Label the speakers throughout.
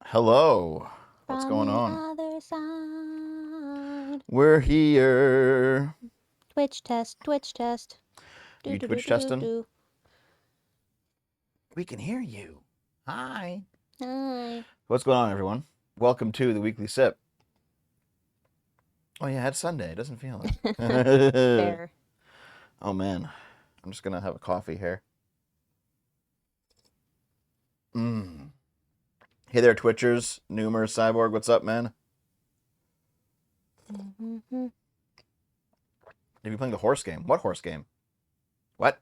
Speaker 1: Hello. What's
Speaker 2: From
Speaker 1: going
Speaker 2: the
Speaker 1: on?
Speaker 2: other side.
Speaker 1: We're here.
Speaker 2: Twitch test, Twitch test.
Speaker 1: Are
Speaker 2: Do
Speaker 1: you
Speaker 2: do do
Speaker 1: Twitch
Speaker 2: do do
Speaker 1: testing?
Speaker 2: do.
Speaker 1: We can hear you. Hi.
Speaker 2: Hi.
Speaker 1: What's going on, everyone? Welcome to the Weekly Sip. Oh, yeah, it's Sunday. It doesn't feel it.
Speaker 2: Fair.
Speaker 1: Oh, man. I'm just going to have a coffee here. Mmm. Hey there, Twitchers. Noomer, Cyborg, what's up, man?
Speaker 2: Mm-hmm.
Speaker 1: Have you playing the horse game? What horse game? What?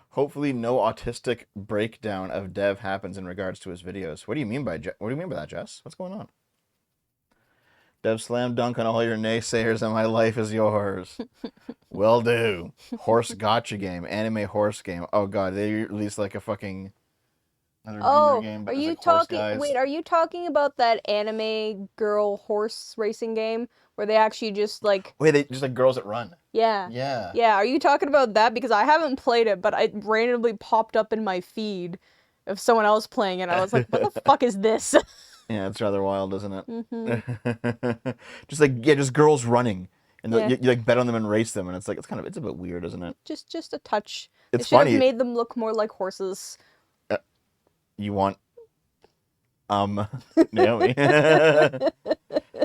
Speaker 1: Hopefully, no autistic breakdown of Dev happens in regards to his videos. What do you mean by that, Jess? What's going on? Dev slam dunk on all your naysayers and my life is yours. Will do. Horse gotcha game. Anime horse game. Oh god, they released like a fucking another Gooner
Speaker 2: Oh,
Speaker 1: game, but
Speaker 2: are
Speaker 1: there's
Speaker 2: you
Speaker 1: like horse
Speaker 2: talking?
Speaker 1: guys.
Speaker 2: Wait, are you talking about that anime girl horse racing game where they actually just like,
Speaker 1: Wait, they just like girls that run.
Speaker 2: yeah.
Speaker 1: Yeah.
Speaker 2: Yeah, are you talking about that? Because I haven't played it, but it randomly popped up in my feed of someone else playing it. I was like, what the fuck is this?
Speaker 1: Yeah, it's rather wild, isn't it?
Speaker 2: Mm-hmm.
Speaker 1: just girls running. And
Speaker 2: Yeah.
Speaker 1: you like bet on them and race them, and it's a bit weird, isn't it?
Speaker 2: Just a touch. They
Speaker 1: It's
Speaker 2: should have
Speaker 1: funny.
Speaker 2: made them look more like horses.
Speaker 1: You want Naomi.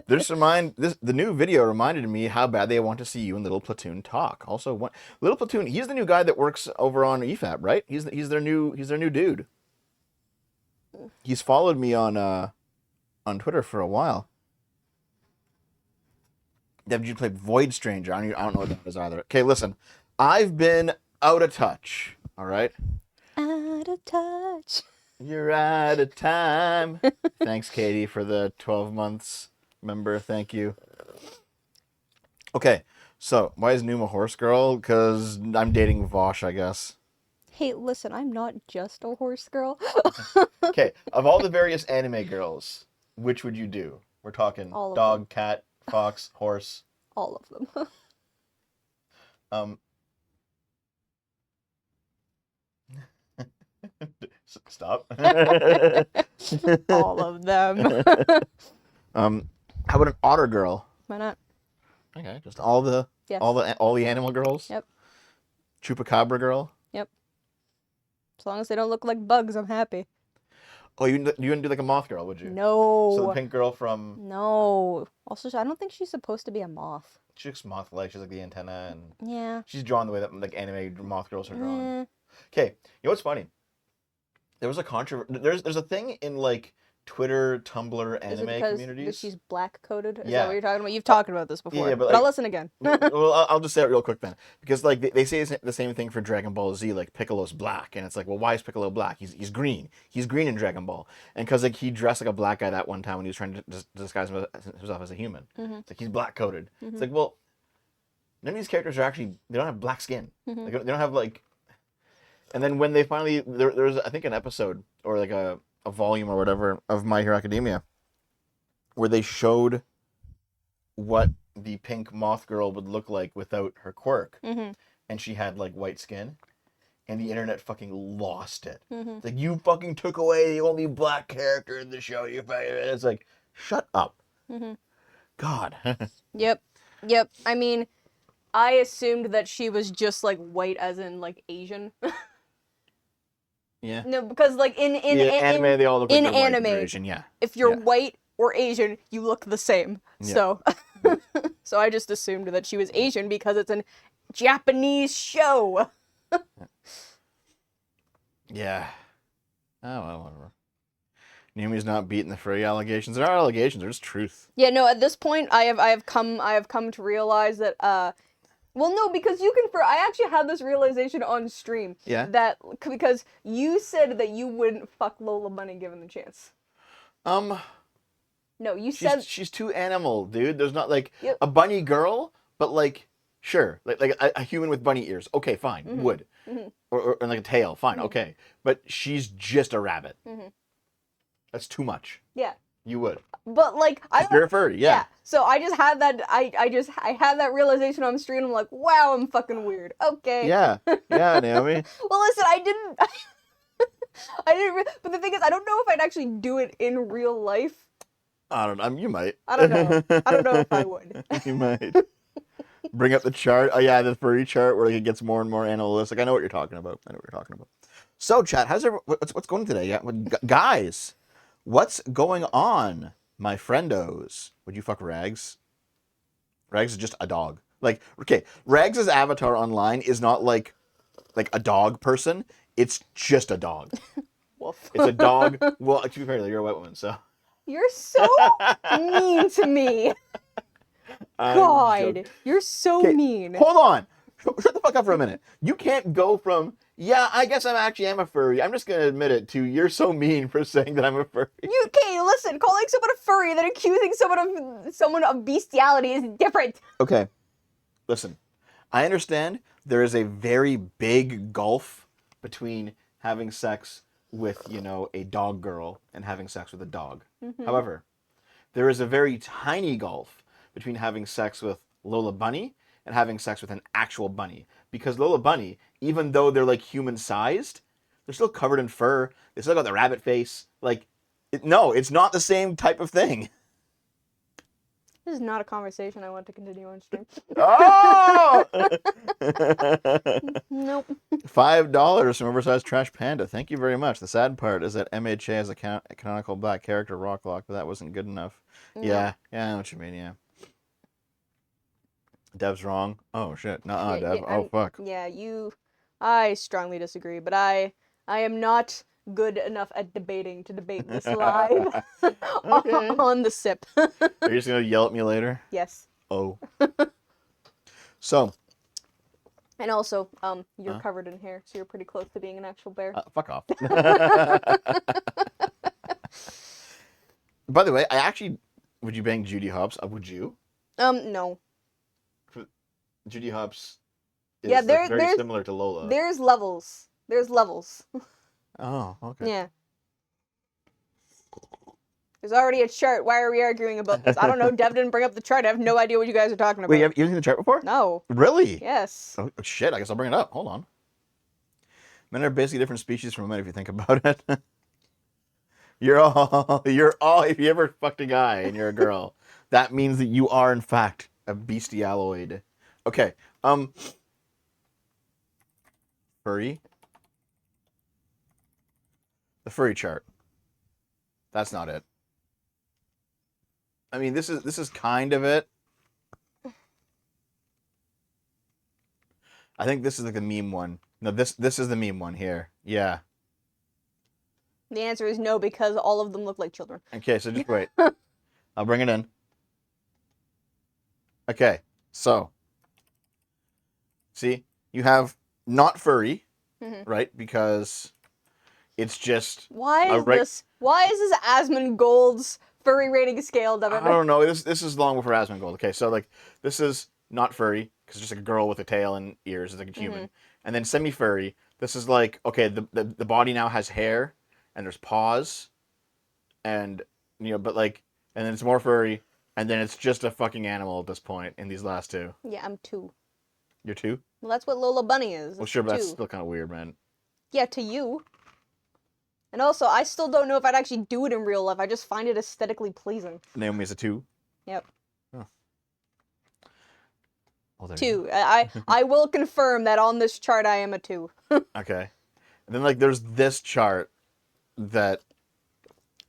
Speaker 1: The new video reminded me how bad they want to see you and Little Platoon talk. Also, Little Platoon, he's the new guy that works over on EFAP, right? He's their new dude. He's followed me on Twitter for a while. Did you play Void Stranger? I don't know what that is either. Okay, listen, I've been out of touch. All right.
Speaker 2: Out of touch.
Speaker 1: You're out of time. Thanks, Katie, for the 12 months member. Thank you. Okay, so why is Noom a horse girl? Because I'm dating Vosh, I guess.
Speaker 2: Hey, listen, I'm not just a horse girl.
Speaker 1: Okay, of all the various anime girls, which would you do? We're talking
Speaker 2: All of them.
Speaker 1: dog, cat, fox, horse.
Speaker 2: All of them.
Speaker 1: Um, stop.
Speaker 2: All of them.
Speaker 1: How about an otter girl?
Speaker 2: Why not?
Speaker 1: Okay, just all the
Speaker 2: Yes.
Speaker 1: all the animal girls.
Speaker 2: Yep.
Speaker 1: Chupacabra girl.
Speaker 2: Yep. As long as they don't look like bugs, I'm happy.
Speaker 1: Oh, you wouldn't do like a moth girl, would you?
Speaker 2: No.
Speaker 1: So the pink girl from
Speaker 2: No. Also, I don't think she's supposed to be a moth.
Speaker 1: she looks moth-like. She's like the antenna, and
Speaker 2: Yeah.
Speaker 1: she's drawn the way that like anime moth girls are drawn.
Speaker 2: Eh.
Speaker 1: Okay, you know what's funny? There was a controversy. There's a thing in like Twitter, Tumblr,
Speaker 2: Is it
Speaker 1: anime
Speaker 2: because
Speaker 1: communities.
Speaker 2: she's black coded? Is
Speaker 1: Yeah.
Speaker 2: that what you're talking about? You've talked about this before.
Speaker 1: Yeah, but,
Speaker 2: but I'll
Speaker 1: like-
Speaker 2: listen again.
Speaker 1: Well, I'll just say it real quick then, because like they say the same thing for Dragon Ball Z. Like Piccolo's black, and it's like, well, why is Piccolo black? He's green. He's green in Dragon Ball, and because like he dressed like a black guy that one time when he was trying to disguise himself as a human.
Speaker 2: Mhm.
Speaker 1: It's like he's black coded.
Speaker 2: Mhm.
Speaker 1: It's like, well, none of these characters are actually they don't have black skin.
Speaker 2: Mhm.
Speaker 1: Like, they don't have like. And then when they finally there's I think an episode or like a volume or whatever of My Hero Academia where they showed what the pink moth girl would look like without her quirk,
Speaker 2: Mhm.
Speaker 1: and she had like white skin, and the internet fucking lost it.
Speaker 2: Mhm.
Speaker 1: It's like, you fucking took away the only black character in the show. It's like, shut up.
Speaker 2: Mhm.
Speaker 1: God.
Speaker 2: Yep. Yep. I mean, I assumed that she was just like white, as in like Asian.
Speaker 1: Yeah.
Speaker 2: No, because like in
Speaker 1: anime, they all look like
Speaker 2: in
Speaker 1: they're white and
Speaker 2: anime,
Speaker 1: they're Asian. Yeah.
Speaker 2: if you're
Speaker 1: Yeah.
Speaker 2: white or Asian, you look the same.
Speaker 1: Yeah.
Speaker 2: So, so I just assumed that she was Asian because it's an Japanese show.
Speaker 1: Yeah. Oh, well, whatever. Naomi's not beating the furry allegations. There are allegations. There's truth.
Speaker 2: Yeah, no. At this point, I have come to realize that well, no, because I actually had this realization on stream.
Speaker 1: Yeah.
Speaker 2: That because you said that you wouldn't fuck Lola Bunny given the chance. No, you said
Speaker 1: She's too animal, dude. There's not like
Speaker 2: Yep.
Speaker 1: a bunny girl, but like sure, like a human with bunny ears. Okay, fine,
Speaker 2: Mhm.
Speaker 1: would.
Speaker 2: Mhm.
Speaker 1: Or like a tail, fine,
Speaker 2: Mhm.
Speaker 1: okay. But she's just a rabbit.
Speaker 2: Mhm.
Speaker 1: That's too much.
Speaker 2: Yeah.
Speaker 1: You would.
Speaker 2: But like I
Speaker 1: You're a furry, yeah.
Speaker 2: So I just had that I had that realization on stream. I'm like, wow, I'm fucking weird. Okay.
Speaker 1: Yeah, yeah, Naomi.
Speaker 2: Well, listen, I didn't. I didn't. But the thing is, I don't know if I'd actually do it in real life.
Speaker 1: I don't know. You might.
Speaker 2: I don't know. I don't know if I would.
Speaker 1: You might. Bring up the chart. Oh yeah, the furry chart where it gets more and more animalistic. I know what you're talking about. So, chat, what's going on today? Yeah, guys, what's going on, my friendos? Would you fuck Rags? Rags is just a dog. Like, okay, Rags' avatar online is not like a dog person. It's just a dog.
Speaker 2: Woof.
Speaker 1: It's a dog. Well, to be fair, you're a white woman, so.
Speaker 2: You're so mean to me. God, you're so mean.
Speaker 1: Hold on. Shut the fuck up for a minute. You can't go from, yeah, I guess am a furry. I'm just going to admit it, to you're so mean for saying that I'm a furry.
Speaker 2: You can't listen. Calling someone a furry and then accusing someone of bestiality is different.
Speaker 1: Okay. Listen. I understand there is a very big gulf between having sex with, a dog girl and having sex with a dog.
Speaker 2: Mm-hmm.
Speaker 1: However, there is a very tiny gulf between having sex with Lola Bunny and having sex with an actual bunny. Because Lola Bunny, even though they're like human sized, they're still covered in fur. They still got the rabbit face. Like, no, it's not the same type of thing.
Speaker 2: This is not a conversation I want to continue on stream.
Speaker 1: Oh!
Speaker 2: Nope.
Speaker 1: $5 from Oversized Trash Panda. Thank you very much. The sad part is that MHA has a canonical black character, Rocklock, but that wasn't good enough.
Speaker 2: No.
Speaker 1: Yeah, I know what you mean, yeah. Dev's wrong. Oh, shit. Nuh-uh, Dev.
Speaker 2: Yeah,
Speaker 1: oh, fuck.
Speaker 2: Yeah, I strongly disagree, but I am not good enough at debating to debate this live on the SIP.
Speaker 1: Are you just going to yell at me later?
Speaker 2: Yes.
Speaker 1: Oh. So.
Speaker 2: And also, you're covered in hair, so you're pretty close to being an actual bear.
Speaker 1: Fuck off. By the way, would you bang Judy Hopps? Would you?
Speaker 2: No.
Speaker 1: Judy Hopps is
Speaker 2: Yeah,
Speaker 1: very similar to Lola.
Speaker 2: There's levels.
Speaker 1: Oh, okay.
Speaker 2: Yeah. There's already a chart. Why are we arguing about this? I don't know. Dev didn't bring up the chart. I have no idea what you guys are talking about.
Speaker 1: Wait, you haven't seen the chart before?
Speaker 2: No.
Speaker 1: Really?
Speaker 2: Yes.
Speaker 1: Oh, shit, I guess I'll bring it up. Hold on. Men are basically different species from women if you think about it. You're all, if you ever fucked a guy and you're a girl, that means that you are, in fact, a bestialoid. Okay, furry. The furry chart. That's not it. I mean, this is kind of it. I think this is like the meme one. No, this is the meme one here. Yeah.
Speaker 2: The answer is no, because all of them look like children.
Speaker 1: Okay, so just wait. I'll bring it in. Okay, so. See, you have not furry, right? Because it's just...
Speaker 2: Why is this Asmongold's furry rating scale, Devin?
Speaker 1: I don't know. This is long before Asmongold. Okay, so like this is not furry because it's just like a girl with a tail and ears. It's like a human. And then semi-furry. This is like, okay, the body now has hair and there's paws, and but like, and then it's more furry, and then it's just a fucking animal at this point in these last two.
Speaker 2: Yeah, I'm 2.
Speaker 1: You're 2?
Speaker 2: Well, that's what Lola Bunny is.
Speaker 1: Well, sure, but that's
Speaker 2: 2.
Speaker 1: still kind of weird, man.
Speaker 2: Yeah, to you. And also, I still don't know if I'd actually do it in real life. I just find it aesthetically pleasing.
Speaker 1: Naomi's a 2?
Speaker 2: Yep.
Speaker 1: Oh. Well,
Speaker 2: 2. I will confirm that on this chart I am a 2.
Speaker 1: Okay. And then like there's this chart that...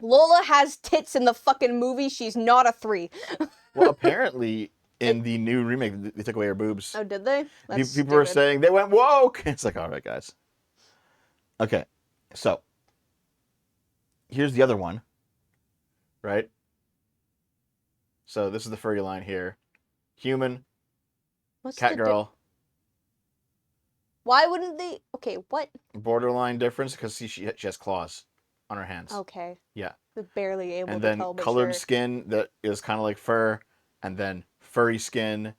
Speaker 2: Lola has tits in the fucking movie. She's not a 3.
Speaker 1: Well, apparently in the new remake, they took away her boobs.
Speaker 2: Oh, did they? That's
Speaker 1: People were saying they went woke. It's like, all right, guys. Okay, so here's the other one, right? So this is the furry line here. Human, cat girl.
Speaker 2: Why wouldn't they? Okay, what?
Speaker 1: Borderline difference because she has claws on her hands.
Speaker 2: Okay.
Speaker 1: Yeah.
Speaker 2: They're barely able
Speaker 1: and
Speaker 2: to
Speaker 1: then
Speaker 2: tell. But
Speaker 1: colored
Speaker 2: sure.
Speaker 1: skin that is kind of like fur, and then furry skin,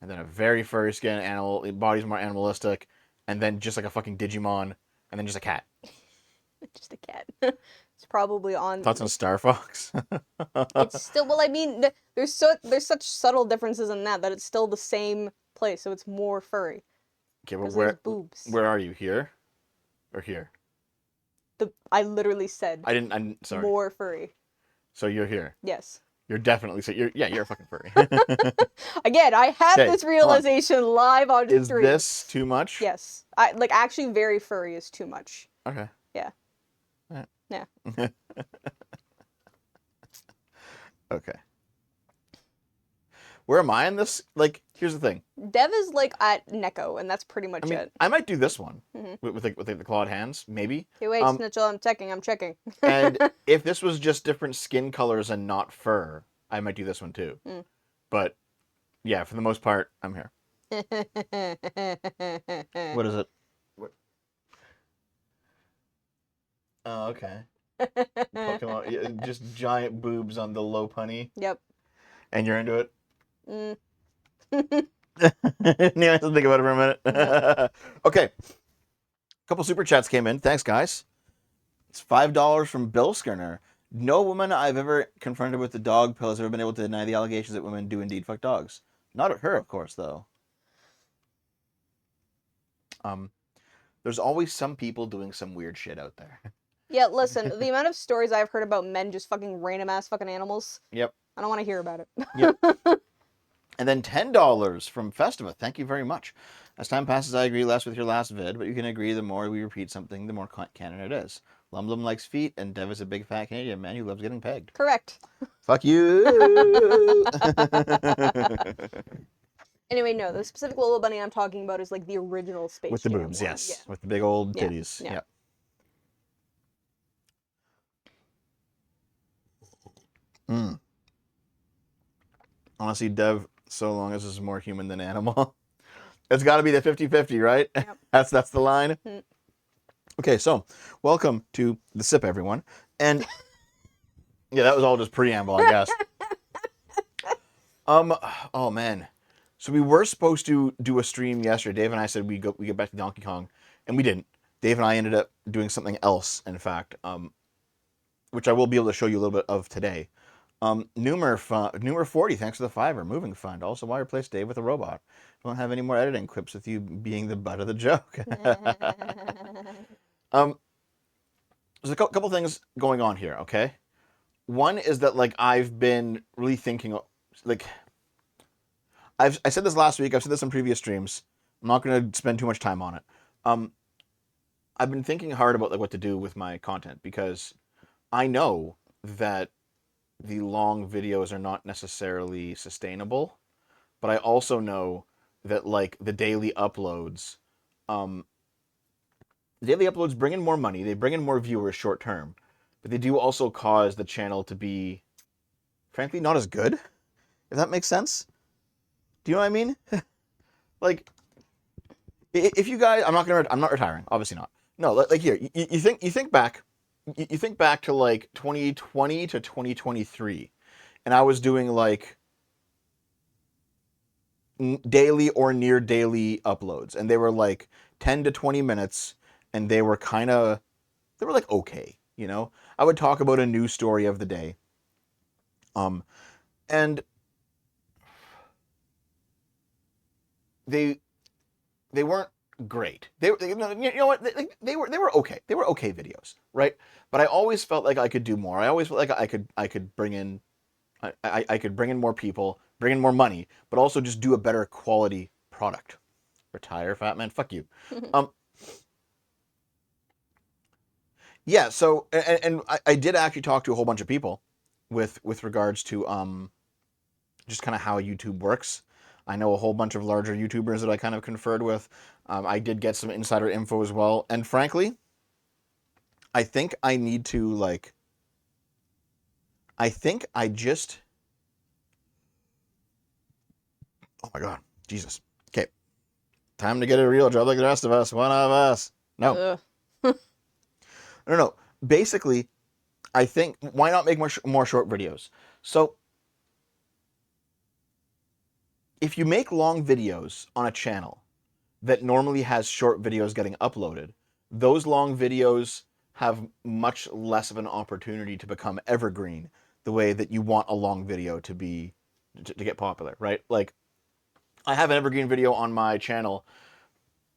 Speaker 1: and then a very furry skin. Body's more animalistic, and then just like a fucking Digimon, and then just a cat.
Speaker 2: Just a cat. It's probably on.
Speaker 1: Thoughts on Star Fox?
Speaker 2: It's still, well, I mean, there's such subtle differences in that it's still the same place, so it's more furry.
Speaker 1: Okay, well,
Speaker 2: There's boobs.
Speaker 1: where are you? Here? Or here?
Speaker 2: I literally said
Speaker 1: I'm sorry.
Speaker 2: more furry.
Speaker 1: So you're here.
Speaker 2: Yes.
Speaker 1: You're definitely you're a fucking furry.
Speaker 2: Again, I had
Speaker 1: Okay,
Speaker 2: this
Speaker 1: hold on.
Speaker 2: realization live on
Speaker 1: Is
Speaker 2: stream.
Speaker 1: this too much?
Speaker 2: Yes. I like actually very furry is too much.
Speaker 1: Okay.
Speaker 2: Yeah.
Speaker 1: Alright.
Speaker 2: Yeah.
Speaker 1: Okay. Where am I in this? Like, here's the thing.
Speaker 2: Dev is like at Neko, and that's pretty much
Speaker 1: I mean,
Speaker 2: it.
Speaker 1: I might do this one
Speaker 2: Mhm.
Speaker 1: with the clawed hands, maybe.
Speaker 2: Okay, wait, Snitchel, I'm checking.
Speaker 1: And if this was just different skin colors and not fur, I might do this one too.
Speaker 2: Mm.
Speaker 1: But yeah, for the most part, I'm here. What is it? What? Oh, okay. Pokemon, yeah, just giant boobs on the low punny,
Speaker 2: Yep.
Speaker 1: and you're into it.
Speaker 2: Mm.
Speaker 1: Yeah, I have to think about it for a minute. Okay. A couple super chats came in. Thanks, guys. It's $5 from Bill Skirner. No woman I've ever confronted with the dog pill has ever been able to deny the allegations that women do indeed fuck dogs. Not at her, of course, though. There's always some people doing some weird shit out there.
Speaker 2: Yeah, listen, the amount of stories I've heard about men just fucking random ass fucking animals.
Speaker 1: Yep.
Speaker 2: I don't want to hear about it.
Speaker 1: Yep. And then $10 from Festiva. Thank you very much. As time passes, I agree less with your last vid, but you can agree the more we repeat something, the more canon it is. Lum Lum likes feet, and Dev is a big fat Canadian man who loves getting pegged.
Speaker 2: Correct.
Speaker 1: Fuck you!
Speaker 2: Anyway, no, the specific Lola Bunny I'm talking about is like the original Space
Speaker 1: With the
Speaker 2: Jam
Speaker 1: boobs,
Speaker 2: one.
Speaker 1: yes.
Speaker 2: Yeah.
Speaker 1: With the big old
Speaker 2: Yeah,
Speaker 1: titties.
Speaker 2: yeah.
Speaker 1: Yep. Honestly, Dev, so long as it's more human than animal. It's got to be the 50-50, right?
Speaker 2: Yep.
Speaker 1: That's the line.
Speaker 2: Mm.
Speaker 1: Okay, so welcome to the sip, everyone. And yeah, that was all just preamble, I guess. Oh man. So we were supposed to do a stream yesterday. Dave and I said we get back to Donkey Kong, and we didn't. Dave and I ended up doing something else, in fact, which I will be able to show you a little bit of today. Numer 40, thanks for the $5 moving fund. Also, why replace Dave with a robot? Don't have any more editing quips with you being the butt of the joke. There's a couple things going on here, okay? One is that like I've been really thinking, like I said this last week. I've said this in previous streams. I'm not going to spend too much time on it. I've been thinking hard about like what to do with my content because I know that the long videos are not necessarily sustainable, but I also know that like the daily uploads bring in more money, they bring in more viewers short term, but they do also cause the channel to be frankly not as good, if that makes sense. Do you know what I mean? Like if you guys, I'm not retiring, obviously not. No, like here, you think back to like 2020 to 2023, and I was doing like daily or near daily uploads, and they were like 10 to 20 minutes, and they were like okay, you know. I would talk about a news story of the day, and they weren't great. You know what? They were okay. They were okay videos, right? But I always felt like I could do more. I always felt like I could bring in I could bring in more people, bring in more money, but also just do a better quality product. Retire, fat man. Fuck you. Yeah. So and I did actually talk to a whole bunch of people with regards to just kind of how YouTube works. I know a whole bunch of larger YouTubers that I kind of conferred with. I did get some insider info as well. And frankly, I think I need to like, I think I just, oh my God, Jesus. Okay. Time to get a real job like the rest of us. One of us. No. No. Basically, I think, why not make more short videos? So, if you make long videos on a channel that normally has short videos getting uploaded, those long videos have much less of an opportunity to become evergreen the way that you want a long video to be to get popular, right? Like I have an evergreen video on my channel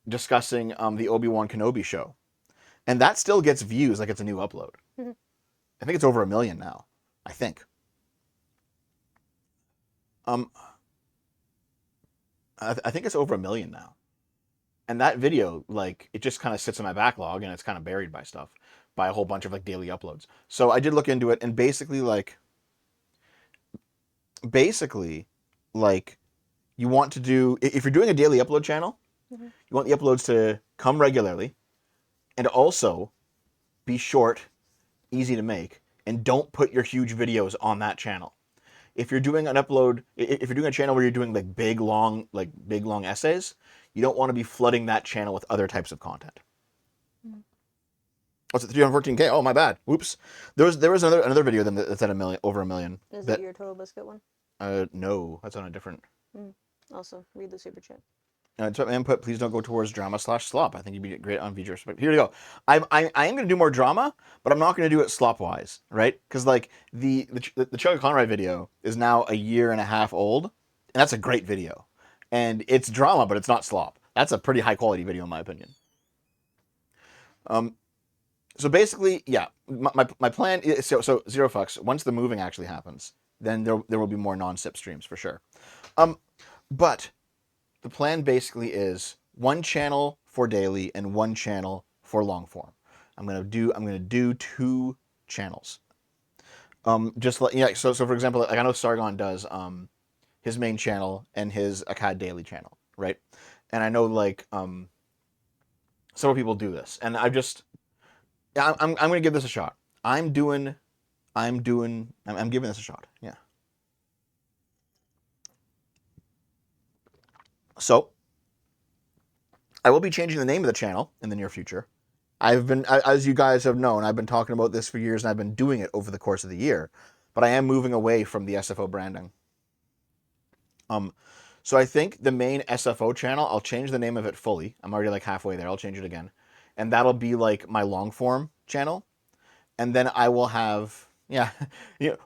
Speaker 1: discussing the Obi-Wan Kenobi show. And that still gets views like it's a new upload.
Speaker 2: Mhm.
Speaker 1: I think it's over 1 million now. I think. Um, I think it's over 1 million now. And that video, like, it just kind of sits in my backlog and it's kind of buried by stuff, by a whole bunch of like daily uploads. So I did look into it, and basically, like, you want to do, if you're doing a daily upload channel,
Speaker 2: Mhm.
Speaker 1: you want the uploads to come regularly and also be short, easy to make, and don't put your huge videos on that channel. If you're doing an upload, if you're doing a channel where you're doing like big long essays, you don't want to be flooding that channel with other types of content.
Speaker 2: Mhm.
Speaker 1: What's it, 314K? Oh, my bad. Whoops. There was another video then that's at over 1 million.
Speaker 2: Is
Speaker 1: That
Speaker 2: it your Total Biscuit one?
Speaker 1: no, that's on a different.
Speaker 2: Also, read the super chat.
Speaker 1: Input, please don't go towards drama/slop. I think you'd be great on VG respect. Here we go. I am going to do more drama, but I'm not going to do it slop-wise, right? Because like the Chugga Conrad video is now 1.5 years old, and that's a great video. And it's drama, but it's not slop. That's a pretty high-quality video in my opinion. So basically, yeah, my plan is, so zero fucks. Once the moving actually happens, then there will be more non-sip streams for sure. But the plan basically is one channel for daily and one channel for long form. I'm gonna do 2 channels. Just like, yeah. So for example, like I know Sargon does his main channel and his Akkad Daily channel, right? And I know like several people do this, and I'm gonna give this a shot. I'm giving this a shot. Yeah. So I will be changing the name of the channel in the near future. As you guys have known, I've been talking about this for years, and I've been doing it over the course of the year. But I am moving away from the SFO branding. So I think the main SFO channel, I'll change the name of it fully. I'm already like halfway there. I'll change it again, and that'll be like my long form channel. And then I will have, yeah,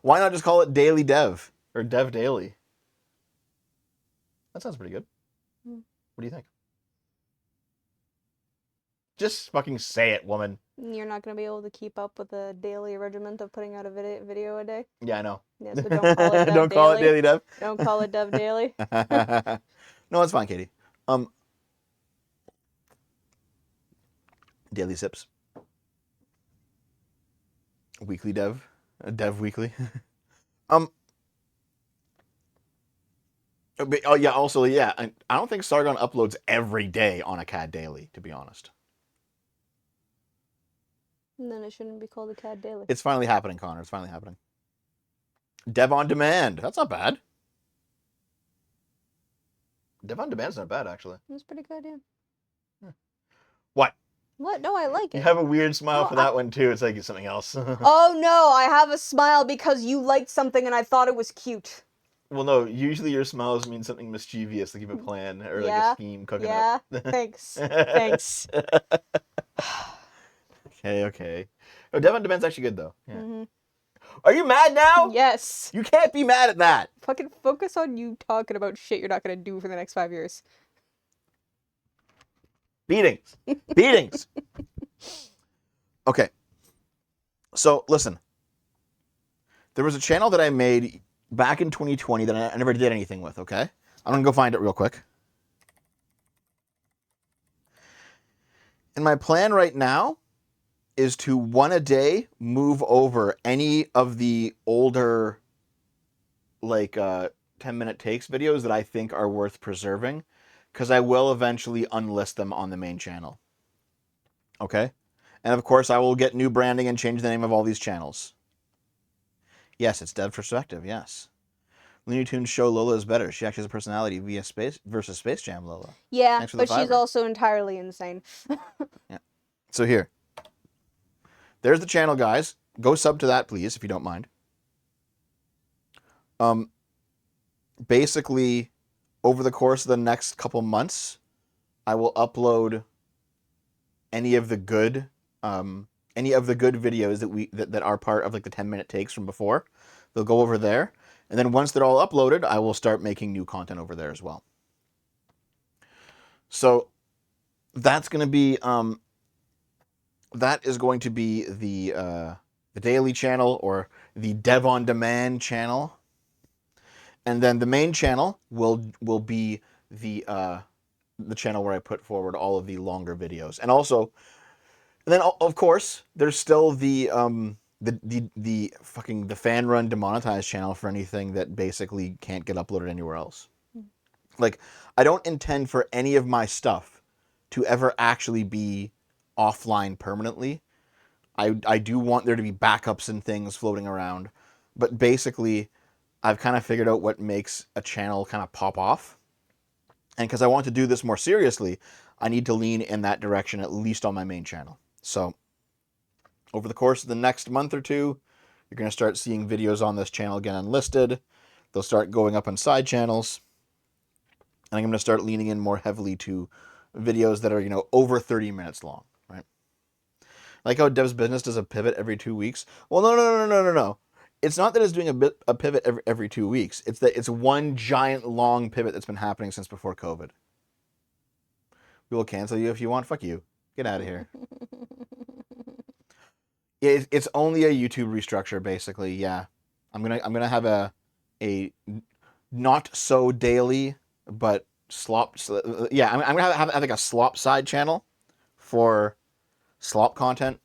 Speaker 1: why not just call it Daily Dev or Dev Daily? That sounds pretty good.
Speaker 2: Mm.
Speaker 1: What do you think? Just fucking say it, woman.
Speaker 2: You're not gonna be able to keep up with the daily regiment of putting out a video a day.
Speaker 1: Yeah, I know.
Speaker 2: Yeah, so don't call it Dev
Speaker 1: Don't call it
Speaker 2: Daily.
Speaker 1: Daily Dev.
Speaker 2: Don't call it Dev Daily.
Speaker 1: No, it's fine, Katie. Daily Sips. Weekly Dev. Dev Weekly. Oh yeah, also, yeah, I don't think Sargon uploads every day on Akkad Daily, to be honest.
Speaker 2: And then it shouldn't be called a CAD Daily.
Speaker 1: It's finally happening, Connor. It's finally happening. Dev on Demand. That's not bad. Dev on Demand's not bad, actually.
Speaker 2: That's pretty good, yeah.
Speaker 1: What?
Speaker 2: What? No, I like it.
Speaker 1: You have a weird smile
Speaker 2: No,
Speaker 1: for that one, too. It's like it's something else.
Speaker 2: Oh no, I have a smile because you liked something and I thought it was cute.
Speaker 1: Well, no, usually your smiles mean something mischievous, like you have a plan or like
Speaker 2: Yeah,
Speaker 1: a scheme cooking
Speaker 2: Yeah,
Speaker 1: up.
Speaker 2: thanks. Thanks.
Speaker 1: Okay. Oh, Dev on Demand's actually good, though. Yeah.
Speaker 2: Mm-hmm.
Speaker 1: Are you mad now?
Speaker 2: Yes.
Speaker 1: You can't be mad at that.
Speaker 2: Fucking focus on you talking about shit you're not gonna do for the next 5 years.
Speaker 1: Beatings. Beatings. Okay. So, listen. There was a channel that I made back in 2020 that I never did anything with, okay? I'm going to go find it real quick. And my plan right now is to one a day move over any of the older, like, 10-minute takes videos that I think are worth preserving, because I will eventually unlist them on the main channel. Okay? And of course, I will get new branding and change the name of all these channels. Yes, it's Dev Perspective, yes. Looney Tunes show Lola is better. She actually has a personality via Space versus Space Jam Lola.
Speaker 2: Yeah,
Speaker 1: Thanks for the
Speaker 2: but she's
Speaker 1: fiver.
Speaker 2: also entirely insane.
Speaker 1: Yeah. So here. There's the channel, guys. Go sub to that, please, if you don't mind. Basically, over the course of the next couple months, I will upload any of the good videos that are part of like the 10-minute takes from before. They'll go over there. And then once they're all uploaded, I will start making new content over there as well. So that's going to be that is going to be the daily channel, or the Dev on Demand channel, and then the main channel will be the channel where I put forward all of the longer videos, and also, and then of course there's still the fucking the fan run demonetized channel for anything that basically can't get uploaded anywhere else. Like, I don't intend for any of my stuff to ever actually be offline permanently. I do want there to be backups and things floating around, but basically I've kind of figured out what makes a channel kind of pop off. And because I want to do this more seriously, I need to lean in that direction, at least on my main channel. So over the course of the next month or two, you're going to start seeing videos on this channel again unlisted. They'll start going up on side channels. And I'm going to start leaning in more heavily to videos that are, over 30 minutes long, right? Like how Dev's Business does a pivot every 2 weeks. Well, no. It's not that it's doing a pivot every 2 weeks. It's that it's one giant long pivot that's been happening since before COVID. We will cancel you if you want. Fuck you. Get out of here. It's only a YouTube restructure, basically. Yeah, I'm gonna have a not so daily, but slop. Yeah, I'm gonna have like a slop side channel for slop content.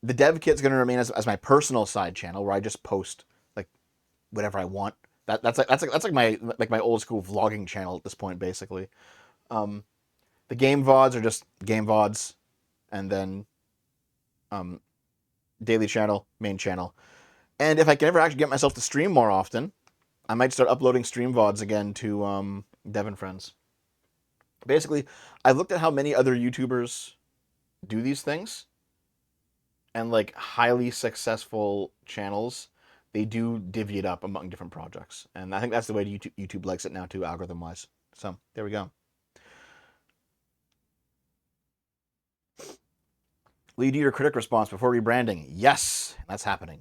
Speaker 1: The dev kit's gonna remain as my personal side channel where I just post like whatever I want. That's like my old school vlogging channel at this point, basically. The game VODs are just game VODs, and then daily channel, main channel. And if I can ever actually get myself to stream more often, I might start uploading stream VODs again to Dev and Friends. Basically, I've looked at how many other YouTubers do these things, and like highly successful channels, they do divvy it up among different projects. And I think that's the way YouTube likes it now too, algorithm-wise. So, there we go. Will you do your critic response before rebranding? Yes, that's happening.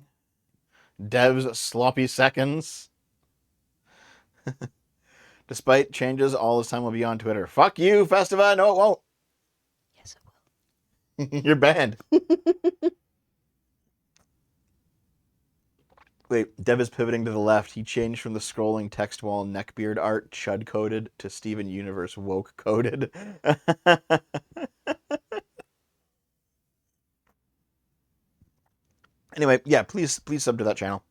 Speaker 1: Dev's sloppy seconds. Despite changes, all this time will be on Twitter. Fuck you, Festiva. No, it won't.
Speaker 2: Yes, it will.
Speaker 1: You're banned. Wait, Dev is pivoting to the left. He changed from the scrolling text wall neckbeard art chud coded to Steven Universe woke coded. Anyway, yeah, please sub to that channel.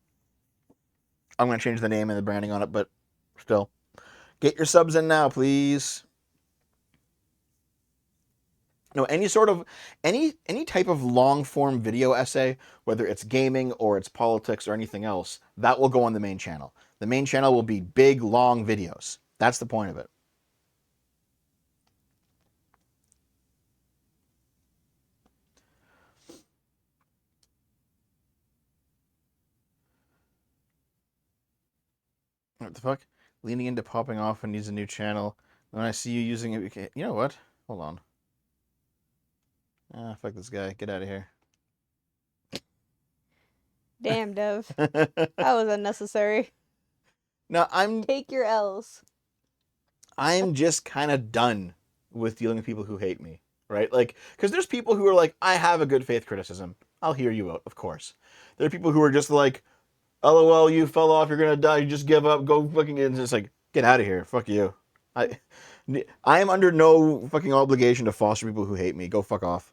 Speaker 1: I'm gonna change the name and the branding on it, but still, get your subs in now, please. No, any type of long form video essay, whether it's gaming or it's politics or anything else, that will go on the main channel. The main channel will be big, long videos. That's the point of it. What the fuck? Leaning into popping off and needs a new channel. When I see you using it, you know what? Hold on. Ah, fuck this guy. Get out of here.
Speaker 2: Damn, Dev. That was unnecessary.
Speaker 1: No,
Speaker 2: Take your L's.
Speaker 1: I'm just kind of done with dealing with people who hate me, right? Like, because there's people who are like, I have a good faith criticism. I'll hear you out, of course. There are people who are just like, LOL, you fell off, you're gonna die, you just give up, go fucking. It's just like, get out of here, fuck you. I am under no fucking obligation to foster people who hate me. Go fuck off.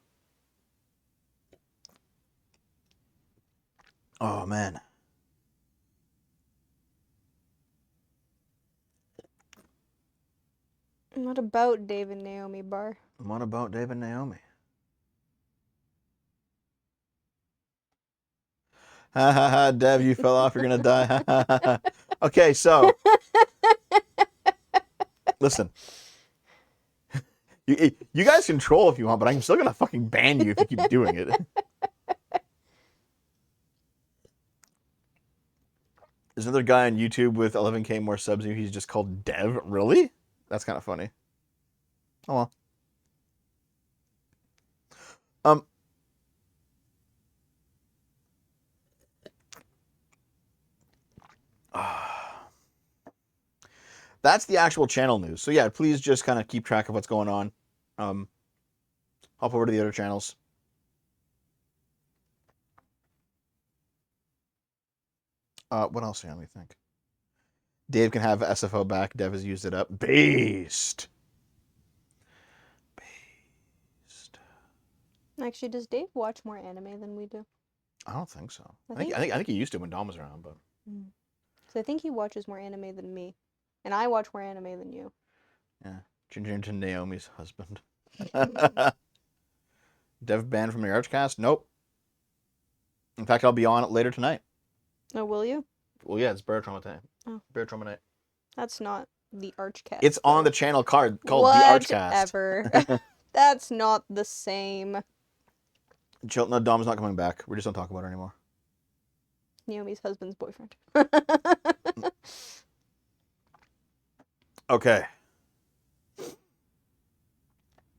Speaker 1: Oh man.
Speaker 2: What about Dave and Naomi Bar?
Speaker 1: What about Dave and Naomi? Ha ha ha, Dev, you fell off, you're gonna die. Ha ha ha. Okay, so listen. You guys control if you want, but I'm still gonna fucking ban you if you keep doing it. There's another guy on YouTube with 11K more subs than you. He's just called Dev. Really? That's kind of funny. Oh well. That's the actual channel news. So yeah, please just kind of keep track of what's going on. Hop over to the other channels. What else? Let me think. Dave can have SFO back. Dev has used it up. Beast.
Speaker 2: Actually, does Dave watch more anime than we do?
Speaker 1: I don't think so.
Speaker 2: I
Speaker 1: I
Speaker 2: think-
Speaker 1: think he used to when Dom was around, but
Speaker 2: So I think he watches more anime than me, and I watch more anime than you.
Speaker 1: yeah. Ginger into Naomi's husband. Dev banned from the Archcast? Nope. In fact, I'll be on it later tonight.
Speaker 2: Oh, will you?
Speaker 1: Well, yeah, it's Bear Trauma Night.
Speaker 2: Oh.
Speaker 1: Bear Trauma Night.
Speaker 2: That's not the Archcast.
Speaker 1: It's on
Speaker 2: though.
Speaker 1: the channel card called The Archcast.
Speaker 2: Whatever. That's not the same.
Speaker 1: No, Dom's not coming back. We just don't talk about her anymore.
Speaker 2: Naomi's husband's boyfriend.
Speaker 1: Okay.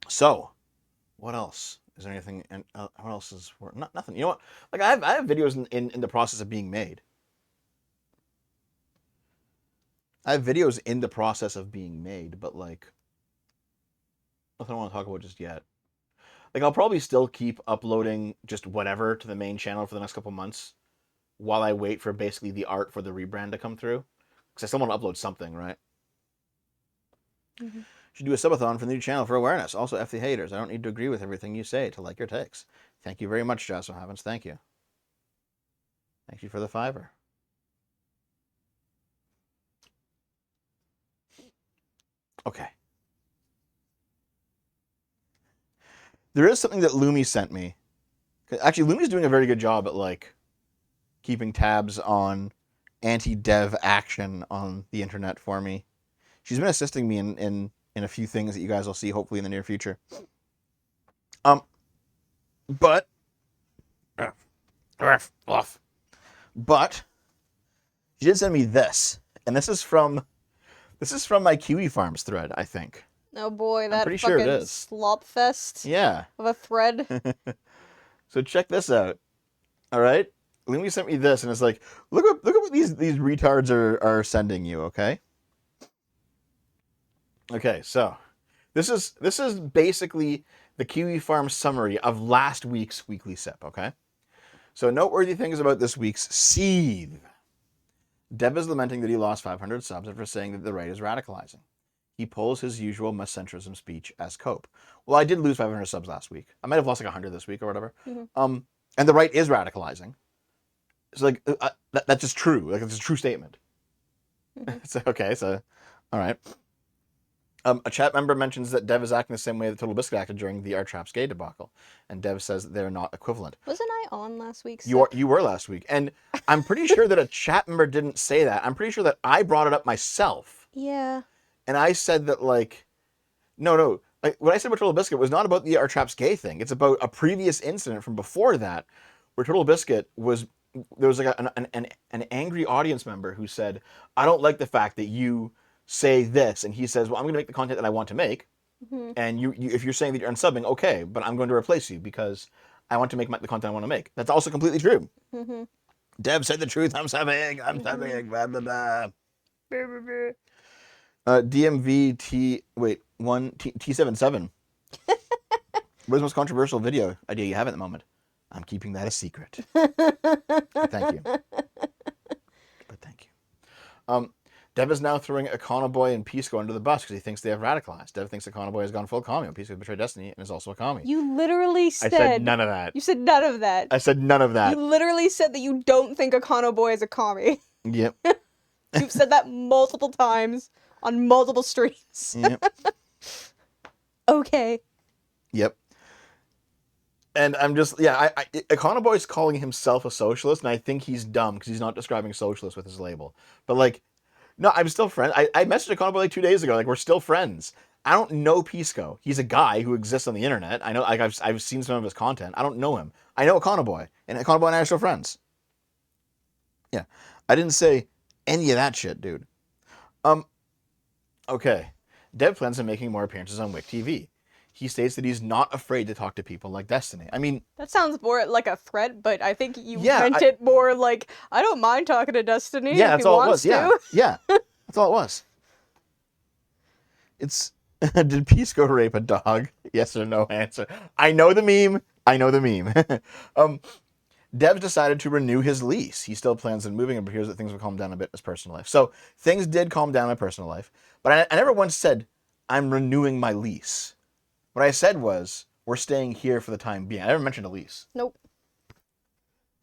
Speaker 1: So, what else? Is there anything? And what else is nothing? You know what? Like I have videos in the process of being made. I have videos in the process of being made, but like nothing I want to talk about just yet. Like I'll probably still keep uploading just whatever to the main channel for the next couple months, while I wait for basically the art for the rebrand to come through, because I still want to upload something, right?
Speaker 2: Mm-hmm.
Speaker 1: Should do a subathon for the new channel for awareness. Also, F the haters. I don't need to agree with everything you say to like your takes. Thank you very much, Jocelyn Havens. Thank you. Thank you for the $5. Okay. There is something that Lumi sent me. Actually, Lumi's doing a very good job at like keeping tabs on anti-dev action on the internet for me. She's been assisting me in a few things that you guys will see hopefully in the near future. But she did send me this, and this is from my Kiwi Farms thread, I think.
Speaker 2: Oh boy, that
Speaker 1: pretty
Speaker 2: fucking
Speaker 1: sure it is.
Speaker 2: slop fest
Speaker 1: Yeah.
Speaker 2: of a thread.
Speaker 1: So check this out. All right, Lumi sent me this, and it's like, look at what these retards are sending you. Okay. Okay, so this is basically the Kiwi Farm summary of last week's weekly sip. Okay. So noteworthy things about this week's Seethe. Dev is lamenting that he lost 500 subs after saying that the right is radicalizing. He pulls his usual miscentrism speech as cope. Well, I did lose 500 subs last week. I might have lost like 100 this week or whatever.
Speaker 2: Mm-hmm.
Speaker 1: And the right is radicalizing. It's like that's just true. Like it's a true statement.
Speaker 2: Mm-hmm.
Speaker 1: So okay, so all right. A chat member mentions that Dev is acting the same way that Total Biscuit acted during the Artraps gay debacle, and Dev says that they're not equivalent.
Speaker 2: Wasn't I on last week's?
Speaker 1: You were last week, and I'm pretty sure that a chat member didn't say that. I'm pretty sure that I brought it up myself.
Speaker 2: Yeah.
Speaker 1: And I said that like, no, like what I said about Total Biscuit was not about the Artraps gay thing. It's about a previous incident from before that, where Total Biscuit there was like an angry audience member who said, I don't like the fact that you say this, and he says, well, I'm going to make the content that I want to make,
Speaker 2: Mm-hmm.
Speaker 1: and you if you're saying that you're unsubbing, okay, but I'm going to replace you because I want to make the content I want to make. That's also completely true.
Speaker 2: Mm-hmm.
Speaker 1: Dev said the truth. I'm subbing. Blah blah blah. DMV T77. What's the most controversial video idea you have at the moment? I'm keeping that a secret. Thank you. But thank you. Dev is now throwing Econoboy and Pisco under the bus because he thinks they have radicalized. Dev thinks Econoboy has gone full commie. Pisco betrayed Destiny and is also a commie.
Speaker 2: You literally
Speaker 1: I said none of that.
Speaker 2: You said none of that.
Speaker 1: I said none of that.
Speaker 2: You literally said that you don't think Econoboy is a commie.
Speaker 1: Yep.
Speaker 2: You've said that multiple times on multiple streams.
Speaker 1: Yep.
Speaker 2: Okay.
Speaker 1: Yep. And I'm just, Econoboy's calling himself a socialist, and I think he's dumb because he's not describing socialist with his label. But like, no, I'm still friends. I messaged Econoboy like 2 days ago. Like, we're still friends. I don't know Pisco. He's a guy who exists on the internet. I know, like, I've seen some of his content. I don't know him. I know Econoboy, and Econoboy and I are still friends. Yeah, I didn't say any of that shit, dude. Okay. Dev plans on making more appearances on Wick TV. He states that he's not afraid to talk to people like Destiny. I mean,
Speaker 2: That sounds more like a threat, but I think you
Speaker 1: Yeah,
Speaker 2: meant it more like, I don't mind talking to Destiny
Speaker 1: yeah,
Speaker 2: if
Speaker 1: that's
Speaker 2: he
Speaker 1: all it
Speaker 2: wants
Speaker 1: was. Yeah,
Speaker 2: to.
Speaker 1: yeah, that's all it was. It's did Pisco rape a dog? Yes or no answer. I know the meme. Dev's decided to renew his lease. He still plans on moving, but hears that things will calm down a bit in his personal life. So things did calm down in my personal life, but I never once said I'm renewing my lease. What I said was we're staying here for the time being. I never mentioned a lease.
Speaker 2: Nope.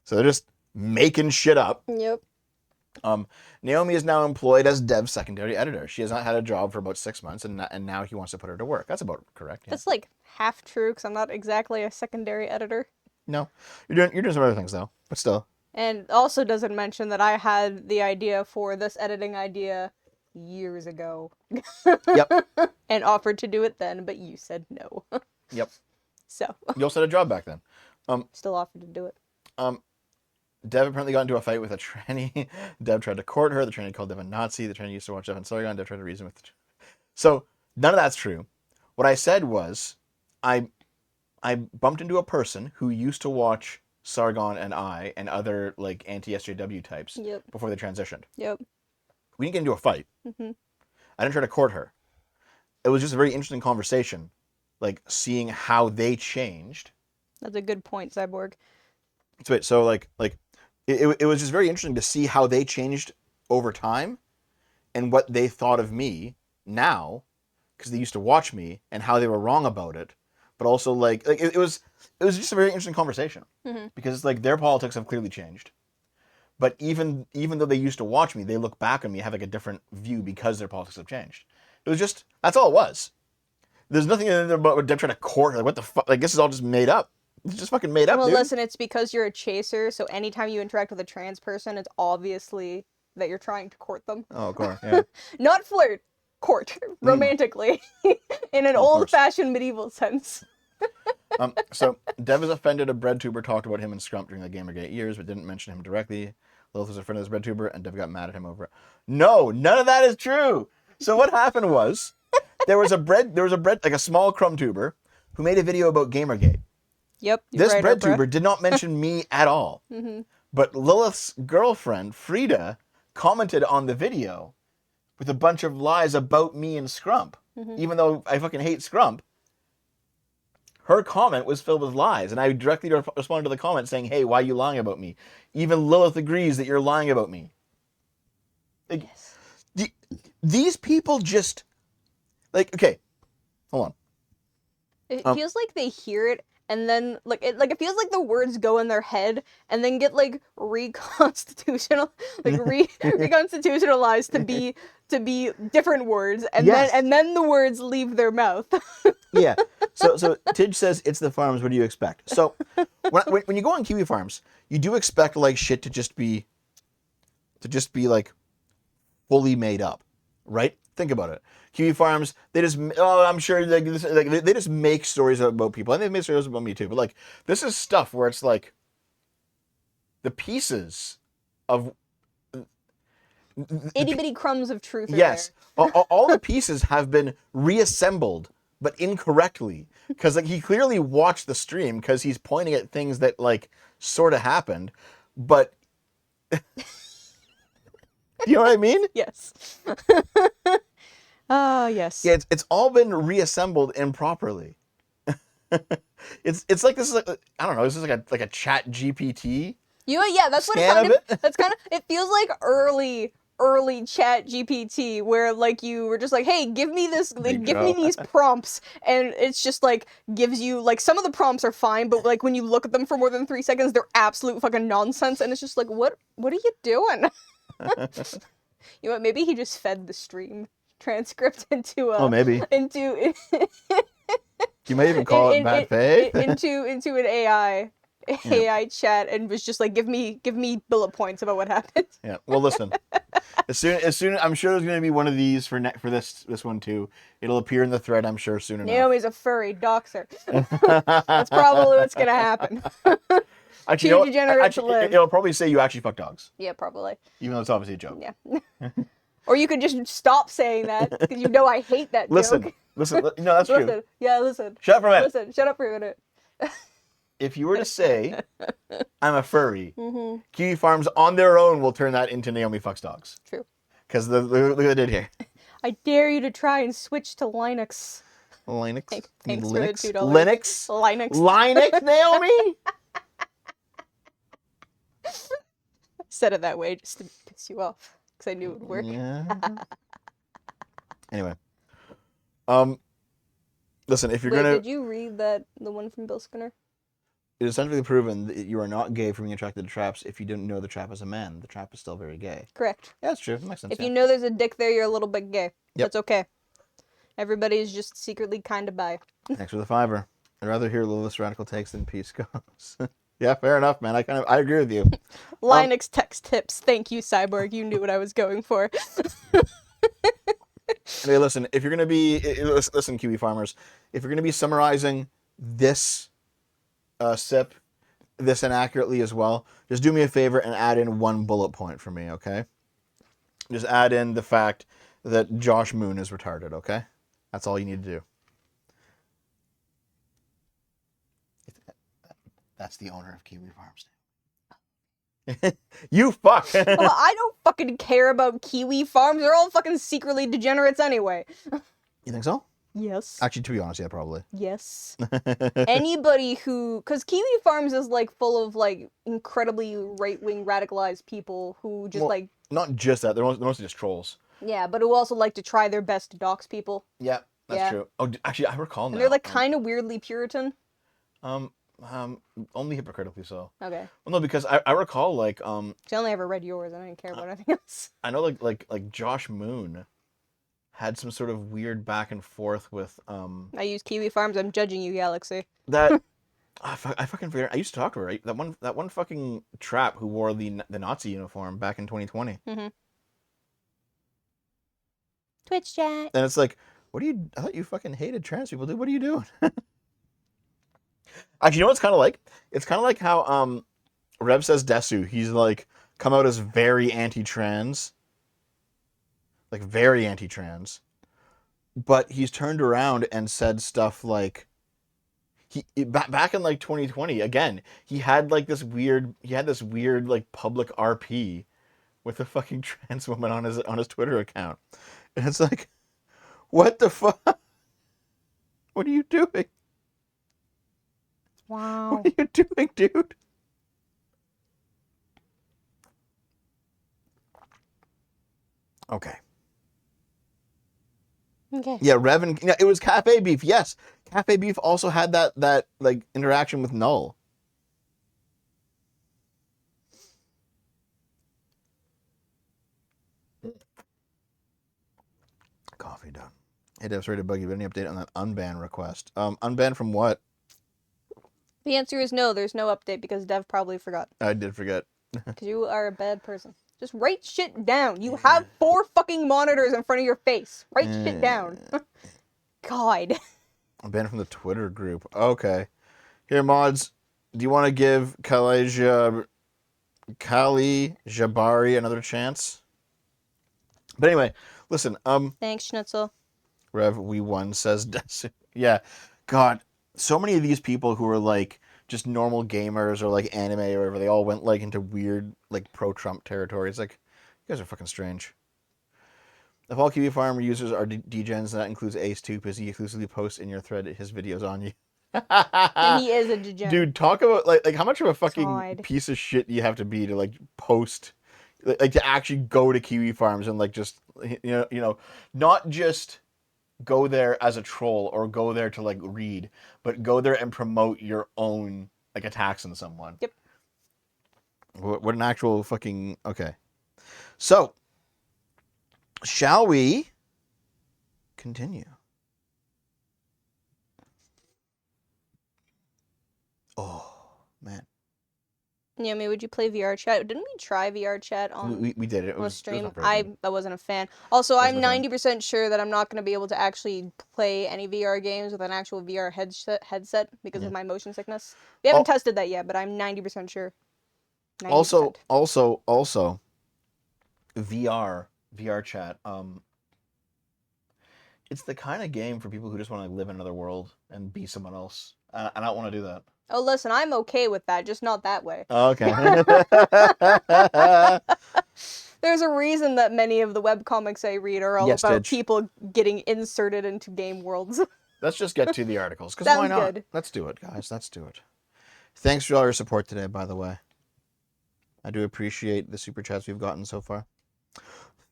Speaker 1: So they're just making shit up.
Speaker 2: Yep.
Speaker 1: Naomi is now employed as Dev's secondary editor. She has not had a job for about 6 months, and now he wants to put her to work. That's about correct. Yeah.
Speaker 2: That's like half true because I'm not exactly a secondary editor.
Speaker 1: No, you're doing some other things though, but still.
Speaker 2: And also doesn't mention that I had the idea for this editing idea years ago.
Speaker 1: Yep.
Speaker 2: And offered to do it then, but you said no.
Speaker 1: Yep.
Speaker 2: So.
Speaker 1: You also had a job back then.
Speaker 2: Still offered to do it.
Speaker 1: Dev apparently got into a fight with a tranny. Dev tried to court her. The tranny called Dev a Nazi. The tranny used to watch Dev and Sargon. Dev tried to reason with the... So, none of that's true. What I said was, I bumped into a person who used to watch Sargon and I and other, like, anti-SJW types
Speaker 2: Yep.
Speaker 1: before they transitioned.
Speaker 2: Yep.
Speaker 1: We didn't get into a fight.
Speaker 2: Mm-hmm.
Speaker 1: I didn't try to court her. It was just a very interesting conversation, like, seeing how they changed.
Speaker 2: That's a good point, Cyborg.
Speaker 1: So like it was just very interesting to see how they changed over time and what they thought of me now, because they used to watch me, and how they were wrong about it. But also like it was just a very interesting conversation, because like their politics have clearly changed. But even though they used to watch me, they look back on me, have like a different view because their politics have changed. It was just, that's all it was. There's nothing in there about them trying to court her. Like, what the fuck? Like, this is all just made up. It's just fucking made up,
Speaker 2: Well,
Speaker 1: dude.
Speaker 2: listen, it's because you're a chaser, so anytime you interact with a trans person, it's obviously that you're trying to court them.
Speaker 1: Oh, of course, yeah.
Speaker 2: Not flirt, court, romantically, in an old-fashioned medieval sense.
Speaker 1: So, Dev is offended a bread tuber talked about him and Scrump during the Gamergate years, but didn't mention him directly. Lilith was a friend of this bread tuber, and Dev got mad at him over it. No, none of that is true. So what happened was, there was a bread, like a small crumb tuber, who made a video about Gamergate.
Speaker 2: Yep.
Speaker 1: This bread tuber did not mention me at all. But Lilith's girlfriend, Frida, commented on the video with a bunch of lies about me and Scrump. Even though I fucking hate Scrump, her comment was filled with lies. And I directly responded to the comment saying, hey, why are you lying about me? Even Lilith agrees that you're lying about me. Like,
Speaker 2: Yes.
Speaker 1: These people just... Like, okay, hold on.
Speaker 2: It feels like they hear it, and then it feels like the words go in their head and then get like reconstitutionalized to be different words, and then the words leave their mouth.
Speaker 1: Yeah. So Tidge says it's the farms. What do you expect? So when you go on Kiwi Farms, you do expect like shit to just be like fully made up, right? Think about it. Kiwi Farms, they just, I'm sure they just make stories about people, and they've made stories about me too. But like, this is stuff where it's like the pieces of
Speaker 2: Itty bitty crumbs of truth.
Speaker 1: Yes, all the pieces have been reassembled, but incorrectly, because like he clearly watched the stream because he's pointing at things that like sort of happened, but. You know what I mean?
Speaker 2: Yes. Yes.
Speaker 1: Yeah, it's all been reassembled improperly. It's like this is like, I don't know. This is like a Chat GPT.
Speaker 2: Yeah, that's what it kind of. That's kind of. It feels like early Chat GPT, where like you were just like, hey, give me this, like, give me these prompts, and it's just like gives you like some of the prompts are fine, but like when you look at them for more than 3 seconds, they're absolute fucking nonsense, and it's just like, what are you doing? You know what? Maybe he just fed the stream transcript into
Speaker 1: maybe
Speaker 2: into
Speaker 1: you may even call it bad faith
Speaker 2: into an AI chat, and was just like, give me bullet points about what happened.
Speaker 1: Yeah. Well, listen. As soon I'm sure there's going to be one of these for this one too. It'll appear in the thread, I'm sure, soon enough.
Speaker 2: Naomi's a furry doxer. That's probably what's going to happen.
Speaker 1: Actually, it'll probably say you actually fuck dogs.
Speaker 2: Yeah, probably.
Speaker 1: Even though it's obviously a joke.
Speaker 2: Yeah. Or you could just stop saying that, because you know I hate that joke.
Speaker 1: Listen. No, that's true.
Speaker 2: Yeah, listen.
Speaker 1: Shut up for a minute.
Speaker 2: Listen, shut up for a minute.
Speaker 1: If you were to say, I'm a furry, Kiwi Farms on their own will turn that into Naomi fucks dogs. True. Because look what they did here.
Speaker 2: I dare you to try and switch to Linux.
Speaker 1: Linux?
Speaker 2: Thanks
Speaker 1: Linux?
Speaker 2: for the $2.
Speaker 1: Linux?
Speaker 2: Linux.
Speaker 1: Linux, Naomi?
Speaker 2: Said it that way just to piss you off because I knew it would work.
Speaker 1: Yeah. Anyway. Listen, if you're
Speaker 2: Wait,
Speaker 1: gonna,
Speaker 2: did you read the one from Bill Skinner?
Speaker 1: it is scientifically proven that you are not gay for being attracted to traps if you didn't know the trap is a man. The trap is still very gay.
Speaker 2: Correct.
Speaker 1: Yeah, that's true. That makes sense.
Speaker 2: If you know there's a dick there, you're a little bit gay.
Speaker 1: Yep.
Speaker 2: That's okay. Everybody's just secretly kind of bi.
Speaker 1: Thanks for the $5. I'd rather hear Lilith's radical takes than peace goes. Yeah, fair enough, man. I agree with you.
Speaker 2: Linux text tips. Thank you, Cyborg. You knew what I was going for.
Speaker 1: Hey, listen, if you're gonna be listen, Kiwi farmers, if you're gonna be summarizing this sip this inaccurately as well, just do me a favor and add in one bullet point for me, okay? Just add in the fact that Josh Moon is retarded, okay? That's all you need to do. That's the owner of Kiwi Farms. You fuck!
Speaker 2: Well, I don't fucking care about Kiwi Farms. They're all fucking secretly degenerates anyway.
Speaker 1: You think so?
Speaker 2: Yes.
Speaker 1: Actually, to be honest, yeah, probably.
Speaker 2: Yes. Anybody who... Because Kiwi Farms is, like, full of, like, incredibly right-wing radicalized people who just,
Speaker 1: Well,
Speaker 2: like...
Speaker 1: Not just that. They're mostly just trolls.
Speaker 2: Yeah, but who also like to try their best to dox people.
Speaker 1: Yeah, that's
Speaker 2: Yeah.
Speaker 1: true. Oh, actually, I recall now.
Speaker 2: And they're, like, kind of weirdly Puritan.
Speaker 1: Only hypocritically so.
Speaker 2: Okay.
Speaker 1: Well, no, because I recall, like,
Speaker 2: 'Cause I only ever read yours. I didn't care about anything else.
Speaker 1: I know, like Josh Moon had some sort of weird back and forth with,
Speaker 2: I use Kiwi Farms. I'm judging you, Galaxy.
Speaker 1: that, I fucking forget. I used to talk to her, right? That one fucking trap who wore the Nazi uniform back in 2020.
Speaker 2: Mm-hmm. Twitch chat.
Speaker 1: And it's like, I thought you fucking hated trans people, dude. What are you doing? Actually, you know what it's kind of like? It's kind of like how Rev says Desu. He's like come out as very anti-trans, like very anti-trans, but he's turned around and said stuff like back in like 2020 again. He had this weird like public RP with a fucking trans woman on his Twitter account, and it's like, what the fuck? What are you doing?
Speaker 2: Wow.
Speaker 1: What are you doing, dude? Okay.
Speaker 2: Okay.
Speaker 1: Yeah, Rev and it was Cafe Beef. Yes, Cafe Beef also had that like interaction with Null. Coffee done. Hey, Dev's ready to bug you. Any update on that unban request? Unban from what?
Speaker 2: The answer is no. There's no update because Dev probably forgot.
Speaker 1: I did forget.
Speaker 2: Because you are a bad person. Just write shit down. You have 4 fucking monitors in front of your face. Write shit down. God.
Speaker 1: I'm banned from the Twitter group. Okay. Here, mods. Do you want to give Kali Jabari another chance? But anyway, listen.
Speaker 2: Thanks, Schnitzel.
Speaker 1: Rev, we won, says Desu. Yeah. God, so many of these people who are like just normal gamers or like anime or whatever, they all went like into weird like pro-Trump territory. It's like, you guys are fucking strange. If all Kiwi Farm users are degens, that includes Ace too, because he exclusively posts in your thread his videos on you.
Speaker 2: And he is a degenerate.
Speaker 1: Dude, talk about like how much of a fucking
Speaker 2: God.
Speaker 1: piece of shit you have to be to like post, like to actually go to Kiwi Farms and like just you know, not just go there as a troll or go there to like read, but go there and promote your own like attacks on someone.
Speaker 2: Yep.
Speaker 1: What an actual fucking okay. So, shall we continue? Oh man,
Speaker 2: Yeah, I mean, would you play VR chat? Didn't we try VR chat on
Speaker 1: we did it. It
Speaker 2: on a
Speaker 1: was
Speaker 2: stream?
Speaker 1: not very good.
Speaker 2: I wasn't a fan. Also,
Speaker 1: Wasn't
Speaker 2: I'm
Speaker 1: a fan.
Speaker 2: 90% sure that I'm not going to be able to actually play any VR games with an actual VR headset because of my motion sickness. We haven't tested that yet, but I'm 90% sure. 90%.
Speaker 1: Also, VR chat. It's the kind of game for people who just want to live in another world and be someone else. I don't want to do that.
Speaker 2: Oh, listen, I'm okay with that, just not that way.
Speaker 1: Okay.
Speaker 2: There's a reason that many of the webcomics I read are all
Speaker 1: Yes,
Speaker 2: about
Speaker 1: Tidge.
Speaker 2: people getting inserted into game worlds.
Speaker 1: Let's just get to the articles, because
Speaker 2: Sounds
Speaker 1: why not?
Speaker 2: good.
Speaker 1: Let's do it, guys. Let's do it. Thanks for all your support today, by the way. I do appreciate the super chats we've gotten so far.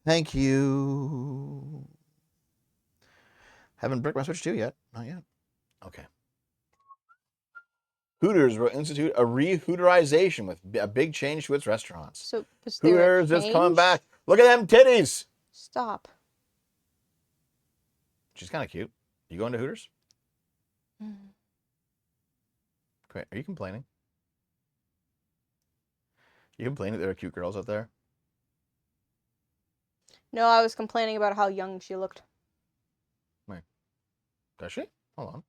Speaker 1: Thank you. Haven't bricked my Switch 2 yet. Not yet. Okay. Hooters will institute a re-Hooterization with a big change to its restaurants.
Speaker 2: So was there
Speaker 1: Hooters is coming back. Look at them titties.
Speaker 2: Stop.
Speaker 1: She's kind of cute. You going to Hooters?
Speaker 2: Mm.
Speaker 1: Okay. Are you complaining? You complaining that there are cute girls out there?
Speaker 2: No, I was complaining about how young she looked.
Speaker 1: Wait. Does she? Hold on.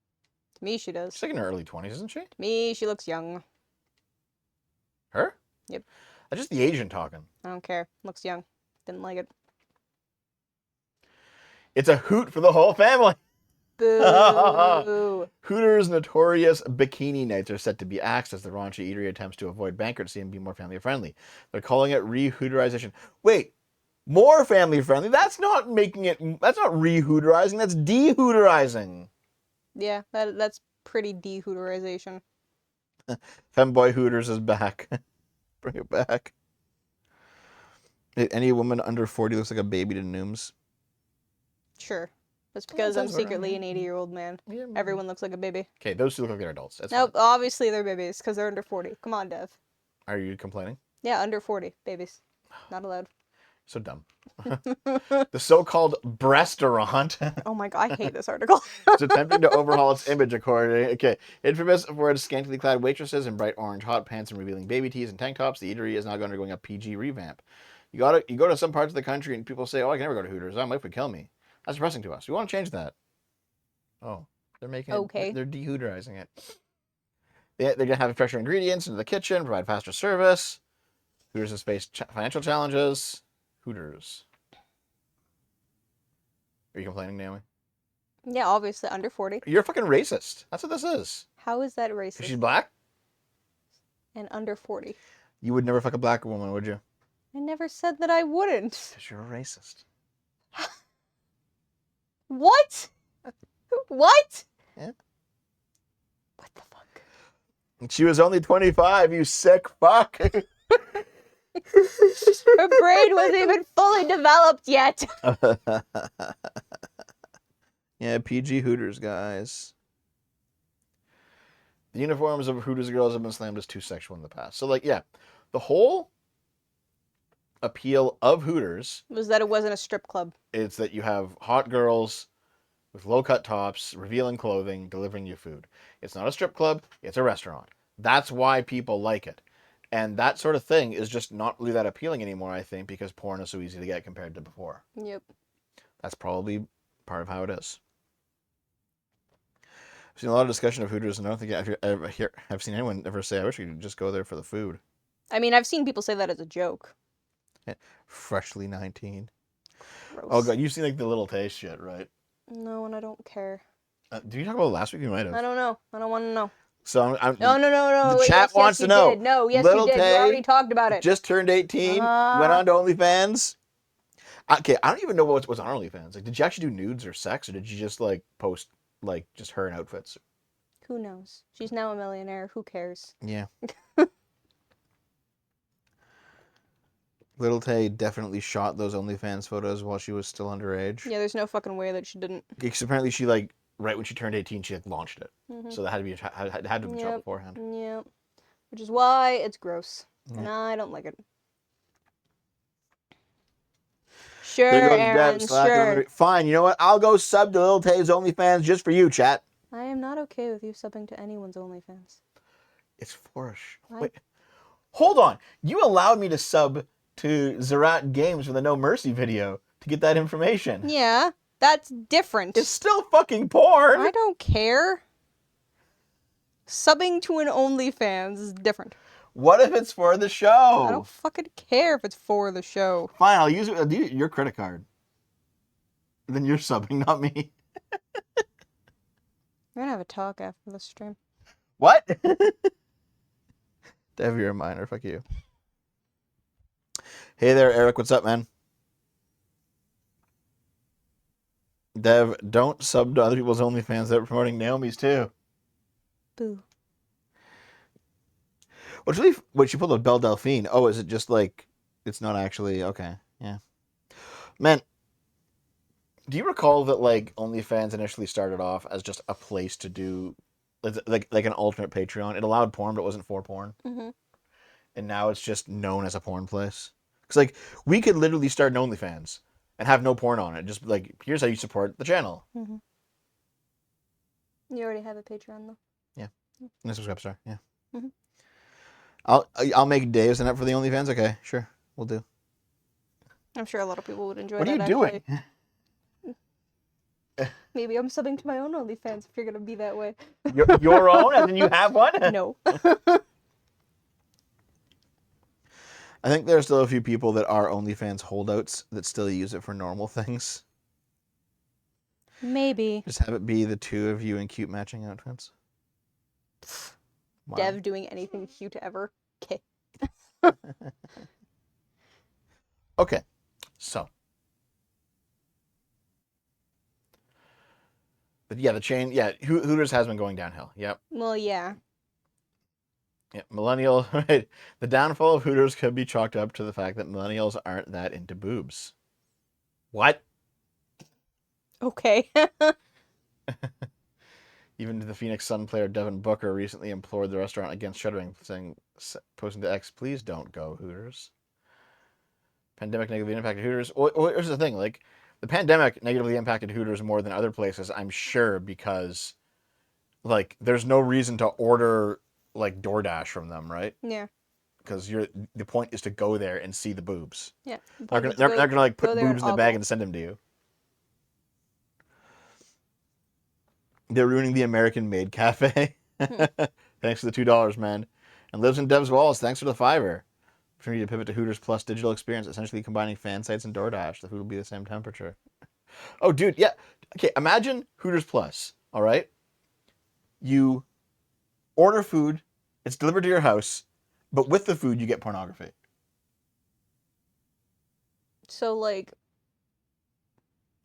Speaker 2: To me, she does.
Speaker 1: She's like in her early 20s, isn't she?
Speaker 2: To me, she looks young.
Speaker 1: Her?
Speaker 2: Yep.
Speaker 1: That's just the Asian talking.
Speaker 2: I don't care. Looks young. Didn't like it.
Speaker 1: It's a hoot for the whole family.
Speaker 2: Boo.
Speaker 1: Hooters' notorious bikini nights are set to be axed as the raunchy eatery attempts to avoid bankruptcy and be more family friendly. They're calling it re-Hooterization. Wait, more family friendly? That's not making it. That's not re-Hooterizing. That's de-Hooterizing.
Speaker 2: Yeah, that's pretty de-Hooterization.
Speaker 1: Femboy Hooters is back. Bring it back. Any woman under 40 looks like a baby to Nooms.
Speaker 2: Sure. That's because I'm
Speaker 1: sounds about
Speaker 2: secretly
Speaker 1: right.
Speaker 2: an 80-year-old man.
Speaker 1: Yeah,
Speaker 2: Everyone looks like a baby.
Speaker 1: Okay, those two look like they're adults. That's
Speaker 2: Nope,
Speaker 1: fine.
Speaker 2: obviously they're babies because they're under 40. Come on, Dev.
Speaker 1: Are you complaining?
Speaker 2: Yeah, under 40. Babies. Not allowed.
Speaker 1: So dumb. The so-called breastaurant
Speaker 2: Oh my god, I hate this article.
Speaker 1: is attempting to overhaul its image according. Okay, infamous for its scantily clad waitresses in bright orange hot pants and revealing baby tees and tank tops, the eatery is now undergoing a PG revamp. You go to some parts of the country and people say, "Oh, I can never go to Hooters. My wife would kill me." That's depressing to us. We want to change that. Oh, they're making
Speaker 2: Okay.
Speaker 1: it. They're de-Hooterizing it. They're gonna have fresher ingredients into the kitchen, provide faster service. Hooters has faced financial challenges. Hooters. Are you complaining, Naomi?
Speaker 2: Yeah, obviously under 40.
Speaker 1: You're a fucking racist. That's what this is.
Speaker 2: How is that racist?
Speaker 1: She's black?
Speaker 2: And under 40.
Speaker 1: You would never fuck a black woman, would you?
Speaker 2: I never said that I wouldn't.
Speaker 1: Because you're a racist.
Speaker 2: What? What?
Speaker 1: Yeah.
Speaker 2: What the fuck?
Speaker 1: She was only 25, you sick fuck.
Speaker 2: Her brain wasn't even fully developed yet.
Speaker 1: Yeah, PG Hooters, guys. The uniforms of Hooters girls have been slammed as too sexual in the past. So, like, yeah, the whole appeal of Hooters
Speaker 2: Was that it wasn't a strip club.
Speaker 1: is that you have hot girls with low-cut tops, revealing clothing, delivering you food. It's not a strip club, it's a restaurant. That's why people like it. And that sort of thing is just not really that appealing anymore, I think, because porn is so easy to get compared to before.
Speaker 2: Yep.
Speaker 1: That's probably part of how it is. I've seen a lot of discussion of Hooters, and I don't think I've seen anyone ever say, I wish we could just go there for the food.
Speaker 2: I mean, I've seen people say that as a joke.
Speaker 1: Freshly 19.
Speaker 2: Gross.
Speaker 1: Oh, God, you've seen, like, the Little Taste shit, right?
Speaker 2: No, and I don't care.
Speaker 1: Did you talk about it last week? You might have.
Speaker 2: I don't know. I don't want to know.
Speaker 1: So I'm
Speaker 2: No.
Speaker 1: The
Speaker 2: Wait,
Speaker 1: chat wants to know.
Speaker 2: Did. No, yes,
Speaker 1: Little
Speaker 2: you did.
Speaker 1: Tay
Speaker 2: We already talked about it.
Speaker 1: just turned 18, went on to OnlyFans. Okay, I don't even know what was on OnlyFans. Like, did you actually do nudes or sex, or did you just, like, post, like, just her in outfits?
Speaker 2: Who knows? She's now a millionaire. Who cares?
Speaker 1: Yeah. Little Tay definitely shot those OnlyFans photos while she was still underage.
Speaker 2: Yeah, there's no fucking way that she didn't.
Speaker 1: Because apparently she, like, right when she turned 18, she, like, launched it.
Speaker 2: Mm-hmm.
Speaker 1: So that had to be had to be shot beforehand.
Speaker 2: Yep. Which is why it's gross.
Speaker 1: Yeah.
Speaker 2: And I don't like it. Sure,
Speaker 1: There goes
Speaker 2: Aaron,
Speaker 1: Deb, slapped
Speaker 2: sure.
Speaker 1: her. Fine, you know what? I'll go sub to Little Tay's OnlyFans just for you, chat.
Speaker 2: I am not okay with you subbing to anyone's OnlyFans.
Speaker 1: It's for
Speaker 2: Why?
Speaker 1: Wait. Hold on. You allowed me to sub to Zerat Games for the No Mercy video to get that information.
Speaker 2: Yeah, that's different.
Speaker 1: It's still fucking porn.
Speaker 2: I don't care. Subbing to an OnlyFans is different.
Speaker 1: What if it's for the show?
Speaker 2: I don't fucking care if it's for the show.
Speaker 1: Fine, I'll use your credit card. Then you're subbing, not me.
Speaker 2: We're gonna have a talk after the stream.
Speaker 1: What? Dev, you're a minor. Fuck you. Hey there, Eric. What's up, man? Dev, don't sub to other people's OnlyFans. They're promoting Naomi's too.
Speaker 2: Boo.
Speaker 1: What she pulled a Belle Delphine. Oh, is it just like it's not actually okay? Yeah, man. Do you recall that like OnlyFans initially started off as just a place to do like an alternate Patreon? It allowed porn, but it wasn't for porn.
Speaker 2: Mm-hmm.
Speaker 1: And now it's just known as a porn place. Because like we could literally start an OnlyFans and have no porn on it. Just like here's how you support the channel.
Speaker 2: Mm-hmm. You already have a Patreon though.
Speaker 1: Yeah, and a subscribe star. Yeah.
Speaker 2: Mm-hmm.
Speaker 1: I'll make Dave sign up for the OnlyFans. Okay, sure, we'll do.
Speaker 2: I'm sure a lot of people would enjoy
Speaker 1: What are
Speaker 2: that.
Speaker 1: you doing?
Speaker 2: Maybe I'm subbing to my own OnlyFans if you're gonna be that way.
Speaker 1: Your own, and then you have one.
Speaker 2: No.
Speaker 1: I think there are still a few people that are OnlyFans holdouts that still use it for normal things.
Speaker 2: Maybe.
Speaker 1: Just have it be the two of you in cute matching outfits. Wow.
Speaker 2: Dev doing anything cute ever. Okay.
Speaker 1: Okay, so. But yeah, the chain, yeah, Hooters has been going downhill. Yep.
Speaker 2: Well, yeah.
Speaker 1: Yeah, millennial, right. The downfall of Hooters could be chalked up to the fact that millennials aren't that into boobs. What?
Speaker 2: Okay.
Speaker 1: Even the Phoenix Sun player Devin Booker recently implored the restaurant against shuttering, posting to X, "Please don't go, Hooters." Pandemic negatively impacted Hooters. Well, here's the thing, like, the pandemic negatively impacted Hooters more than other places, I'm sure, because, like, there's no reason to order, like, DoorDash from them, right?
Speaker 2: Yeah.
Speaker 1: Because the point is to go there and see the boobs.
Speaker 2: Yeah.
Speaker 1: They're gonna like put boobs in the bag and send them to you. They're ruining the American Maid Cafe. Thanks for the $2, man. And lives in Dev's walls. Thanks for the $5. For me to pivot to Hooters Plus digital experience, essentially combining fan sites and DoorDash. The food will be the same temperature. Oh, dude, yeah. Okay, imagine Hooters Plus. All right, you order food, it's delivered to your house, but with the food you get pornography.
Speaker 2: So, like,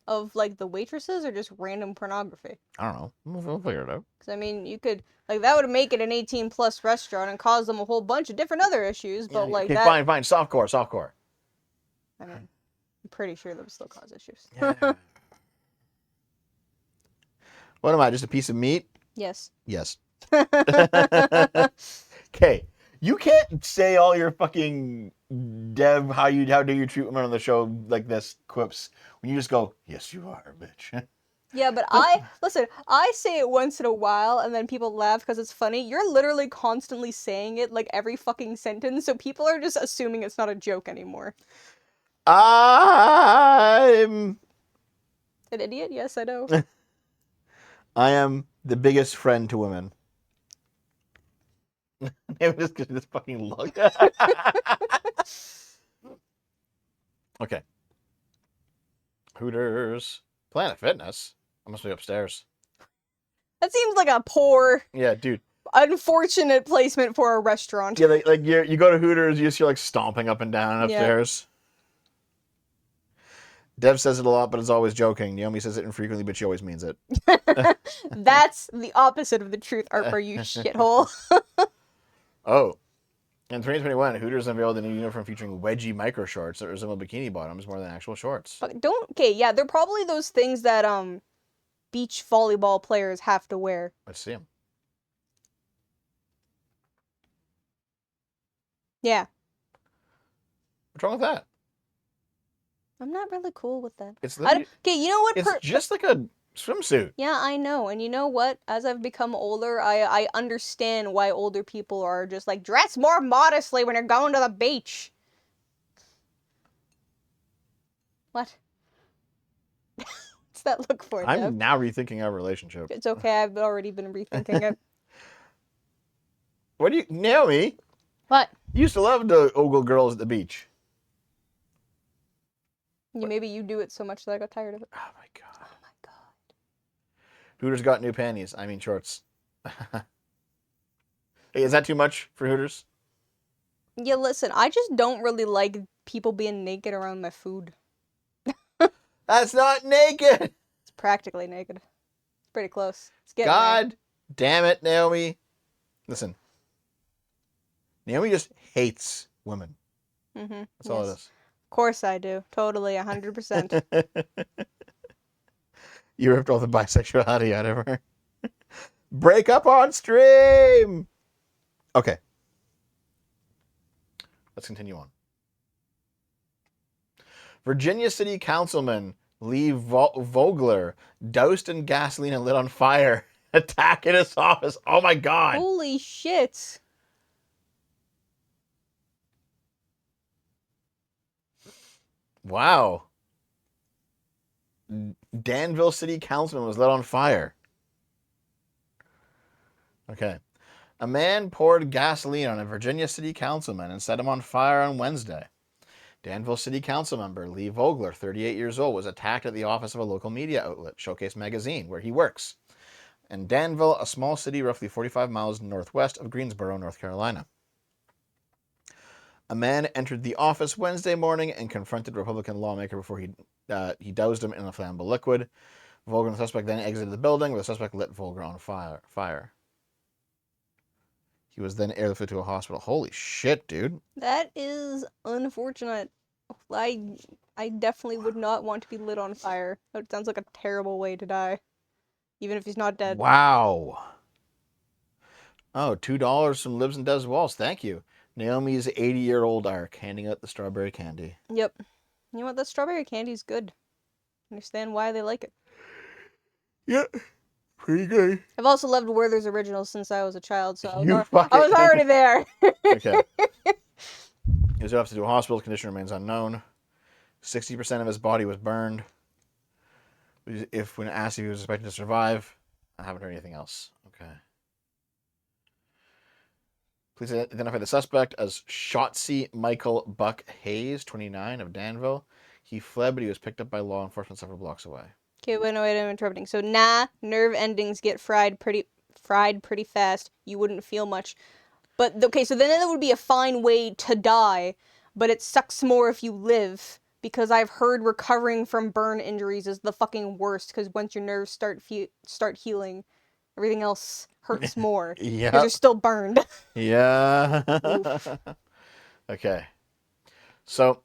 Speaker 2: of, like, the waitresses or just random pornography?
Speaker 1: I don't know. We'll figure it out.
Speaker 2: Because, I mean, you could, like, that would make it an 18-plus restaurant and cause them a whole bunch of different other issues, but,
Speaker 1: Yeah,
Speaker 2: like,
Speaker 1: okay,
Speaker 2: that...
Speaker 1: fine. Softcore.
Speaker 2: I mean, I'm pretty sure that would still cause issues.
Speaker 1: Yeah. What am I, just a piece of meat?
Speaker 2: Yes.
Speaker 1: Yes. Okay, you can't say all your fucking Dev, how do you treat women on the show like this quips when you just go, yes you are, bitch.
Speaker 2: Yeah, but listen, I say it once in a while and then people laugh because it's funny. You're literally constantly saying it like every fucking sentence, so people are just assuming it's not a joke anymore.
Speaker 1: I'm
Speaker 2: An idiot? Yes, I know.
Speaker 1: I am the biggest friend to women. Maybe just give this fucking look. Okay. Hooters. Planet Fitness. I must be upstairs.
Speaker 2: That seems like a poor,
Speaker 1: Yeah, dude.
Speaker 2: unfortunate placement for a restaurant.
Speaker 1: Yeah, like you go to Hooters, you just hear like stomping up and down upstairs. Dev says it a lot, but it's always joking. Naomi says it infrequently, but she always means it.
Speaker 2: That's the opposite of the truth, Arper, you shithole.
Speaker 1: Oh. In 2021, Hooters unveiled a new uniform featuring wedgie micro shorts that resemble bikini bottoms more than actual shorts.
Speaker 2: But okay, yeah, they're probably those things that beach volleyball players have to wear.
Speaker 1: Let's see them.
Speaker 2: Yeah.
Speaker 1: What's wrong with that?
Speaker 2: I'm not really cool with that.
Speaker 1: It's
Speaker 2: Okay, you know what?
Speaker 1: It's just like a swimsuit.
Speaker 2: Yeah, I know. And you know what? As I've become older, I understand why older people are just like, dress more modestly when you're going to the beach. What? What's that look for, Dev?
Speaker 1: I'm now rethinking our relationship.
Speaker 2: It's okay, I've already been rethinking it.
Speaker 1: What do you... Naomi?
Speaker 2: What?
Speaker 1: You used to love to ogle girls at the beach.
Speaker 2: Maybe you do it so much that I got tired of it.
Speaker 1: Oh my god.
Speaker 2: Oh my god.
Speaker 1: Hooters got new panties. I mean shorts. Hey, is that too much for Hooters?
Speaker 2: Yeah, listen, I just don't really like people being naked around my food.
Speaker 1: That's not naked!
Speaker 2: It's practically naked. It's pretty close. It's getting
Speaker 1: God damn it, Naomi. Listen. Naomi just hates women.
Speaker 2: Mm-hmm.
Speaker 1: That's all it is.
Speaker 2: Of course I do. Totally, 100%.
Speaker 1: You ripped all the bisexuality out of her. Break up on stream! Okay. Let's continue on. Virginia City Councilman Lee Vogler doused in gasoline and lit on fire. Attack in his office. Oh my god.
Speaker 2: Holy shit.
Speaker 1: Wow. Danville City Councilman was lit on fire. Okay. A man poured gasoline on a Virginia City Councilman and set him on fire on Wednesday. Danville City Council member Lee Vogler, 38 years old, was attacked at the office of a local media outlet, Showcase Magazine, where he works. In Danville, a small city roughly 45 miles northwest of Greensboro, North Carolina. A man entered the office Wednesday morning and confronted a Republican lawmaker before he doused him in a flammable liquid. Vogler and the suspect then exited the building, where the suspect lit Vogler on fire. He was then airlifted to a hospital. Holy shit, dude.
Speaker 2: That is unfortunate. I definitely would not want to be lit on fire. That sounds like a terrible way to die. Even if he's not dead.
Speaker 1: Wow. Oh, $2 from Libs and Des Walls. Thank you. Naomi's 80-year-old arc, handing out the strawberry candy.
Speaker 2: Yep. You know what? That strawberry candy's good. Understand why they like it.
Speaker 1: Yeah. Pretty good.
Speaker 2: I've also loved Werther's Originals since I was a child, so I
Speaker 1: fucking-
Speaker 2: was already there.
Speaker 1: Okay. He was off to a hospital. Condition remains unknown. 60% of his body was burned. When asked if he was expected to survive, I haven't heard anything else. Okay. Please identify the suspect as Shotzi Michael Buck Hayes, 29, of Danville. He fled, but he was picked up by law enforcement several blocks away.
Speaker 2: Okay, wait, I'm interrupting. So, nerve endings get fried pretty fast. You wouldn't feel much. But, okay, so then that would be a fine way to die, but it sucks more if you live, because I've heard recovering from burn injuries is the fucking worst, because once your nerves start healing, everything else hurts more.
Speaker 1: Yeah.
Speaker 2: Because you're still burned.
Speaker 1: Yeah. Okay. So,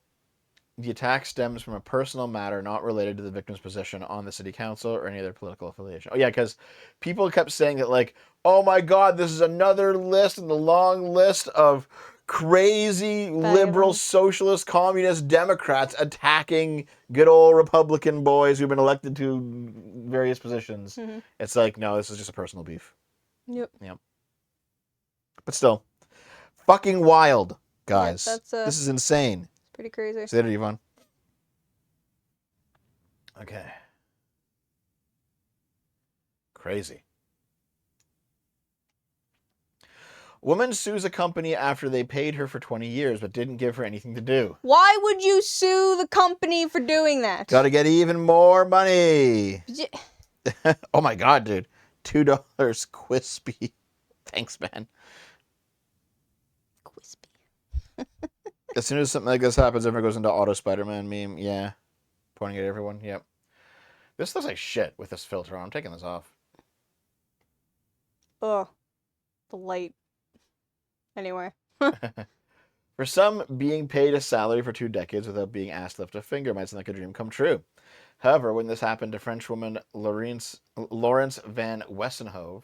Speaker 1: the attack stems from a personal matter not related to the victim's position on the city council or any other political affiliation. Oh, yeah, because people kept saying that, like, oh my god, this is another list in the long list of crazy liberal, socialist, communist Democrats attacking good old Republican boys who've been elected to various positions.
Speaker 2: Mm-hmm.
Speaker 1: It's like, no, this is just a personal beef.
Speaker 2: Yep.
Speaker 1: But still, fucking wild, guys.
Speaker 2: Yeah,
Speaker 1: this is insane.
Speaker 2: Pretty crazy.
Speaker 1: Say it, Yvonne. Okay. Crazy. Woman sues a company after they paid her for 20 years but didn't give her anything to do.
Speaker 2: Why would you sue the company for doing that?
Speaker 1: Gotta get even more money. Oh my god, dude. $2 Quispy. Thanks, man.
Speaker 2: Quispy.
Speaker 1: As soon as something like this happens, everyone goes into Auto Spider-Man meme. Yeah. Pointing at everyone. Yep. This looks like shit with this filter on. I'm taking this off.
Speaker 2: Ugh. The light. Anyway.
Speaker 1: For some, being paid a salary for 2 decades without being asked to lift a finger might sound like a dream come true. However, when this happened to Frenchwoman Laurence Van Westenhove,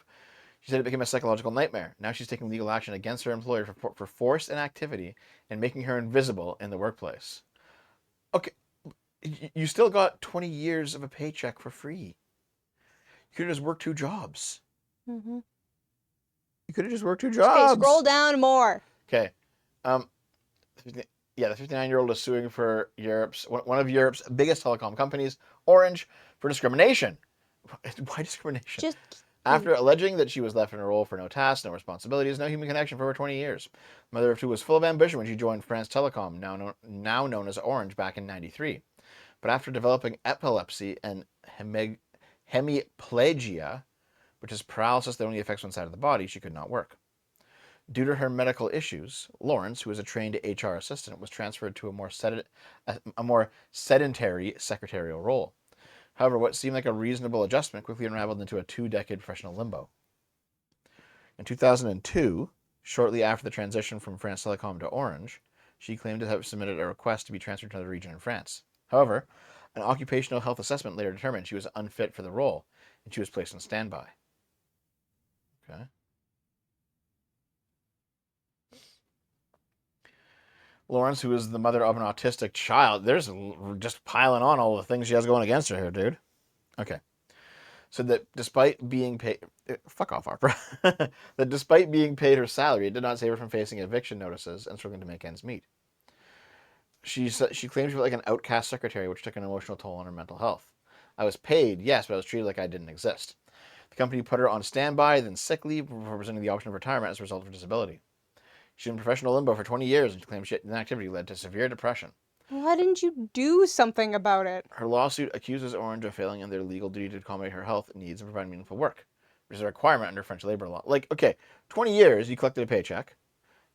Speaker 1: she said it became a psychological nightmare. Now she's taking legal action against her employer for forced inactivity and making her invisible in the workplace. Okay, you still got 20 years of a paycheck for free. You could have just worked 2 jobs.
Speaker 2: Mm-hmm.
Speaker 1: You could have just worked 2 jobs.
Speaker 2: Okay, scroll down more.
Speaker 1: Okay. Yeah, the 59-year-old is suing for one of Europe's biggest telecom companies, Orange, for discrimination. Why discrimination? After alleging that she was left in a role for no tasks, no responsibilities, no human connection for over 20 years. Mother of 2 was full of ambition when she joined France Telecom, now known as Orange, back in '93. But after developing epilepsy and hemiplegia, which is paralysis that only affects one side of the body, she could not work. Due to her medical issues, Lawrence, who is a trained HR assistant, was transferred to a more sedentary secretarial role. However, what seemed like a reasonable adjustment quickly unraveled into a 2-decade professional limbo. In 2002, Shortly after the transition from France Telecom to Orange, she claimed to have submitted a request to be transferred to another region in France. However, an occupational health assessment later determined she was unfit for the role, and she was placed on standby. Okay. Lawrence, who is the mother of an autistic child, there's just piling on all the things she has going against her here, dude. Okay. So that despite being paid, fuck off, Harper. That despite being paid her salary, it did not save her from facing eviction notices and struggling to make ends meet. She claims she felt like an outcast secretary, which took an emotional toll on her mental health. I was paid, yes, but I was treated like I didn't exist. The company put her on standby, then sick leave, before presenting the option of retirement as a result of her disability. She was in professional limbo for 20 years, and she claims inactivity led to severe depression.
Speaker 2: Why didn't you do something about it?
Speaker 1: Her lawsuit accuses Orange of failing in their legal duty to accommodate her health needs and provide meaningful work, which is a requirement under French labor law. Like, okay, 20 years, you collected a paycheck.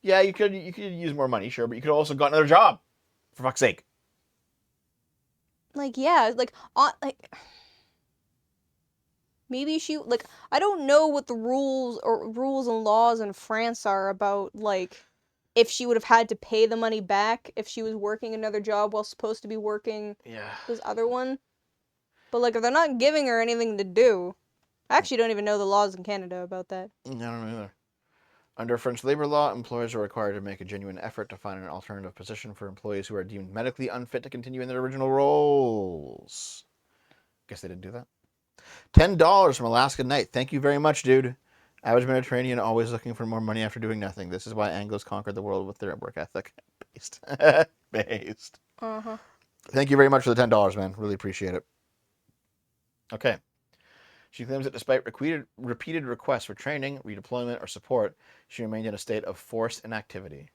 Speaker 1: Yeah, you could use more money, sure, but you could have also got another job, for fuck's sake.
Speaker 2: Like, yeah, like maybe she, like, I don't know what the rules and laws in France are about, like, if she would have had to pay the money back if she was working another job while supposed to be working this other one. But, like, if they're not giving her anything to do, I actually don't even know the laws in Canada about that.
Speaker 1: I don't know either. Under French labor law, employers are required to make a genuine effort to find an alternative position for employees who are deemed medically unfit to continue in their original roles. Guess they didn't do that. $10 from Alaska Knight. Thank you very much, dude. Average Mediterranean, always looking for more money after doing nothing. This is why Anglos conquered the world with their work ethic. Based.
Speaker 2: Uh-huh.
Speaker 1: Thank you very much for the $10, man. Really appreciate it. Okay. She claims that despite repeated requests for training, redeployment, or support, she remained in a state of forced inactivity.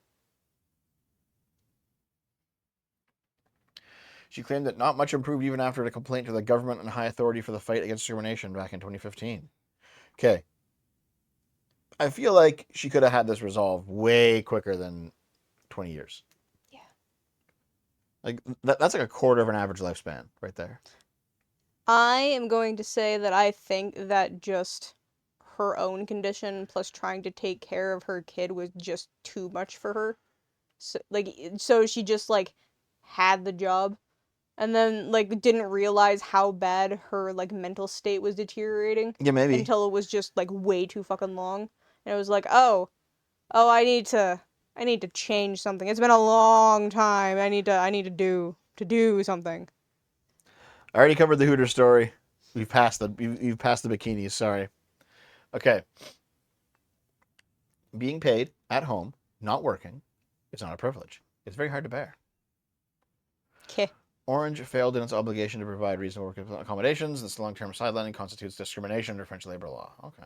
Speaker 1: She claimed that not much improved even after a complaint to the government and high authority for the fight against discrimination back in 2015. Okay. I feel like she could have had this resolved way quicker than 20 years.
Speaker 2: Yeah.
Speaker 1: Like, that's like a quarter of an average lifespan right there.
Speaker 2: I am going to say that I think that just her own condition plus trying to take care of her kid was just too much for her. So she just, like, had the job and then, like, didn't realize how bad her, like, mental state was deteriorating.
Speaker 1: Yeah, maybe.
Speaker 2: Until it was just, like, way too fucking long. And it was like, oh, I need to change something. It's been a long time. I need to do something.
Speaker 1: I already covered the Hooter story. You've passed the bikinis. Sorry. Okay. Being paid at home, not working, is not a privilege. It's very hard to bear.
Speaker 2: Okay.
Speaker 1: Orange failed in its obligation to provide reasonable work accommodations. This long-term sidelining constitutes discrimination under French labor law. Okay.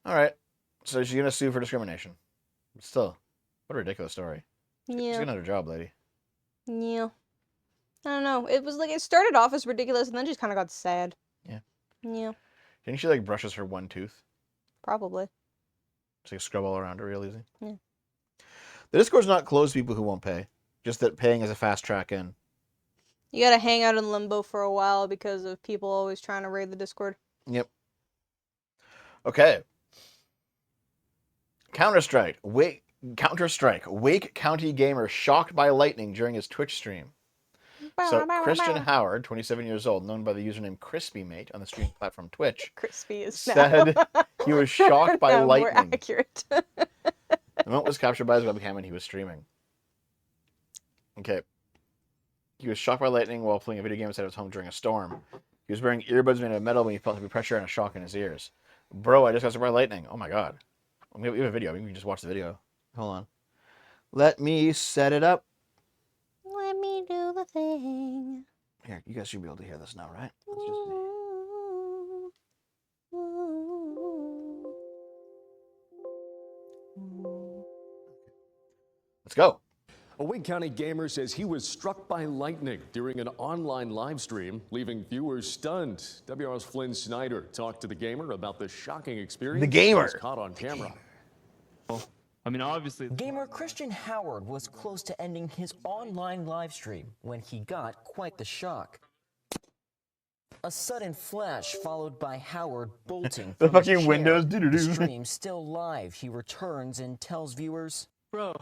Speaker 1: All right. So she's gonna sue for discrimination. But still, what a ridiculous story.
Speaker 2: Yeah.
Speaker 1: She's getting another job, lady.
Speaker 2: Yeah. I don't know. It was like, it started off as ridiculous and then just kind of got sad.
Speaker 1: Yeah.
Speaker 2: Yeah.
Speaker 1: Do you think she, like, brushes her one tooth?
Speaker 2: Probably.
Speaker 1: Just like scrub all around her real easy?
Speaker 2: Yeah.
Speaker 1: The Discord's not closed to people who won't pay. Just that paying is a fast track in.
Speaker 2: You gotta hang out in limbo for a while because of people always trying to raid the Discord.
Speaker 1: Yep. Okay. Counter-Strike. Wake County gamer shocked by lightning during his Twitch stream. So Christian Howard, 27 years old, known by the username CrispyMate on the streaming platform Twitch,
Speaker 2: Crispy is
Speaker 1: said he was shocked by lightning.
Speaker 2: More accurate.
Speaker 1: The moment was captured by his webcam and he was streaming. Okay. He was shocked by lightning while playing a video game inside of his home during a storm. He was wearing earbuds made of metal when he felt heavy pressure and a shock in his ears. Bro, I just got struck by lightning. Oh my god. We have a video. We can just watch the video. Hold on. Let me set it up.
Speaker 2: Let me do the thing.
Speaker 1: Here, you guys should be able to hear this now, right? It's just me. Let's go.
Speaker 3: A Wake County gamer says he was struck by lightning during an online live stream, leaving viewers stunned. WR's Flynn Snyder talked to the gamer about the shocking experience.
Speaker 1: The gamer.
Speaker 3: He was caught on camera.
Speaker 4: I mean, obviously...
Speaker 5: Gamer Christian Howard was close to ending his online live stream when he got quite the shock. A sudden flash followed by Howard bolting
Speaker 1: The
Speaker 5: from his
Speaker 1: fucking
Speaker 5: chair.
Speaker 1: windows,
Speaker 5: The
Speaker 1: doo-doo-doo.
Speaker 5: stream still live. He returns and tells viewers,
Speaker 6: Bro,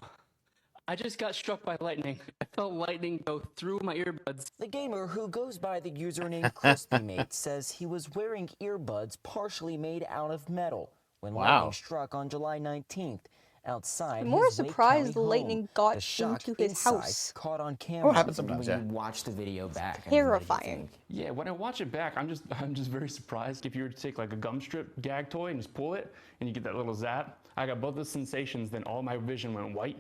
Speaker 6: I just got struck by lightning. I felt lightning go through my earbuds.
Speaker 5: the gamer, who goes by the username CrispyMate, says he was wearing earbuds partially made out of metal when
Speaker 1: Wow.
Speaker 5: lightning struck on July 19th outside
Speaker 2: I'm more
Speaker 5: his Wake
Speaker 2: surprised
Speaker 5: County
Speaker 2: the
Speaker 5: home.
Speaker 2: lightning got
Speaker 5: The shock
Speaker 2: into his
Speaker 5: inside
Speaker 2: house.
Speaker 5: caught on
Speaker 1: Oh,
Speaker 5: camera.
Speaker 1: it happens sometimes,
Speaker 7: When
Speaker 1: yeah.
Speaker 7: you watch the video back,
Speaker 2: Terrifying.
Speaker 4: Yeah, when I watch it back, I'm just very surprised. If you were to take like a gum strip gag toy and just pull it, and you get that little zap, I got both the sensations. Then all my vision went white,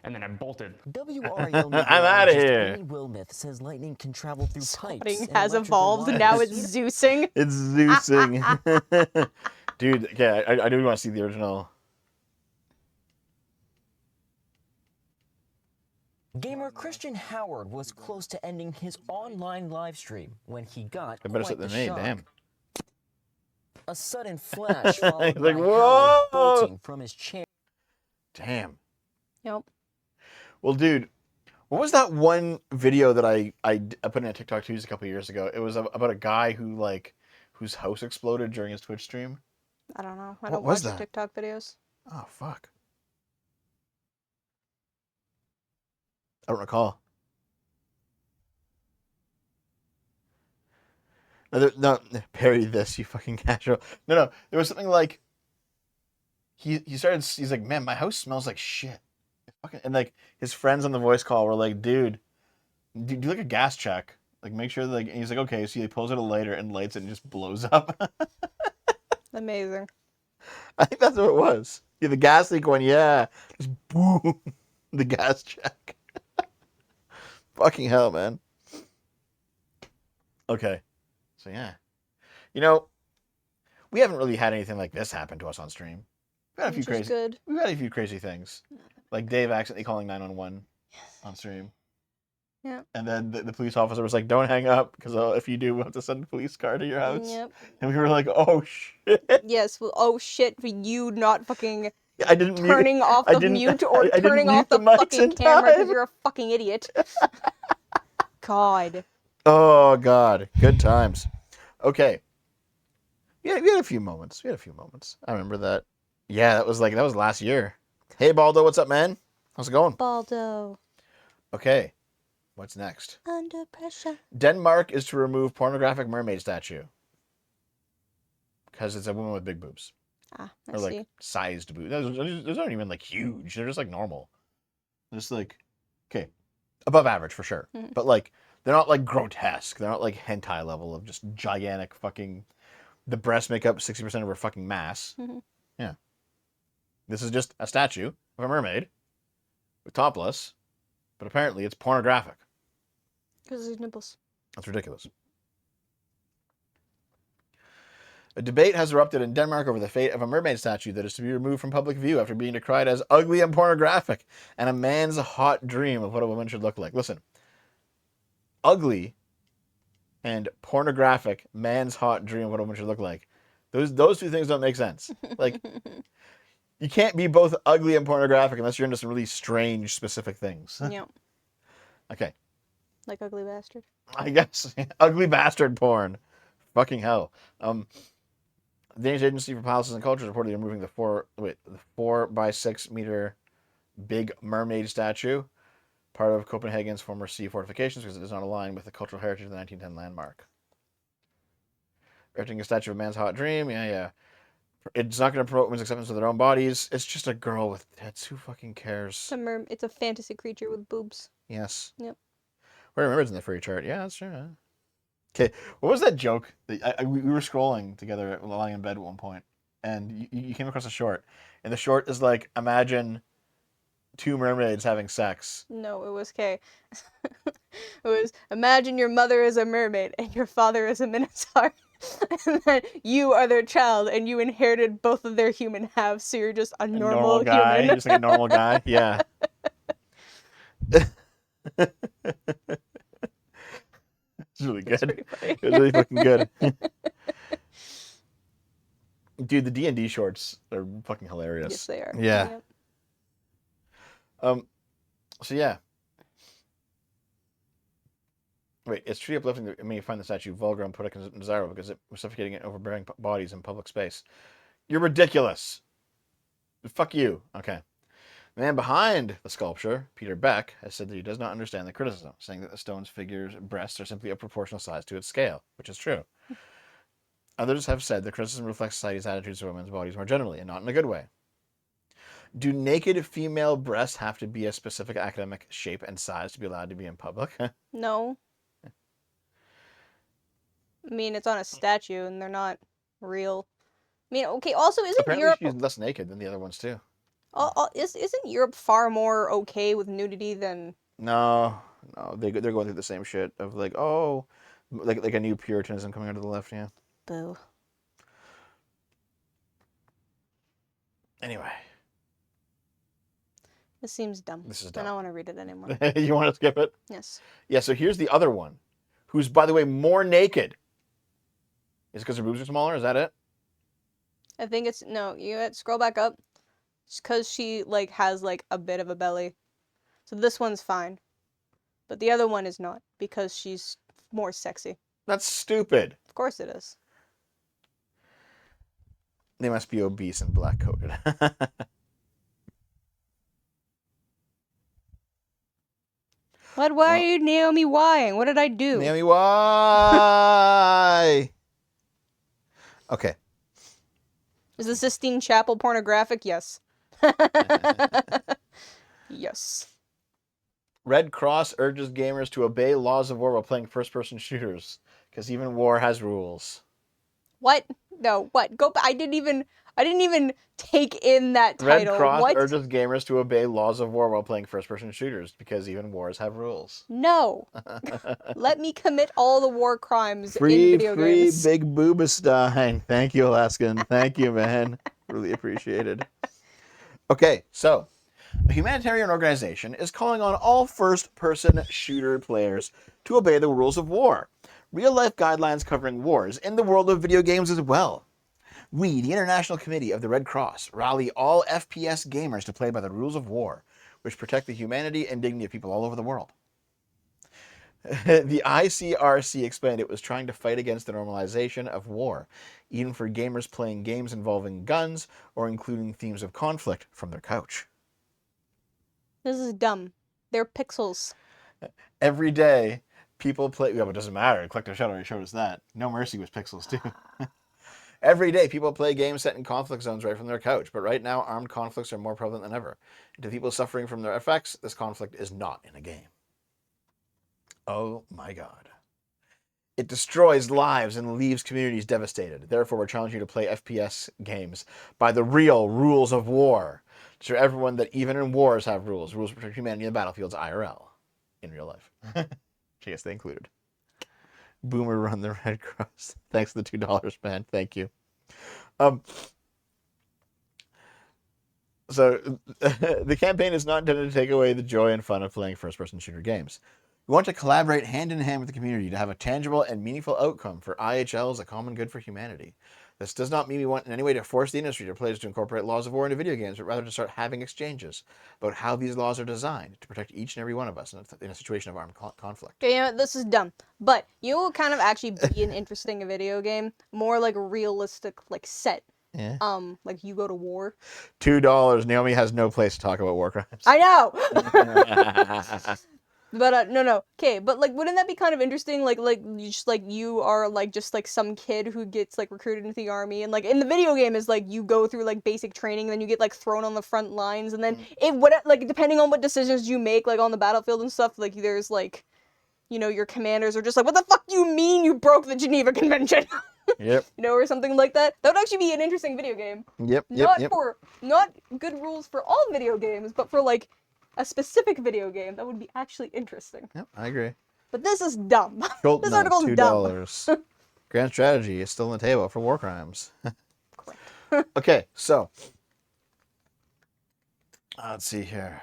Speaker 4: and then I bolted.
Speaker 5: WRAL
Speaker 1: I'm outta
Speaker 5: meteorologist
Speaker 1: here.
Speaker 5: Amy Wilmeth says lightning can travel through pipes.
Speaker 2: Lightning
Speaker 5: and
Speaker 2: has
Speaker 5: electrical
Speaker 2: evolved, and
Speaker 5: wires.
Speaker 2: now it's Zeusing.
Speaker 1: It's Zeusing. Dude, yeah, I do want to see the original.
Speaker 5: Gamer Christian Howard was close to ending his online live stream when he got
Speaker 1: I better
Speaker 5: quite
Speaker 1: sit
Speaker 5: the
Speaker 1: than me,
Speaker 5: shock.
Speaker 1: damn.
Speaker 5: A sudden flash followed
Speaker 1: He's like,
Speaker 5: by
Speaker 1: "Whoa!"
Speaker 5: Howard bolting from his chair.
Speaker 1: Damn.
Speaker 2: Yep.
Speaker 1: Well, dude, what was that one video that I put in a TikTok Tuesday a couple years ago? It was about a guy whose house exploded during his Twitch stream.
Speaker 2: I don't know. I
Speaker 1: What
Speaker 2: don't
Speaker 1: was
Speaker 2: watch
Speaker 1: that?
Speaker 2: TikTok videos.
Speaker 1: Oh, fuck. I don't recall. No, parody this, you fucking casual. No, there was something like he's like, man, my house smells like shit. And like his friends on the voice call were like, dude, do like a gas check. Like make sure that, like, and he's like, okay, so he pulls out a lighter and lights it and just blows up.
Speaker 2: Amazing.
Speaker 1: I think that's what it was. Yeah, the gas leak one, yeah. Just boom. The gas check. Fucking hell, man. Okay. So yeah. You know, we haven't really had anything like this happen to us on stream. We've had a few
Speaker 2: Which is
Speaker 1: crazy
Speaker 2: good.
Speaker 1: We've had a few crazy things. Like Dave accidentally calling 911 on stream.
Speaker 2: Yeah.
Speaker 1: And then the police officer was like, don't hang up, because if you do, we'll have to send a police car to your house.
Speaker 2: Yep.
Speaker 1: And we were like, oh, shit.
Speaker 2: Yes. Well, oh shit for you not fucking
Speaker 1: I didn't
Speaker 2: turning off
Speaker 1: I
Speaker 2: the
Speaker 1: didn't-
Speaker 2: mute or
Speaker 1: I didn't
Speaker 2: turning off
Speaker 1: mute the
Speaker 2: the
Speaker 1: mics
Speaker 2: fucking
Speaker 1: in
Speaker 2: camera because
Speaker 1: time.
Speaker 2: you're a fucking idiot. God.
Speaker 1: Oh, God. Good times. Okay. Yeah, we had a few moments. I remember that. Yeah, that was last year. Hey, Baldo, what's up, man? How's it going?
Speaker 2: Baldo.
Speaker 1: Okay. What's next?
Speaker 2: Under pressure.
Speaker 1: Denmark is to remove pornographic mermaid statue. Because it's a woman with big boobs.
Speaker 2: Ah, I
Speaker 1: Or, like,
Speaker 2: see.
Speaker 1: sized boobs. Those aren't even, like, huge. They're just, like, normal. They're just, like, okay, above average for sure.
Speaker 2: Mhm.
Speaker 1: But, like, they're not, like, grotesque. They're not, like, hentai level of just gigantic fucking... The breasts make up 60% of her fucking mass.
Speaker 2: Mhm.
Speaker 1: Yeah. This is just a statue of a mermaid with topless, but apparently it's pornographic.
Speaker 2: Because there's nipples.
Speaker 1: That's ridiculous. A debate has erupted in Denmark over the fate of a mermaid statue that is to be removed from public view after being decried as ugly and pornographic and a man's hot dream of what a woman should look like. Listen, ugly and pornographic, man's hot dream of what a woman should look like. Those two things don't make sense. Like, you can't be both ugly and pornographic unless you're into some really strange, specific things.
Speaker 2: Yep.
Speaker 1: Okay.
Speaker 2: Like ugly bastard.
Speaker 1: I guess. Ugly bastard porn. Fucking hell. The Danish Agency for Palaces and Culture is reportedly removing the 4 by 6 meter big mermaid statue, part of Copenhagen's former sea fortifications, because it does not align with the cultural heritage of the 1910 landmark. Erecting a statue of a man's hot dream, yeah. It's not going to promote women's acceptance of their own bodies. It's just a girl with tits. Who fucking cares?
Speaker 2: It's a fantasy creature with boobs.
Speaker 1: Yes.
Speaker 2: Yep.
Speaker 1: Where remember it's in the furry chart. Yeah, that's true. Okay, what was that joke? That we were scrolling together, lying in bed at one point, and you came across a short, and the short is like, imagine 2 mermaids having sex.
Speaker 2: No, it was K. It was, imagine your mother is a mermaid and your father is a minotaur. And then you are their child and you inherited both of their human halves, so you're just a normal
Speaker 1: guy,
Speaker 2: human.
Speaker 1: just like a normal guy. Yeah. It's really
Speaker 2: It's
Speaker 1: good.
Speaker 2: pretty funny.
Speaker 1: It was really fucking good. Dude, the D&D shorts are fucking hilarious.
Speaker 2: Yes, they are.
Speaker 1: Yeah.
Speaker 2: Yep.
Speaker 1: So yeah. Wait, it's truly uplifting that you find the statue vulgar and poetic and desirable because it was suffocating in overbearing bodies in public space. You're ridiculous. Fuck you. Okay. The man behind the sculpture, Peter Beck, has said that he does not understand the criticism, saying that the stone's figure's breasts are simply a proportional size to its scale, which is true. Others have said the criticism reflects society's attitudes to women's bodies more generally, and not in a good way. Do naked female breasts have to be a specific academic shape and size to be allowed to be in public?
Speaker 2: No. I mean, it's on a statue, and they're not real. I mean, okay. Also, isn't
Speaker 1: Apparently
Speaker 2: Europe
Speaker 1: she's less naked than the other ones, too.
Speaker 2: isn't Europe far more okay with nudity than?
Speaker 1: No, they're going through the same shit of like, oh, like a new Puritanism coming out of the left, yeah.
Speaker 2: Boo.
Speaker 1: Anyway,
Speaker 2: This seems dumb.
Speaker 1: This is
Speaker 2: I
Speaker 1: dumb.
Speaker 2: don't want to read it anymore.
Speaker 1: you want to skip it?
Speaker 2: Yes.
Speaker 1: Yeah. So here's the other one, who's by the way more naked. Is it because her boobs are smaller? Is that it?
Speaker 2: I think it's no. You scroll back up. It's because she like has like a bit of a belly, so this one's fine, but the other one is not because she's more sexy.
Speaker 1: That's stupid.
Speaker 2: Of course it is.
Speaker 1: They must be obese and black coated.
Speaker 2: What? Why are you Naomi Ying? What did I do?
Speaker 1: Naomi, why? Okay.
Speaker 2: Is the Sistine Chapel pornographic? Yes. Yes.
Speaker 1: Red Cross urges gamers to obey laws of war while playing first-person shooters, because even war has rules.
Speaker 2: What? No. What? Go. I didn't even take in that title.
Speaker 1: Red Cross
Speaker 2: What?
Speaker 1: urges gamers to obey laws of war while playing first-person shooters, because even wars have rules.
Speaker 2: No. Let me commit all the war crimes in
Speaker 1: Free,
Speaker 2: video games.
Speaker 1: big Boobestein. Thank you, Alaskan. Thank you, man. Really appreciated. Okay, so a humanitarian organization is calling on all first-person shooter players to obey the rules of war. Real-life guidelines covering wars in the world of video games as well. We, the International Committee of the Red Cross, rally all FPS gamers to play by the rules of war, which protect the humanity and dignity of people all over the world. The ICRC explained it was trying to fight against the normalization of war, even for gamers playing games involving guns or including themes of conflict from their couch.
Speaker 2: This is dumb. They're pixels.
Speaker 1: Every day, people play... Yeah, but it doesn't matter. Collective Shadow already showed us that. No Mercy was pixels, too. Every day, people play games set in conflict zones right from their couch, but right now, armed conflicts are more prevalent than ever. And to people suffering from their effects, this conflict is not in a game. Oh my God. It destroys lives and leaves communities devastated. Therefore, we're challenging you to play FPS games by the real rules of war. To show everyone that even in wars have rules. Rules protect humanity in the battlefields IRL. In real life. I guess they included. Boomer run the Red Cross. Thanks for the $2, man. Thank you. So the campaign is not intended to take away the joy and fun of playing first-person shooter games. We want to collaborate hand in hand with the community to have a tangible and meaningful outcome for IHL as a common good for humanity. This does not mean we want in any way to force the industry or players to incorporate laws of war into video games, but rather to start having exchanges about how these laws are designed to protect each and every one of us in a situation of armed conflict.
Speaker 2: Okay, you know what? This is dumb. But you know what kind of actually be an interesting video game? More like a realistic, like set.
Speaker 1: Yeah.
Speaker 2: Like you go to war.
Speaker 1: $2. Naomi has no place to talk about war crimes.
Speaker 2: I know. But no. Okay, but like, wouldn't that be kind of interesting? Like you are like just like some kid who gets like recruited into the army, and like in the video game is like you go through like basic training, and then you get like thrown on the front lines, and then like depending on what decisions you make like on the battlefield and stuff, like there's like, you know, your commanders are just like, what the fuck do you mean you broke the Geneva Convention?
Speaker 1: Yep.
Speaker 2: You know, or something like that. That would actually be an interesting video game.
Speaker 1: Yep.
Speaker 2: Not good rules for all video games, but for like a specific video game that would be actually interesting.
Speaker 1: Yep, I agree.
Speaker 2: But this is dumb.
Speaker 1: Colt
Speaker 2: This
Speaker 1: Note,
Speaker 2: article's
Speaker 1: $2. Grand Strategy is still on the table for war crimes. Okay, so let's see here.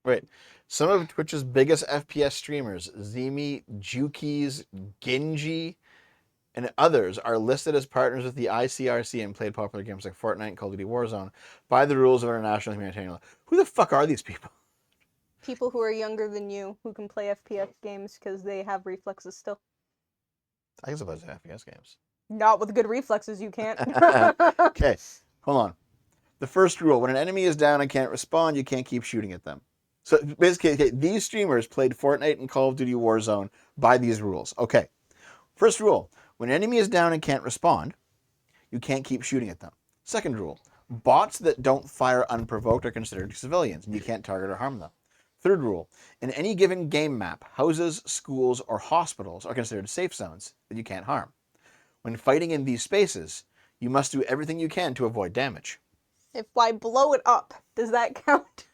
Speaker 1: Wait, some of Twitch's biggest FPS streamers, Zemi, Jukies, Genji, and others are listed as partners with the ICRC and played popular games like Fortnite and Call of Duty Warzone by the rules of international humanitarian law. Who the fuck are these people?
Speaker 2: People who are younger than you who can play FPS games because they have reflexes still.
Speaker 1: I suppose they're FPS games.
Speaker 2: Not with good reflexes, you can't.
Speaker 1: Okay, hold on. The first rule, when an enemy is down and can't respond, you can't keep shooting at them. So basically, okay, these streamers played Fortnite and Call of Duty Warzone by these rules. Okay, first rule, when an enemy is down and can't respond, you can't keep shooting at them. Second rule, bots that don't fire unprovoked are considered civilians, and you can't target or harm them. Third rule, in any given game map, houses, schools, or hospitals are considered safe zones that you can't harm. When fighting in these spaces, you must do everything you can to avoid damage.
Speaker 2: If I blow it up, does that count?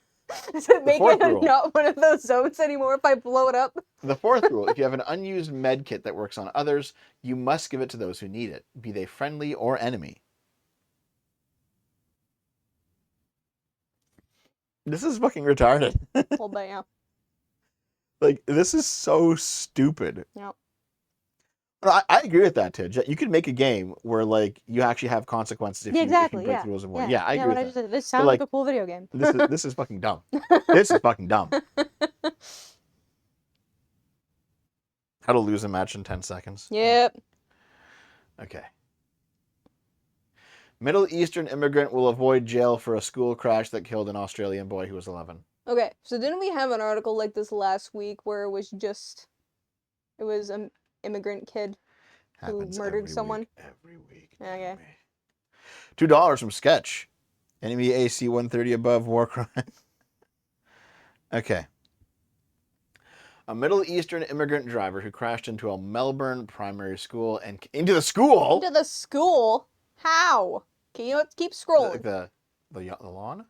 Speaker 2: Does it make
Speaker 1: fourth
Speaker 2: it
Speaker 1: rule.
Speaker 2: not one of those zones anymore if I blow it up?
Speaker 1: The fourth rule, if you have an unused med kit that works on others, you must give it to those who need it, be they friendly or enemy. This is fucking retarded.
Speaker 2: Hold that, yeah.
Speaker 1: Like, this is so stupid.
Speaker 2: Yep.
Speaker 1: No, I agree with that, Tidge. You could make a game where, like, you actually have consequences if
Speaker 2: Yeah,
Speaker 1: you
Speaker 2: exactly.
Speaker 1: break
Speaker 2: Yeah.
Speaker 1: the rules of war. Yeah, I agree
Speaker 2: what I
Speaker 1: with
Speaker 2: just
Speaker 1: that.
Speaker 2: said. This sounds
Speaker 1: like,
Speaker 2: like a cool video game.
Speaker 1: This is fucking dumb. This is fucking dumb. How to lose a match in 10 seconds.
Speaker 2: Yep.
Speaker 1: Okay. Middle Eastern immigrant will avoid jail for a school crash that killed an Australian boy who was 11.
Speaker 2: Okay, so didn't we have an article like this last week where it was an immigrant kid who
Speaker 1: Happens
Speaker 2: murdered
Speaker 1: every
Speaker 2: someone?
Speaker 1: week, every week.
Speaker 2: Okay.
Speaker 1: $2 from Sketch. Enemy AC 130 above war crime. Okay. A Middle Eastern immigrant driver who crashed into a Melbourne primary school and into the school.
Speaker 2: Into the school? How? Can you keep scrolling?
Speaker 1: The lawn.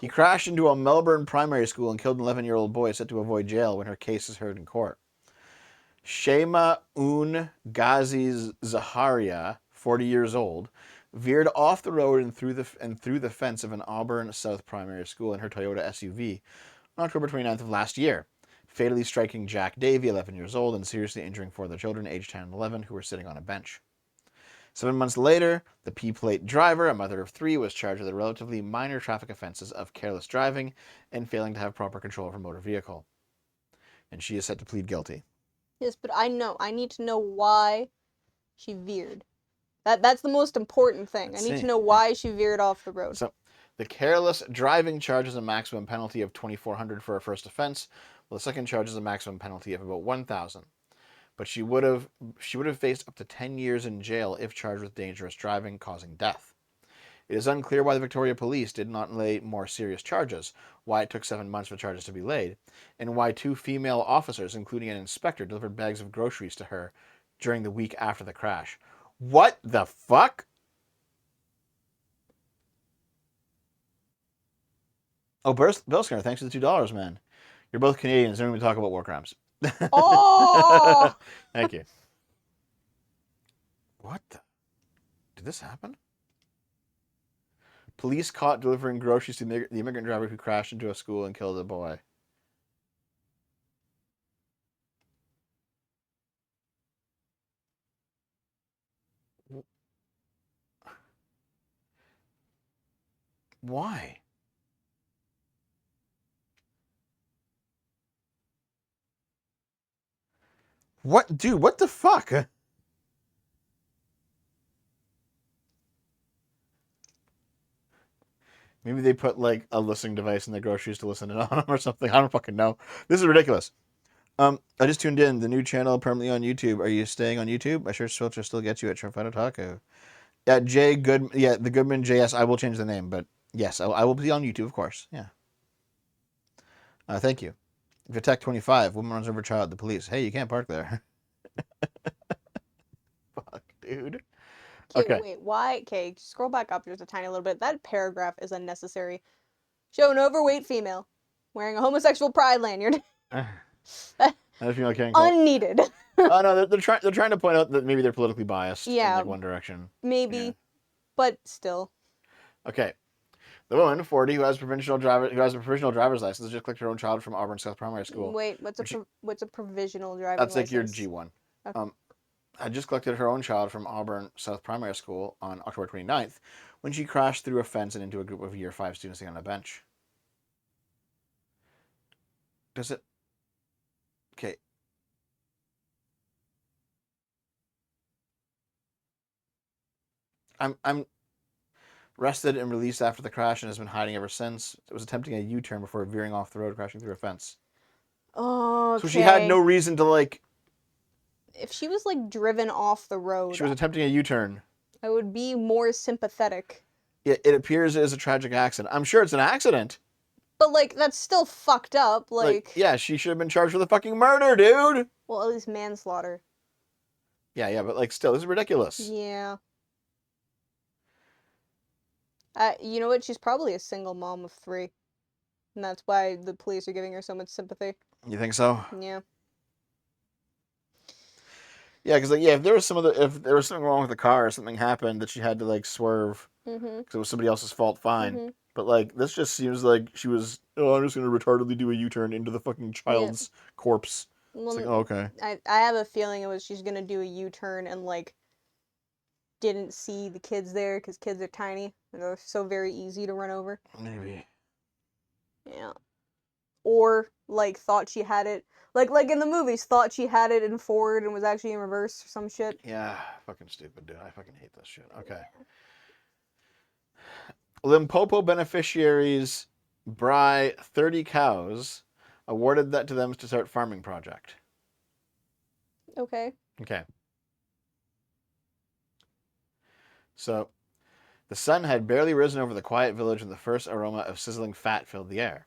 Speaker 1: He crashed into a Melbourne primary school and killed an 11-year-old boy set to avoid jail when her case is heard in court. Shema Ghazi Zaharia, 40 years old, veered off the road and through the fence of an Auburn South primary school in her Toyota SUV on October 29th of last year, fatally striking Jack Davey, 11 years old, and seriously injuring four other children aged 10 and 11 who were sitting on a bench. 7 months later, the P-plate driver, a mother of 3, was charged with the relatively minor traffic offenses of careless driving and failing to have proper control of her motor vehicle. And she is set to plead guilty.
Speaker 2: Yes, but I need to know why she veered. That's the most important thing. I need to know why she veered off the road.
Speaker 1: So, the careless driving charge is a maximum penalty of $2,400 for a first offense, while the second charge is a maximum penalty of about $1,000. But she would have faced up to 10 years in jail if charged with dangerous driving causing death. It is unclear why the Victoria Police did not lay more serious charges, why it took 7 months for charges to be laid, and why 2 female officers, including an inspector, delivered bags of groceries to her during the week after the crash. What the fuck? Oh, Bill Skinner, thanks for the $2, man. You're both Canadians, don't even talk about war crimes.
Speaker 2: Oh!
Speaker 1: Thank you. What the? Did this happen? Police caught delivering groceries to the immigrant driver who crashed into a school and killed a boy. Why? What, dude, what the fuck? Maybe they put like a listening device in their groceries to listen in on them or something. I don't fucking know. This is ridiculous. I just tuned in. The new channel permanently on YouTube. Are you staying on YouTube? I sure Switcher still gets you at Shrimp Taco. Yeah, the Goodman JS. I will change the name, but yes, I will be on YouTube, of course. Yeah. Thank you. If Tech 25, woman runs over child, the police. Hey, you can't park there. Fuck, dude. Okay.
Speaker 2: Wait, why? Okay, scroll back up just a tiny little bit. That paragraph is unnecessary. Show an overweight female wearing a homosexual pride lanyard. Unneeded.
Speaker 1: Oh no, they're trying to point out that maybe they're politically biased in like one direction.
Speaker 2: Maybe, but still.
Speaker 1: Okay. The woman, 40, who has a provisional driver's license, just clicked her own child from Auburn South Primary School.
Speaker 2: Wait, what's a provisional driver's license?
Speaker 1: That's like your G1.
Speaker 2: Okay.
Speaker 1: had just collected her own child from Auburn South Primary School on October 29th when she crashed through a fence and into a group of Year 5 students sitting on a bench. Does it... Okay. I'm arrested and released after the crash and has been hiding ever since. It was attempting a U-turn before veering off the road, crashing through a fence.
Speaker 2: Oh, okay.
Speaker 1: So she had no reason to, like...
Speaker 2: If she was, like, driven off the road,
Speaker 1: She was attempting a U-turn.
Speaker 2: I would be more sympathetic.
Speaker 1: It appears it is a tragic accident. I'm sure it's an accident.
Speaker 2: But, like, that's still fucked up. Like,
Speaker 1: yeah, she should have been charged with a fucking murder, dude.
Speaker 2: well, at least manslaughter.
Speaker 1: Yeah, but, like, still, this is ridiculous.
Speaker 2: Yeah. You know what? She's probably a single mom of 3. And that's why the police are giving her so much sympathy.
Speaker 1: You think so?
Speaker 2: Yeah.
Speaker 1: Yeah, because, like, yeah, if there was something wrong with the car or something happened that she had to, like, swerve
Speaker 2: Mm-hmm.
Speaker 1: because it was somebody else's fault, fine.
Speaker 2: Mm-hmm.
Speaker 1: But, like, this just seems like she was, I'm just going to retardedly do a U-turn into the fucking child's corpse.
Speaker 2: Well,
Speaker 1: It's like, oh, okay.
Speaker 2: I have a feeling it was she's gonna do a U-turn and, like, didn't see the kids there because kids are tiny and they're so very easy to run over.
Speaker 1: Maybe.
Speaker 2: Yeah. Or, like, thought she had it, like in the movies, thought she had it in forward and was actually in reverse or some shit.
Speaker 1: Yeah, fucking stupid, dude. I fucking hate this shit. Okay. Limpopo beneficiaries buy 30 cows, awarded that to them to start farming project.
Speaker 2: Okay.
Speaker 1: Okay. So, the sun had barely risen over the quiet village when the first aroma of sizzling fat filled the air.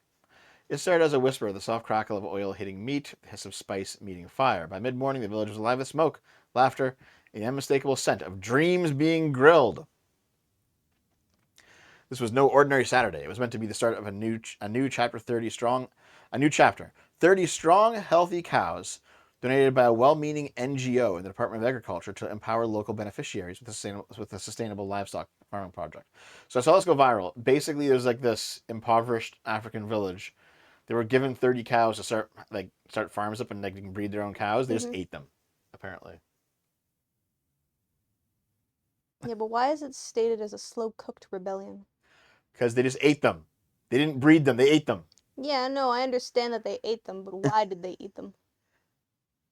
Speaker 1: It started as a whisper, the soft crackle of oil hitting meat, the hiss of spice meeting fire. By mid-morning, the village was alive with smoke, laughter, and the unmistakable scent of dreams being grilled. This was no ordinary Saturday. It was meant to be the start of a new chapter 30 strong, a new chapter. 30 strong, healthy cows donated by a well-meaning NGO in the Department of Agriculture to empower local beneficiaries with a sustainable livestock farming project. So I saw this go viral. Basically, there's like this impoverished African village. They were given 30 cows to start farms up and they can breed their own cows. They just ate them, apparently.
Speaker 2: Yeah, but why is it stated as a slow-cooked rebellion?
Speaker 1: Because they just ate them. They didn't breed them. They ate them.
Speaker 2: Yeah, no, I understand that they ate them, but why did they eat them?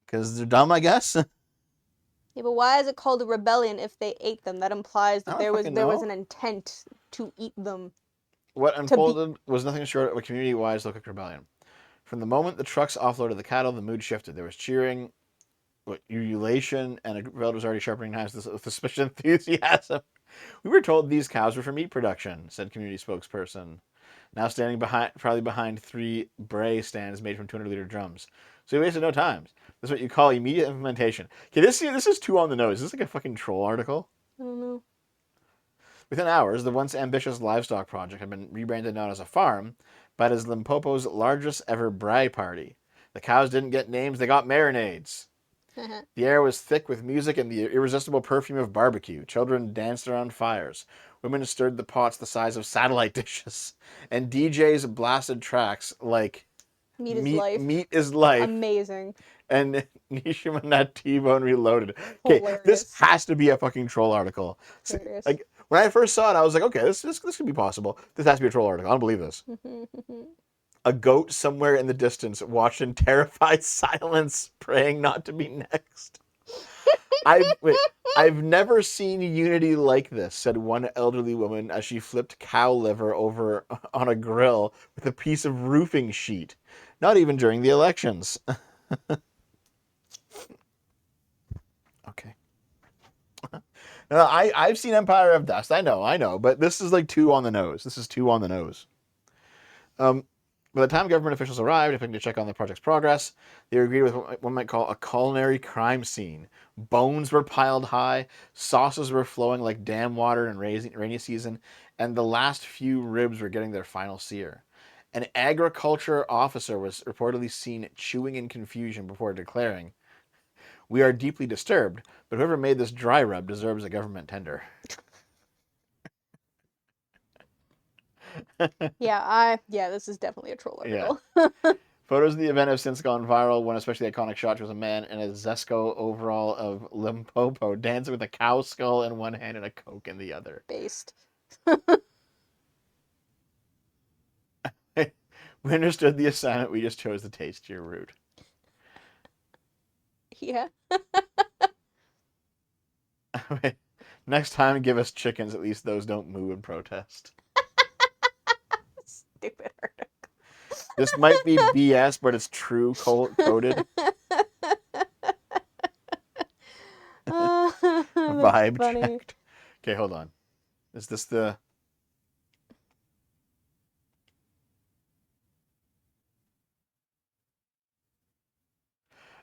Speaker 1: Because they're dumb, I guess.
Speaker 2: Yeah, but why is it called a rebellion if they ate them? That implies that there was an intent to eat them.
Speaker 1: What unfolded was nothing short of a community-wide slow-cooked rebellion. From the moment the trucks offloaded the cattle, the mood shifted. There was cheering, ululation, and a group of elders already sharpening knives with suspicious enthusiasm. We were told these cows were for meat production, said community spokesperson. Now standing behind 3 bray stands made from 200-liter drums. So he wasted no time. This is what you call immediate implementation. Okay, this is too on the nose. Is this like a fucking troll article?
Speaker 2: I don't know.
Speaker 1: Within hours, the once ambitious livestock project had been rebranded not as a farm, but as Limpopo's largest ever braai party. The cows didn't get names, they got marinades. The air was thick with music and the irresistible perfume of barbecue. Children danced around fires. Women stirred the pots the size of satellite dishes. And DJs blasted tracks like Meat is Life.
Speaker 2: Amazing.
Speaker 1: And Nishima Nut T-Bone Reloaded. Okay, this has to be a fucking troll article. Like, when I first saw it, I was like, okay, this could be possible. This has to be a troll article. I don't believe this. A goat somewhere in the distance watched in terrified silence, praying not to be next. I've never seen unity like this, said one elderly woman as she flipped cow liver over on a grill with a piece of roofing sheet. Not even during the elections. Okay. No, I've seen Empire of Dust. I know, but this is like too on the nose. This is too on the nose. By the time government officials arrived, hoping to check on the project's progress, they agreed with what one might call a culinary crime scene. Bones were piled high, sauces were flowing like dam water in rainy season, and the last few ribs were getting their final sear. An agriculture officer was reportedly seen chewing in confusion before declaring, "We are deeply disturbed, but whoever made this dry rub deserves a government tender."
Speaker 2: Yeah, this is definitely a troll article.
Speaker 1: Yeah. Photos of the event have since gone viral. One especially iconic shot shows a man in a Zesco overall of Limpopo dancing with a cow skull in one hand and a Coke in the other.
Speaker 2: Based.
Speaker 1: We understood the assignment. We just chose to taste your root.
Speaker 2: Yeah.
Speaker 1: Next time, give us chickens. At least those don't moo and protest.
Speaker 2: Stupid article.
Speaker 1: This might be BS, but it's true coded. Vibe
Speaker 2: funny.
Speaker 1: checked. Okay, hold on. Is this the...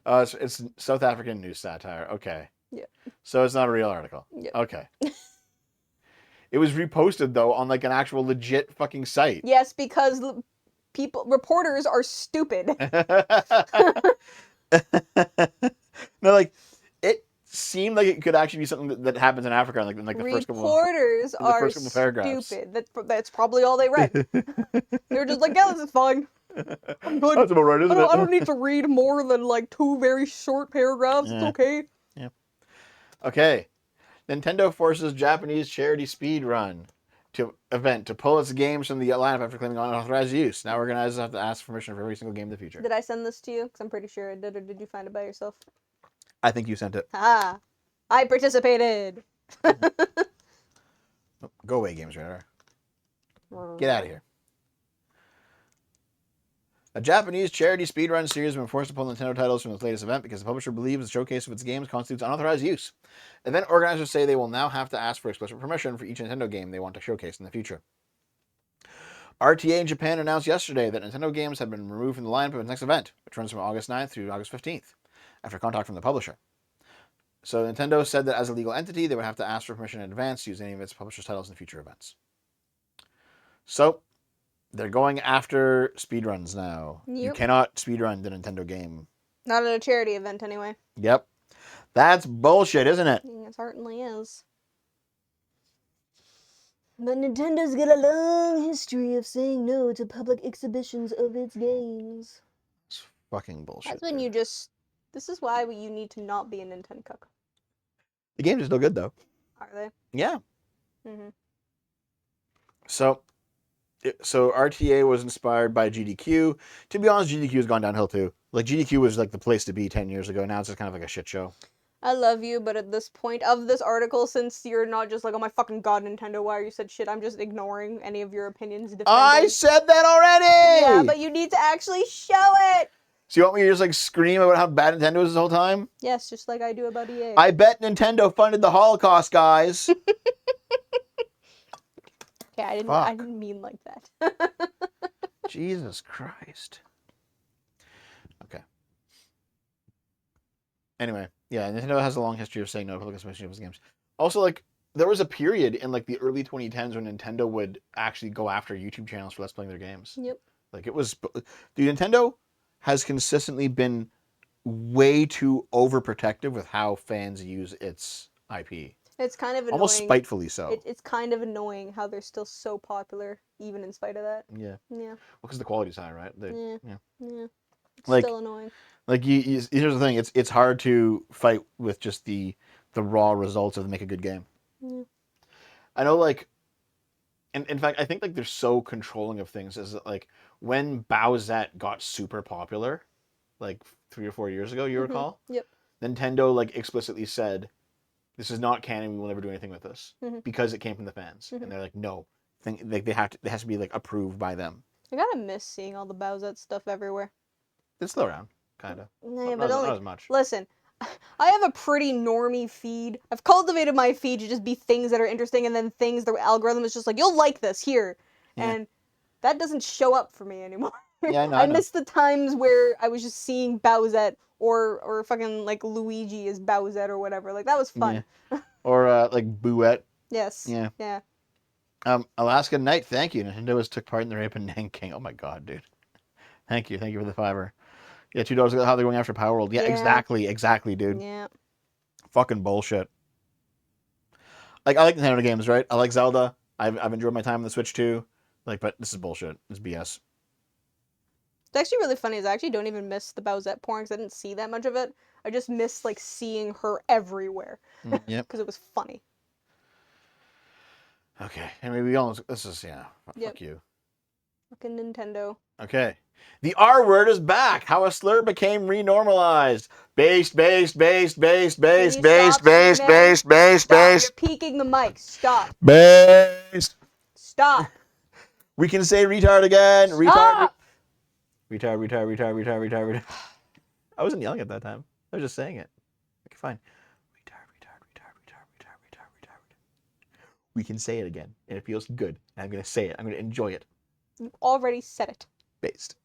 Speaker 1: it's South African news satire. Okay.
Speaker 2: Yeah.
Speaker 1: So it's not a real article.
Speaker 2: Yep.
Speaker 1: Okay. It was reposted though on like an actual legit fucking site.
Speaker 2: Yes, because reporters are stupid.
Speaker 1: No, like it seemed like it could actually be something that happens in Africa, like in like the first couple.
Speaker 2: Reporters
Speaker 1: the
Speaker 2: are
Speaker 1: first couple paragraphs.
Speaker 2: stupid. That's probably all they read. They're just like, yeah, this is fine. I'm good.
Speaker 1: That's about right, isn't it?
Speaker 2: I don't need to read more than like 2 very short paragraphs.
Speaker 1: Yeah.
Speaker 2: It's okay.
Speaker 1: Yeah. Okay. Nintendo forces Japanese charity speed run event to pull its games from the lineup after claiming unauthorized use. Now organizers have to ask permission for every single game in the future.
Speaker 2: Did I send this to you? Because I'm pretty sure I did, or did you find it by yourself?
Speaker 1: I think you sent it.
Speaker 2: Ah, I participated.
Speaker 1: Go away, Games Radar. Get out of here. A Japanese charity speedrun series has been forced to pull Nintendo titles from its latest event because the publisher believes the showcase of its games constitutes unauthorized use. Event organizers say they will now have to ask for explicit permission for each Nintendo game they want to showcase in the future. RTA in Japan announced yesterday that Nintendo games have been removed from the lineup of its next event, which runs from August 9th through August 15th, after contact from the publisher. So Nintendo said that as a legal entity, they would have to ask for permission in advance to use any of its publisher's titles in future events. So, they're going after speedruns now.
Speaker 2: Yep.
Speaker 1: You cannot speedrun the Nintendo game.
Speaker 2: Not at a charity event, anyway.
Speaker 1: Yep. That's bullshit, isn't it?
Speaker 2: It certainly is. But Nintendo's got a long history of saying no to public exhibitions of its games.
Speaker 1: It's fucking bullshit.
Speaker 2: That's when
Speaker 1: dude.
Speaker 2: you just... This is why you need to not be a Nintendo cuck.
Speaker 1: The games are still good, though.
Speaker 2: Are they?
Speaker 1: Yeah.
Speaker 2: Mm-hmm.
Speaker 1: So RTA was inspired by GDQ. To be honest, GDQ has gone downhill, too. Like, GDQ was, like, the place to be 10 years ago. Now it's just kind of like a shit show.
Speaker 2: I love you, but at this point of this article, since you're not just like, oh my fucking god, Nintendo, why are you said shit, I'm just ignoring any of your opinions.
Speaker 1: I said that already!
Speaker 2: Yeah, but you need to actually show it!
Speaker 1: So you want me to just, like, scream about how bad Nintendo is this whole time?
Speaker 2: Yes, just like I do about EA.
Speaker 1: I bet Nintendo funded the Holocaust, guys.
Speaker 2: Okay, I
Speaker 1: Fuck.
Speaker 2: didn't mean like that.
Speaker 1: Jesus Christ. Okay. Anyway, yeah, Nintendo has a long history of saying no to public exhibition of its games. Also, like, there was a period in, like, the early 2010s when Nintendo would actually go after YouTube channels for Let's Playing their games.
Speaker 2: Yep.
Speaker 1: Like, it was... Dude, Nintendo has consistently been way too overprotective with how fans use its IP.
Speaker 2: It's kind of annoying.
Speaker 1: Almost spitefully so.
Speaker 2: It's kind of annoying how they're still so popular, even in spite of that.
Speaker 1: Yeah.
Speaker 2: Yeah.
Speaker 1: Well, because the quality's high, right?
Speaker 2: Yeah. It's
Speaker 1: Like-
Speaker 2: still annoying.
Speaker 1: Like, here's the thing. It's hard to fight with just the raw results of make a good game.
Speaker 2: Yeah.
Speaker 1: I know, like... In fact, I think, like, they're so controlling of things. Is that, like, when Bowsette got super popular, like, 3 or 4 years ago, you recall?
Speaker 2: Yep.
Speaker 1: Nintendo, like, explicitly said, this is not canon, we will never do anything with this.
Speaker 2: Mhm.
Speaker 1: Because it came from the fans. And they're like, no. Like, it has to be, like, approved by them.
Speaker 2: I gotta miss seeing all the Bowsette stuff everywhere.
Speaker 1: It's still around, kind of.
Speaker 2: Yeah,
Speaker 1: Not
Speaker 2: but only...
Speaker 1: as much.
Speaker 2: Listen, I have a pretty normie feed. I've cultivated my feed to just be things that are interesting, and then things the algorithm is just like, you'll like this here.
Speaker 1: Yeah.
Speaker 2: And that doesn't show up for me anymore.
Speaker 1: Yeah, no,
Speaker 2: I
Speaker 1: I know.
Speaker 2: miss the times where I was just seeing Bowsette or fucking like Luigi as Bowsette or whatever. Like that was fun.
Speaker 1: Yeah. Or, like, Bouette.
Speaker 2: Yes.
Speaker 1: Yeah.
Speaker 2: Yeah.
Speaker 1: Alaska Knight, thank you. Nintendo has took part in the rape in Nanking. Oh my god, dude. Thank you for the $5. Yeah, $2 ago, how they're going after Power World. Yeah,
Speaker 2: Yeah.
Speaker 1: exactly, dude.
Speaker 2: Yeah.
Speaker 1: Fucking bullshit. Like, I like Nintendo games, right? I like Zelda. I've enjoyed my time on the Switch too. Like, but this is bullshit. It's BS.
Speaker 2: It's actually really funny. Is I actually don't even miss the Bowsette porn because I didn't see that much of it. I just miss like seeing her everywhere
Speaker 1: Yep.
Speaker 2: because it was funny.
Speaker 1: Okay. I mean, we almost. This is
Speaker 2: Yep.
Speaker 1: Fuck you.
Speaker 2: Fucking Nintendo.
Speaker 1: Okay. The R word is back. How a slur became renormalized. Based.
Speaker 2: Can you stop, man? Stop. You're peeking the mic. Stop.
Speaker 1: Based.
Speaker 2: Stop.
Speaker 1: We can say retard again.
Speaker 2: Stop.
Speaker 1: Retard. I wasn't yelling at that time. I was just saying it. Okay, fine. Retard. We can say it again, and it feels good. And I'm gonna say it. I'm gonna enjoy it.
Speaker 2: You already said it.
Speaker 1: Based.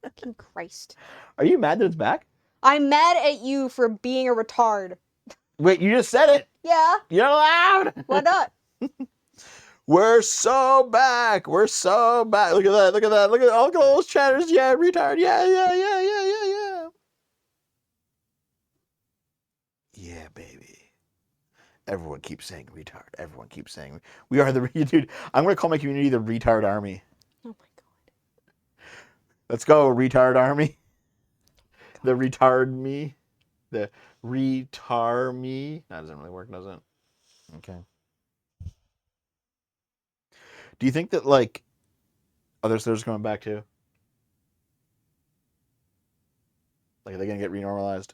Speaker 2: Fucking Christ.
Speaker 1: Are you mad that it's back?
Speaker 2: I'm mad at you for being a retard.
Speaker 1: Wait, you just said it.
Speaker 2: Yeah.
Speaker 1: You're not allowed.
Speaker 2: Why not?
Speaker 1: We're so back. Look at that. Look at all those chatters. Yeah, retard. Yeah. Yeah, baby. Everyone keeps saying retard. Everyone keeps saying we are the dude. I'm gonna call my community the retard army.
Speaker 2: Oh my god.
Speaker 1: Let's go, retard army. The retard me. The retar me. That doesn't really work, does it? Okay. Do you think that like other slurs coming back too? Like are they gonna get renormalized?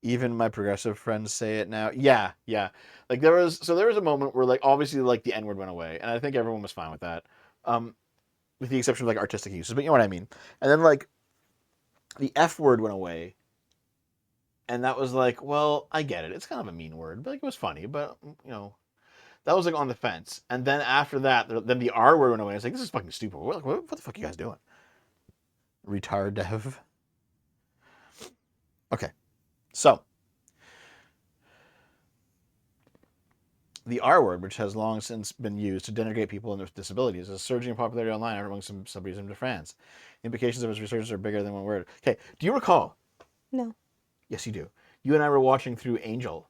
Speaker 1: Even my progressive friends say it now. Yeah. Like there was a moment where like obviously like the N-word went away, and I think everyone was fine with that. With the exception of like artistic uses, but you know what I mean. And then like the F word went away. And that was like, well, I get it. It's kind of a mean word, but like it was funny, but you know, that was like on the fence. And then after that, then the R word went away. It's like, this is fucking stupid. What the fuck are you guys doing? Retard dev. Okay. So, the R word, which has long since been used to denigrate people with disabilities, is surging in popularity online among some celebrities in France. The implications of its resurgence are bigger than one word. Okay, do you recall?
Speaker 2: No.
Speaker 1: Yes, you do. You and I were watching through Angel.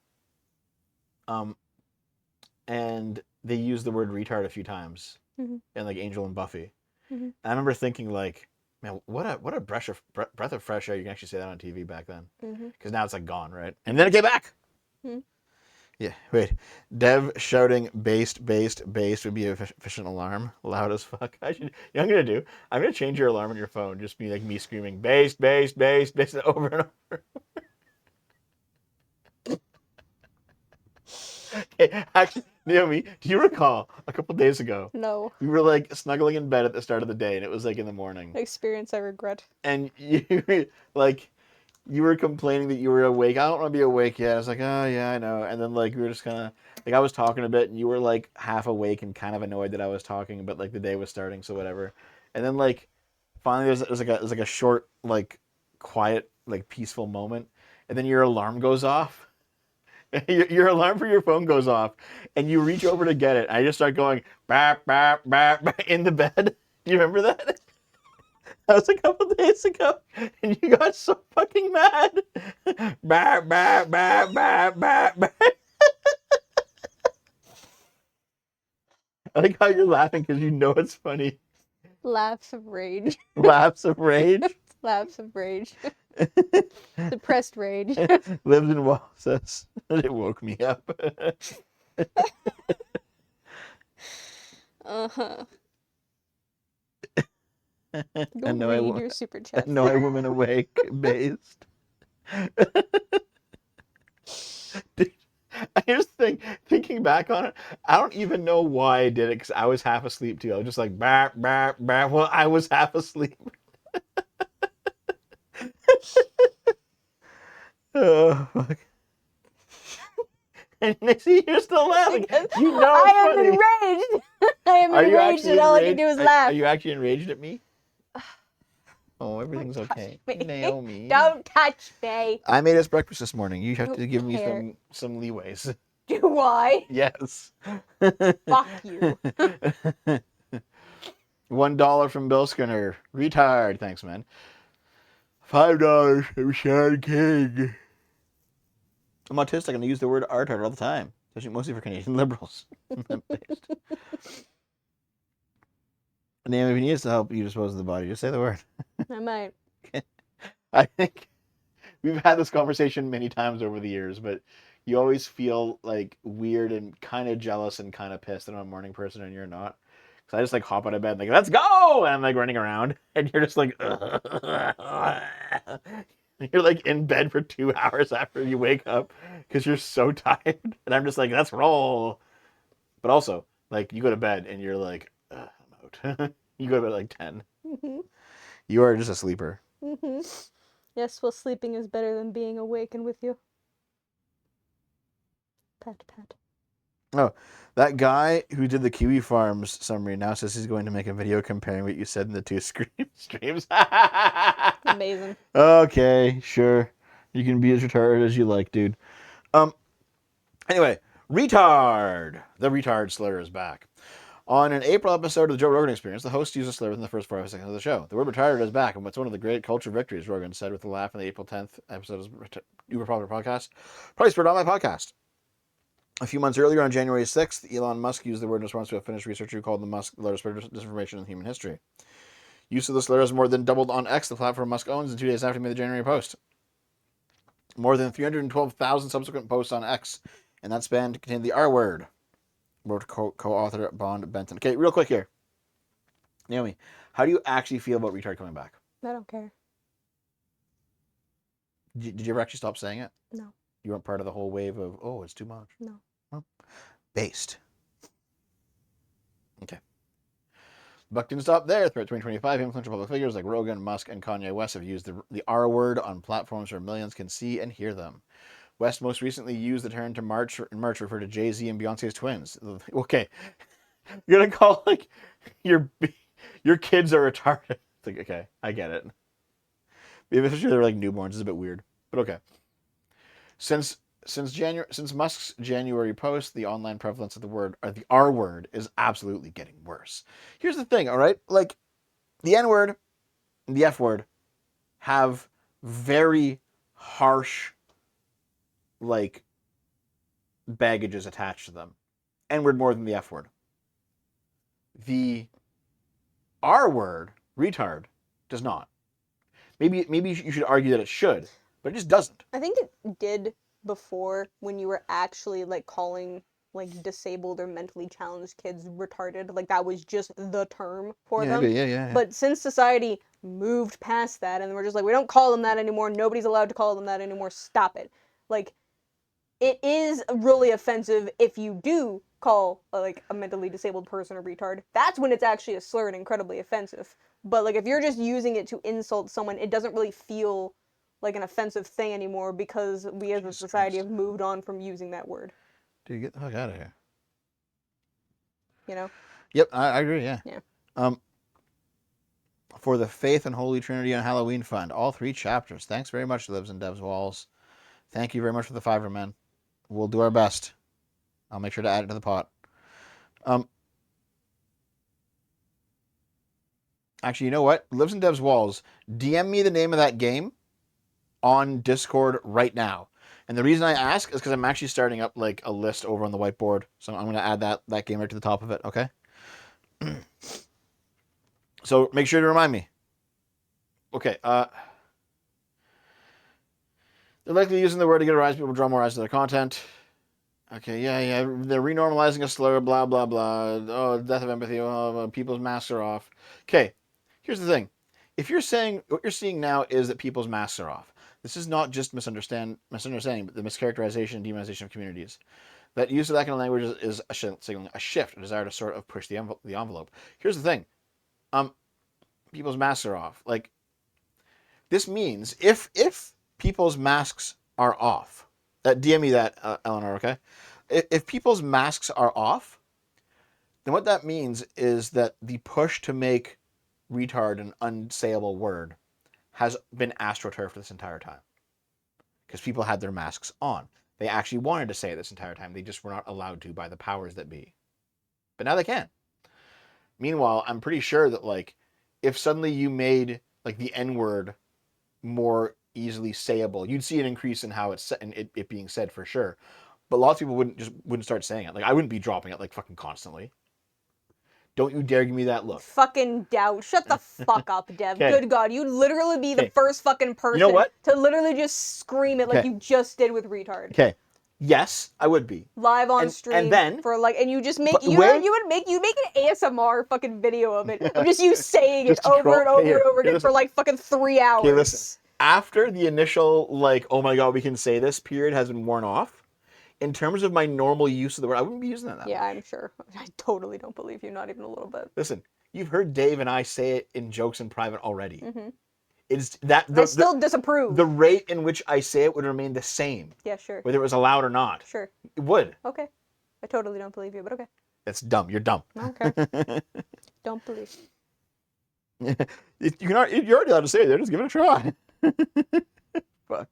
Speaker 1: And they used the word retard a few times in like Angel and Buffy. And I remember thinking like, man, what a breath of fresh air. You can actually say that on TV back then. Because now it's like gone, right? And then it came back. Yeah, wait. Dev shouting based would be an efficient alarm. Loud as fuck. I'm going to change your alarm on your phone. Just be like me screaming based over and over. Hey, actually, Naomi, do you recall a couple days ago?
Speaker 2: No.
Speaker 1: We were like snuggling in bed at the start of the day, and it was like in the morning.
Speaker 2: Experience I regret.
Speaker 1: And you were complaining that you were awake. I don't want to be awake yet. I was like, oh yeah, I know. And then like we were just kind of like I was talking a bit, and you were like half awake and kind of annoyed that I was talking, but like the day was starting, so whatever. And then like finally there's like a short like quiet like peaceful moment, and then your alarm goes off. Your alarm for your phone goes off, and you reach over to get it. I just start going bap bap bap, bap in the bed. Do you remember that? That was a couple days ago, and you got so fucking mad. Bap bap bap bap bap bap. I like how you're laughing because you know it's funny.
Speaker 2: Laughs of rage.
Speaker 1: Laughs of rage.
Speaker 2: Laughs of rage. Suppressed rage.
Speaker 1: Lives in Wallace. It woke me up.
Speaker 2: Uh-huh. Go
Speaker 1: And
Speaker 2: read your super chat.
Speaker 1: No, I woman awake based. Dude, I just thinking back on it, I don't even know why I did it because I was half asleep too. I was just like bap bap bap. Well, I was half asleep. Oh fuck! And Nixie, you're still laughing. You know
Speaker 2: I
Speaker 1: it's funny.
Speaker 2: am enraged. I am enraged, and all I can do is laugh.
Speaker 1: Are you actually enraged at me? Oh, everything's okay. Naomi.
Speaker 2: Don't touch me.
Speaker 1: I made us breakfast this morning. You have to
Speaker 2: Don't
Speaker 1: give me
Speaker 2: care.
Speaker 1: some leeways.
Speaker 2: Do I?
Speaker 1: Yes.
Speaker 2: Fuck you.
Speaker 1: $1 from Bill Skinner. Retard. Thanks, man. $5 from Sean King. I'm autistic and I use the word retard all the time. Especially mostly for Canadian liberals. Based. Naomi, if he needs to help you dispose of the body, just say the word.
Speaker 2: I might.
Speaker 1: I think we've had this conversation many times over the years, but you always feel like weird and kind of jealous and kind of pissed that I'm a morning person and you're not. Because I just like hop out of bed like, let's go! And I'm like running around and you're just like, you're like in bed for 2 hours after you wake up because you're so tired. And I'm just like, let's roll. But also, like, you go to bed and you're like, I'm out. You go to bed at like 10.
Speaker 2: Mm-hmm.
Speaker 1: You are just a sleeper.
Speaker 2: Mm-hmm. Yes, well, sleeping is better than being awake and with you. Pat, pat.
Speaker 1: Oh, that guy who did the Kiwi Farms summary now says he's going to make a video comparing what you said in the two streams.
Speaker 2: Amazing.
Speaker 1: Okay, sure. You can be as retarded as you like, dude. Anyway, retard. The retard slur is back. On an April episode of the Joe Rogan Experience, the host used a slur within the first 5 seconds of the show. The word retarded is back, and what's one of the great culture victories, Rogan said with a laugh in the April 10th episode of his Uber Popular podcast. Probably spurred on my podcast. A few months earlier, on January 6th, Elon Musk used the word in response to a Finnish researcher who called the Musk slur spread disinformation in human history. Use of the slur has more than doubled on X, the platform Musk owns, in 2 days after he made the January post. More than 312,000 subsequent posts on X, and that span contained the R word, wrote co-author Bond Benton. Okay, real quick here. Naomi, how do you actually feel about retard coming back?
Speaker 2: I don't care.
Speaker 1: Did you ever actually stop saying it?
Speaker 2: No.
Speaker 1: You weren't part of the whole wave of, oh, it's too much?
Speaker 2: No.
Speaker 1: Well, based. Okay. Buck didn't stop there. Throughout 2025, influential public figures like Rogan, Musk, and Kanye West have used the R word on platforms where millions can see and hear them. West most recently used the term in March to refer to Jay-Z and Beyonce's twins. Okay. You're going to call, like, your kids are retarded. It's like, okay, I get it. Maybe especially they're like newborns. It's a bit weird. But okay. Since Musk's January post, the online prevalence of the word, or the R word, is absolutely getting worse. Here's the thing, all right? Like, the N word and the F word have very harsh, like, baggages attached to them. N word more than the F word. The R word, retard, does not. Maybe you should argue that it should, but it just doesn't.
Speaker 2: I think it did before, when you were actually like calling like disabled or mentally challenged kids retarded. Like that was just the term for them.
Speaker 1: Yeah.
Speaker 2: But since society moved past that and we're just like, we don't call them that anymore, nobody's allowed to call them that anymore, stop it. Like, it is really offensive if you do call like a mentally disabled person a retard. That's when it's actually a slur and incredibly offensive. But like if you're just using it to insult someone, it doesn't really feel like an offensive thing anymore because we as a society have moved on from using that word.
Speaker 1: Dude, get the fuck out of here.
Speaker 2: You know?
Speaker 1: Yep, I agree, yeah.
Speaker 2: Yeah.
Speaker 1: For the Faith and Holy Trinity on Halloween Fund, all 3 chapters. Thanks very much, Lives and Devs Walls. Thank you very much for the Fiverr, man. We'll do our best. I'll make sure to add it to the pot. Actually, you know what? Lives and Devs Walls, DM me the name of that game on Discord right now. And the reason I ask is because I'm actually starting up like a list over on the whiteboard. So I'm going to add that game right to the top of it, okay? So make sure to remind me. Okay, they're likely using the word to get a rise. People draw more eyes to their content. Okay, yeah. They're renormalizing a slur, blah, blah, blah. Oh, death of empathy. Oh, people's masks are off. Okay, here's the thing. If you're saying what you're seeing now is that people's masks are off, this is not just misunderstanding, but the mischaracterization and demonization of communities. That use of that kind of language is signaling a shift, a desire to sort of push the envelope. Here's the thing. People's masks are off. Like, this means if people's masks are off, DM me that, Eleanor, okay? If people's masks are off, then what that means is that the push to make retard an unsayable word has been astroturfed this entire time. Because people had their masks on. They actually wanted to say it this entire time. They just were not allowed to by the powers that be. But now they can. Meanwhile, I'm pretty sure that, like, if suddenly you made, like, the N-word more easily sayable, you'd see an increase in how it's it being said for sure. But lots of people wouldn't start saying it. Like, I wouldn't be dropping it like fucking constantly. Don't you dare give me that look.
Speaker 2: Fucking doubt. Shut the fuck up, Dev.
Speaker 1: 'Kay.
Speaker 2: Good God, you'd literally be the
Speaker 1: 'Kay.
Speaker 2: first fucking person
Speaker 1: what?
Speaker 2: to literally just scream it like
Speaker 1: 'Kay.
Speaker 2: you just did with retard.
Speaker 1: Okay. Yes, I would be.
Speaker 2: Live on
Speaker 1: And
Speaker 2: stream
Speaker 1: then-
Speaker 2: for like, and you just make
Speaker 1: But
Speaker 2: you
Speaker 1: where-
Speaker 2: would make an ASMR fucking video of it of just you saying it
Speaker 1: Just to
Speaker 2: over
Speaker 1: troll-
Speaker 2: and over
Speaker 1: Here,
Speaker 2: and over again
Speaker 1: listen.
Speaker 2: for like fucking 3 hours.
Speaker 1: Okay, listen. After the initial, like, oh my god, we can say this period has been worn off, in terms of my normal use of the word, I wouldn't be using that.
Speaker 2: Yeah, I'm sure. I totally don't believe you, not even a little bit.
Speaker 1: Listen, you've heard Dave and I say it in jokes in private already.
Speaker 2: Mm-hmm.
Speaker 1: It's that
Speaker 2: I still disapprove.
Speaker 1: the rate in which I say it would remain the same,
Speaker 2: Yeah, sure.
Speaker 1: whether it was allowed or not.
Speaker 2: Sure.
Speaker 1: It would.
Speaker 2: Okay. I totally don't believe you, but okay.
Speaker 1: That's dumb. You're dumb.
Speaker 2: Okay. Don't believe.
Speaker 1: You're already allowed to say it there. Just give it a try. Fuck.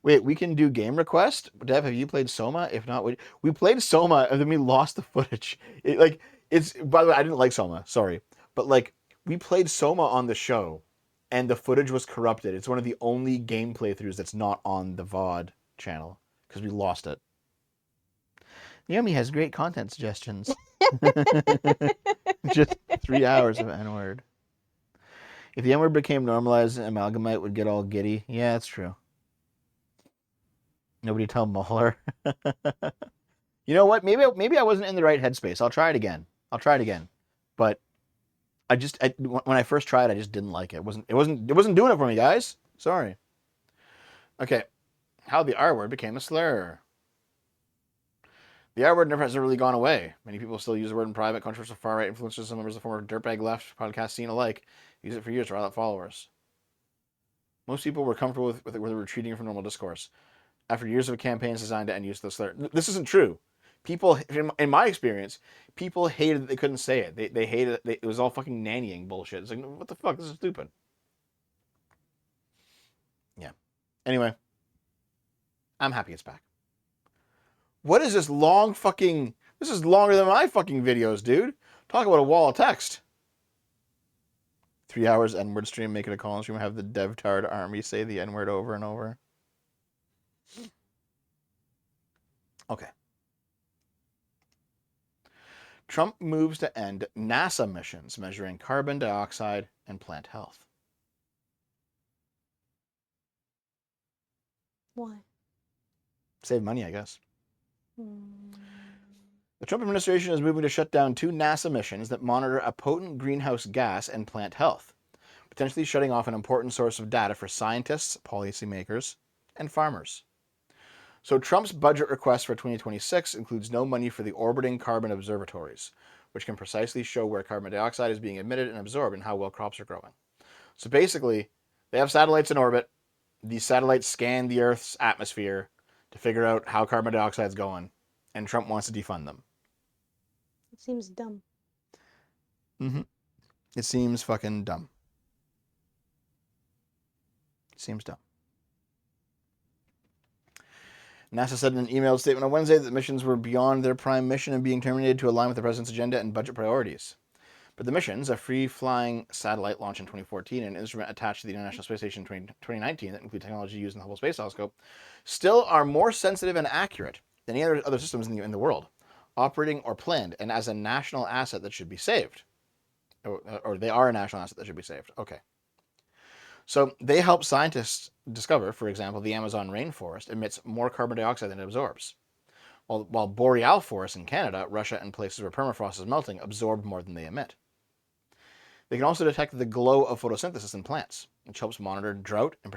Speaker 1: Wait, we can do game request. Dev, have you played Soma? If not, we played Soma and then we lost the footage. It's by the way, I didn't like Soma. Sorry, but like we played Soma on the show, and the footage was corrupted. It's one of the only game playthroughs that's not on the VOD channel because we lost it. Naomi has great content suggestions. Just 3 hours of N-word. If the N-word became normalized, Amalgamite would get all giddy. Yeah, that's true. Nobody tell Mueller. You know what? Maybe I wasn't in the right headspace. I'll try it again. But when I first tried, I just didn't like it. It wasn't doing it for me, guys. Sorry. Okay. How the R word became a slur. The R word never has really gone away. Many people still use the word in private. Controversial far-right influencers, some members of the former dirtbag left podcast scene alike, use it for years to rile up followers. Most people were comfortable with retreating from normal discourse after years of campaigns designed to end use of the slur. This isn't true. People, in my experience, people hated that they couldn't say it. They hated it. It was all fucking nannying bullshit. It's like, what the fuck? This is stupid. Yeah. Anyway, I'm happy it's back. What is this long fucking... This is longer than my fucking videos, dude. Talk about a wall of text. 3 hours N-word stream, make it a call stream, have the DevTard army say the N-word over and over. Okay. Trump moves to end NASA missions measuring carbon dioxide and plant health.
Speaker 2: Why?
Speaker 1: Save money, I guess. The Trump administration is moving to shut down 2 NASA missions that monitor a potent greenhouse gas and plant health, potentially shutting off an important source of data for scientists, policymakers, and farmers. So Trump's budget request for 2026 includes no money for the orbiting carbon observatories, which can precisely show where carbon dioxide is being emitted and absorbed and how well crops are growing. So basically, they have satellites in orbit. These satellites scan the Earth's atmosphere to figure out how carbon dioxide is going, and Trump wants to defund them.
Speaker 2: It seems dumb.
Speaker 1: Mm-hmm. It seems fucking dumb. It seems dumb. NASA said in an emailed statement on Wednesday that missions were beyond their prime mission and being terminated to align with the president's agenda and budget priorities. But the missions, a free-flying satellite launched in 2014 and an instrument attached to the International Space Station in 2019 that include technology used in the Hubble Space Telescope, still are more sensitive and accurate than any other systems in the world, operating or planned, and as a national asset that should be saved. Or they are a national asset that should be saved. Okay. So they help scientists discover, for example, the Amazon rainforest emits more carbon dioxide than it absorbs, while boreal forests in Canada, Russia, and places where permafrost is melting absorb more than they emit. They can also detect the glow of photosynthesis in plants, which helps monitor drought and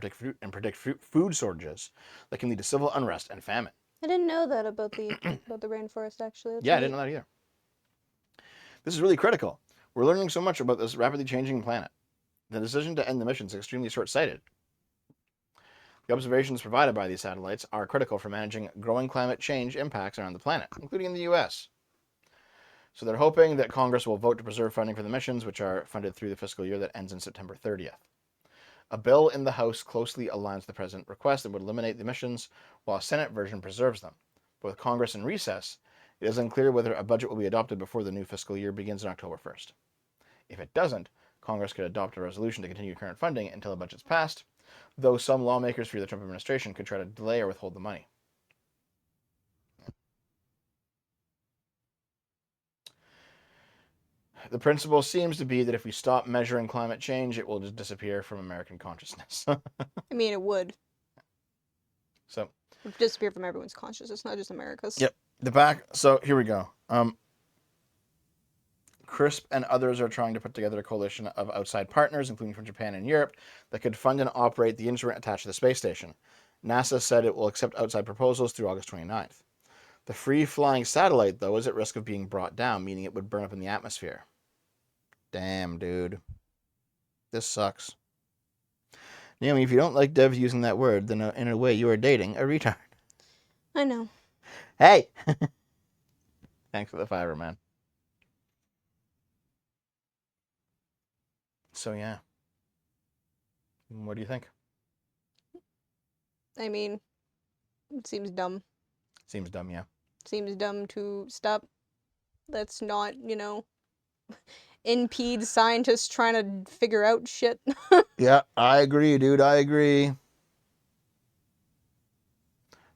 Speaker 1: predict food shortages that can lead to civil unrest and famine.
Speaker 2: I didn't know that about the rainforest, actually. That's
Speaker 1: Yeah, I
Speaker 2: neat.
Speaker 1: didn't know that either. This is really critical. We're learning so much about this rapidly changing planet. The decision to end the mission is extremely short-sighted. The observations provided by these satellites are critical for managing growing climate change impacts around the planet, including in the U.S. So they're hoping that Congress will vote to preserve funding for the missions, which are funded through the fiscal year that ends in September 30th. A bill in the House closely aligns with the President's request and would eliminate the missions, while a Senate version preserves them. But with Congress in recess, it is unclear whether a budget will be adopted before the new fiscal year begins on October 1st. If it doesn't, Congress could adopt a resolution to continue current funding until the budget's passed, though some lawmakers fear the Trump administration could try to delay or withhold the money. The principle seems to be that if we stop measuring climate change, it will just disappear from American consciousness.
Speaker 2: I mean, it would.
Speaker 1: So,
Speaker 2: It would disappear from everyone's consciousness, not just America's.
Speaker 1: yep. The back. So here we go. CRISP and others are trying to put together a coalition of outside partners, including from Japan and Europe, that could fund and operate the instrument attached to the space station. NASA said it will accept outside proposals through August 29th. The free-flying satellite, though, is at risk of being brought down, meaning it would burn up in the atmosphere. Damn, dude. This sucks. Naomi, if you don't like devs using that word, then in a way you are dating a retard.
Speaker 2: I know.
Speaker 1: Hey! Thanks for the fiver, man. So, yeah. What do you think?
Speaker 2: I mean, it seems dumb.
Speaker 1: Seems dumb, yeah.
Speaker 2: Seems dumb to stop. Let's not, impede scientists trying to figure out shit.
Speaker 1: Yeah, I agree, dude. I agree.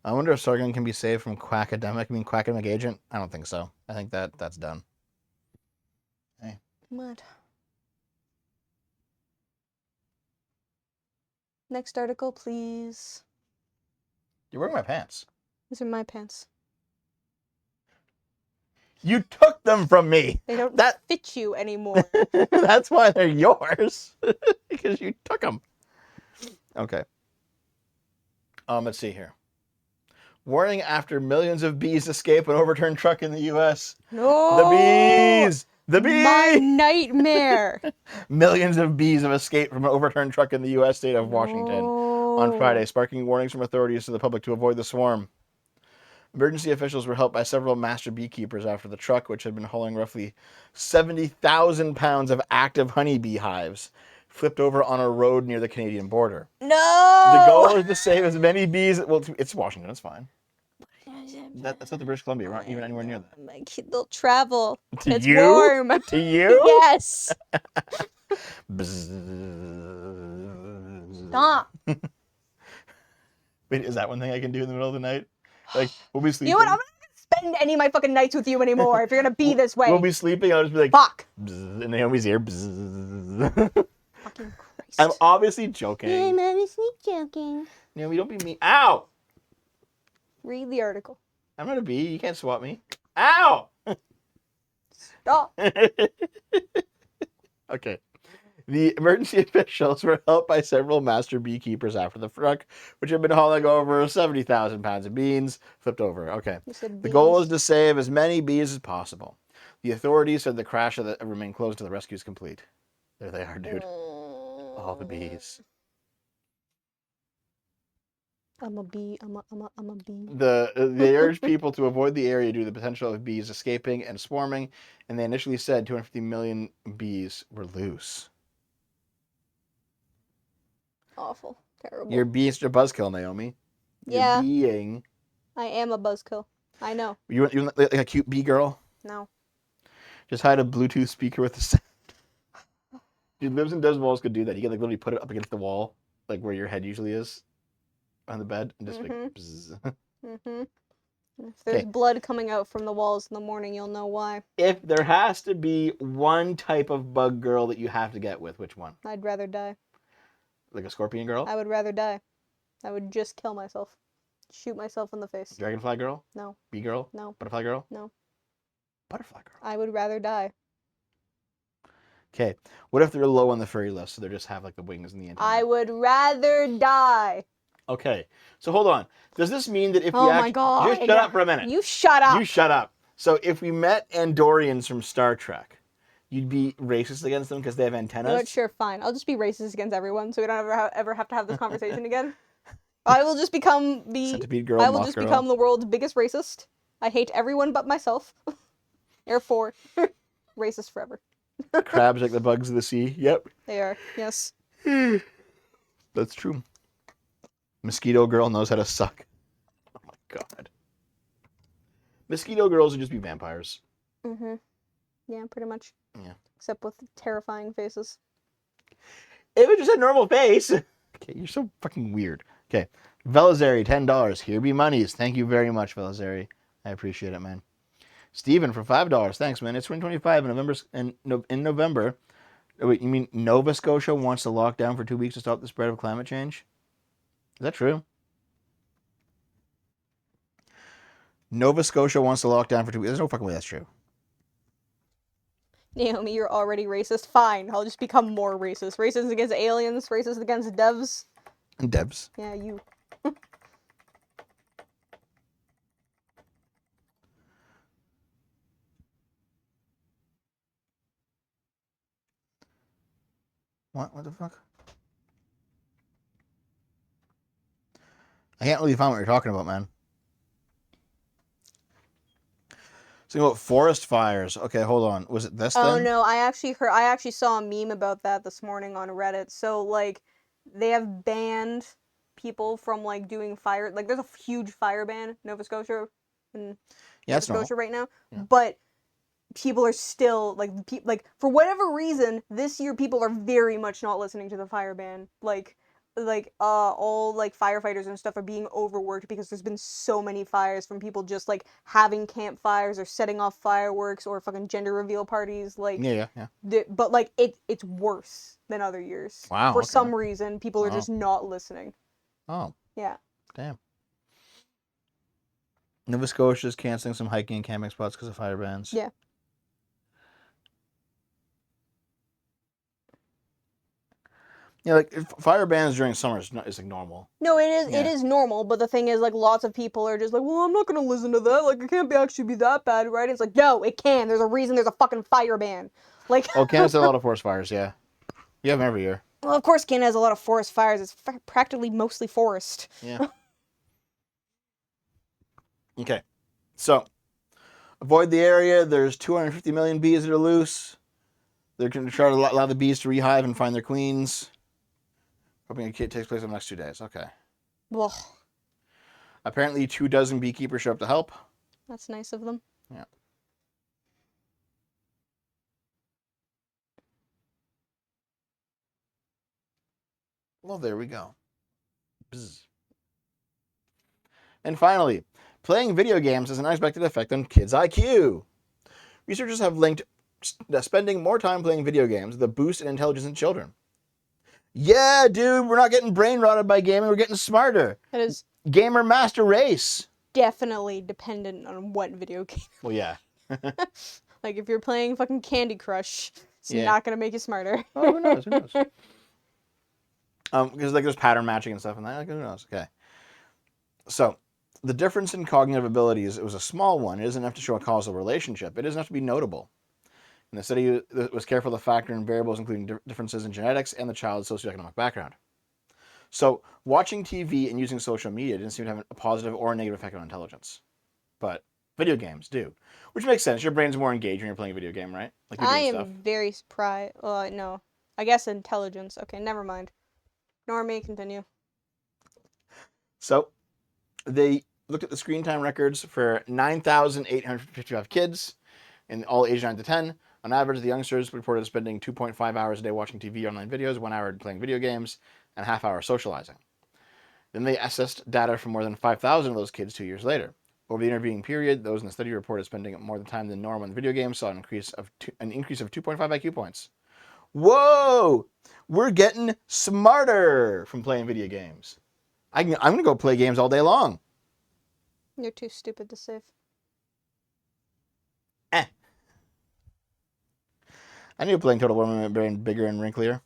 Speaker 1: I wonder if Sargon can be saved from Quackademic agent? I don't think so. I think that's done. Hey.
Speaker 2: What? Next article, please.
Speaker 1: You're wearing my pants.
Speaker 2: These are my pants.
Speaker 1: You took them from me.
Speaker 2: They don't
Speaker 1: That-
Speaker 2: fit you anymore.
Speaker 1: That's why they're yours. Because you took them. Okay. Let's see here. Warning after millions of bees escape an overturned truck in the U.S.
Speaker 2: No!
Speaker 1: The bees! The bees!
Speaker 2: My nightmare!
Speaker 1: Millions of bees have escaped from an overturned truck in the U.S. state of Washington on Friday, sparking warnings from authorities to the public to avoid the swarm. Emergency officials were helped by several master beekeepers after the truck, which had been hauling roughly 70,000 pounds of active honeybee hives, flipped over on a road near the Canadian border.
Speaker 2: No!
Speaker 1: The goal is to save as many bees. Well, it's Washington. It's fine. That's not the British Columbia. We're not even anywhere near that.
Speaker 2: My kid, they'll travel.
Speaker 1: To
Speaker 2: It's
Speaker 1: you?
Speaker 2: warm.
Speaker 1: To you?
Speaker 2: Yes. Stop.
Speaker 1: Wait, is that one thing I can do in the middle of the night? Like, we'll be sleeping.
Speaker 2: You know what? I'm not gonna spend any of my fucking nights with you anymore if you're gonna be this way.
Speaker 1: We'll be sleeping. I'll just be like,
Speaker 2: Fuck.
Speaker 1: bzz, and Naomi's here. Bzz.
Speaker 2: Fucking Christ.
Speaker 1: I'm obviously joking.
Speaker 2: I'm honestly joking.
Speaker 1: Naomi, don't be mean. Ow!
Speaker 2: Read the article.
Speaker 1: I'm not a bee. You can't swat me. Ow!
Speaker 2: Stop.
Speaker 1: Okay. The emergency officials were helped by several master beekeepers after the truck, which had been hauling over 70,000 pounds of beans, flipped over. Okay.
Speaker 2: You said
Speaker 1: The goal
Speaker 2: beans.
Speaker 1: is to save as many bees as possible. The authorities said the crash of the remained closed until the rescue is complete. There they are, dude. All the bees.
Speaker 2: I'm a bee. I'm a bee.
Speaker 1: They urged people to avoid the area due to the potential of bees escaping and swarming, and they initially said 250 million bees were loose.
Speaker 2: Awful. Terrible.
Speaker 1: You're being such a buzzkill, Naomi.
Speaker 2: Yeah.
Speaker 1: You're being.
Speaker 2: I am a buzzkill. I know.
Speaker 1: You like a cute bee girl?
Speaker 2: No.
Speaker 1: Just hide a Bluetooth speaker with the sound. Dude, Lives and Does Walls could do that. You can like literally put it up against the wall, like where your head usually is, on the bed, and just like. Bzz.
Speaker 2: Mm-hmm. If there's blood coming out from the walls in the morning, you'll know why.
Speaker 1: If there has to be one type of bug girl that you have to get with, which one?
Speaker 2: I'd rather die.
Speaker 1: Like a scorpion girl?
Speaker 2: I would rather die. I would just kill myself. Shoot myself in the face.
Speaker 1: Dragonfly girl?
Speaker 2: No.
Speaker 1: Bee girl?
Speaker 2: No.
Speaker 1: Butterfly girl?
Speaker 2: No.
Speaker 1: Butterfly girl.
Speaker 2: I would rather die.
Speaker 1: Okay. What if they're low on the furry list, so they just have like the wings and the antenna?
Speaker 2: I would rather die.
Speaker 1: Okay. So hold on. Does this mean that if we
Speaker 2: Oh
Speaker 1: actually...
Speaker 2: my god.
Speaker 1: Just shut up for a minute.
Speaker 2: You shut up.
Speaker 1: You shut up. So if we met Andorians from Star Trek, you'd be racist against them because they have antennas?
Speaker 2: You know what? Sure, fine. I'll just be racist against everyone, so we don't ever have to have this conversation again. I will just become the.
Speaker 1: Centipede girl,
Speaker 2: I will
Speaker 1: moth
Speaker 2: just
Speaker 1: girl.
Speaker 2: become the world's biggest racist. I hate everyone but myself. Therefore, racist forever.
Speaker 1: Crabs like the bugs of the sea. Yep.
Speaker 2: They are. Yes.
Speaker 1: That's true. Mosquito girl knows how to suck. Oh my god. Mosquito girls would just be vampires.
Speaker 2: Mm-hmm. Yeah, pretty much.
Speaker 1: Yeah.
Speaker 2: Except with terrifying faces.
Speaker 1: If it just had normal face. Okay, you're so fucking weird. Okay. Velazari, $10. Here be monies. Thank you very much, Velazari. I appreciate it, man. Steven for $5. Thanks, man. It's 2025 in November. Oh, wait, you mean Nova Scotia wants to lock down for 2 weeks to stop the spread of climate change? Is that true? Nova Scotia wants to lock down for 2 weeks. There's no fucking way that's true.
Speaker 2: Naomi, you're already racist. Fine, I'll just become more racist. Racist against aliens, racist against devs.
Speaker 1: And devs.
Speaker 2: Yeah, you.
Speaker 1: What? What the fuck? I can't really find what you're talking about, man. Something about forest fires. Okay, hold on. Was it this
Speaker 2: Oh
Speaker 1: thing?
Speaker 2: no, I actually saw a meme about that this morning on Reddit. So like, they have banned people from like doing fire. Like, there's a huge fire ban in Nova Scotia, in
Speaker 1: Yeah, that's
Speaker 2: Nova
Speaker 1: normal.
Speaker 2: Scotia right now.
Speaker 1: Yeah.
Speaker 2: But people are still like for whatever reason this year people are very much not listening to the fire ban. All like firefighters and stuff are being overworked because there's been so many fires from people just like having campfires or setting off fireworks or fucking gender reveal parties. Like,
Speaker 1: Yeah.
Speaker 2: but like it's worse than other years.
Speaker 1: Wow,
Speaker 2: For
Speaker 1: okay.
Speaker 2: some reason, people are
Speaker 1: Wow.
Speaker 2: just not listening.
Speaker 1: Oh,
Speaker 2: Yeah.
Speaker 1: damn. Nova Scotia is canceling some hiking and camping spots because of fire bans.
Speaker 2: Yeah.
Speaker 1: Yeah, like fire bans during summer is like normal.
Speaker 2: No, it is. It
Speaker 1: Yeah.
Speaker 2: is normal, but the thing is, like, lots of people are just like, "Well, I'm not gonna listen to that. Like, it can't actually be that bad, right?" It's like, no, it can. There's a reason. There's a fucking fire ban. Like,
Speaker 1: Oh, Canada's had a lot of forest fires. Yeah, you have them every year.
Speaker 2: well, of course, Canada has a lot of forest fires. It's practically mostly forest.
Speaker 1: Yeah. Okay, so avoid the area. There's 250 million bees that are loose. They're going to try to allow the bees to rehive and find their queens. Hoping it takes place in the next 2 days. Okay.
Speaker 2: Well,
Speaker 1: Apparently, 24 beekeepers show up to help.
Speaker 2: that's nice of them.
Speaker 1: Yeah. Well, there we go. Bzz. And finally, playing video games has an unexpected effect on kids' IQ. Researchers have linked spending more time playing video games with a boost in intelligence in children. Yeah, dude, we're not getting brain rotted by gaming, we're getting smarter.
Speaker 2: That is
Speaker 1: Gamer Master Race.
Speaker 2: definitely dependent on what video game.
Speaker 1: Well, yeah.
Speaker 2: Like, if you're playing fucking Candy Crush, it's
Speaker 1: Yeah.
Speaker 2: not gonna make you smarter.
Speaker 1: Oh, who knows? Who knows? Because like there's pattern matching and stuff, and that, like, who knows? Okay. So, the difference in cognitive abilities, it was a small one. It isn't enough to show a causal relationship. It is enough to be notable. And the study was careful to factor in variables including differences in genetics and the child's socioeconomic background. So, watching TV and using social media didn't seem to have a positive or a negative effect on intelligence. But video games do. Which makes sense. Your brain's more engaged when you're playing a video game, right? Like you're
Speaker 2: I
Speaker 1: doing
Speaker 2: am
Speaker 1: stuff.
Speaker 2: very surprised. No. I guess intelligence. Okay, never mind. Normie, continue.
Speaker 1: So, they looked at the screen time records for 9,855 kids in all ages 9 to 10. On average, the youngsters reported spending 2.5 hours a day watching TV, online videos, 1 hour playing video games, and a half hour socializing. Then they assessed data from more than 5,000 of those kids 2 years later. Over the intervening period, those in the study reported spending more time than normal in video games saw an increase of 2.5 IQ points. Whoa! We're getting smarter from playing video games. I'm going to go play games all day long.
Speaker 2: You're too stupid to save.
Speaker 1: I knew playing Total War made my brain bigger and wrinklier.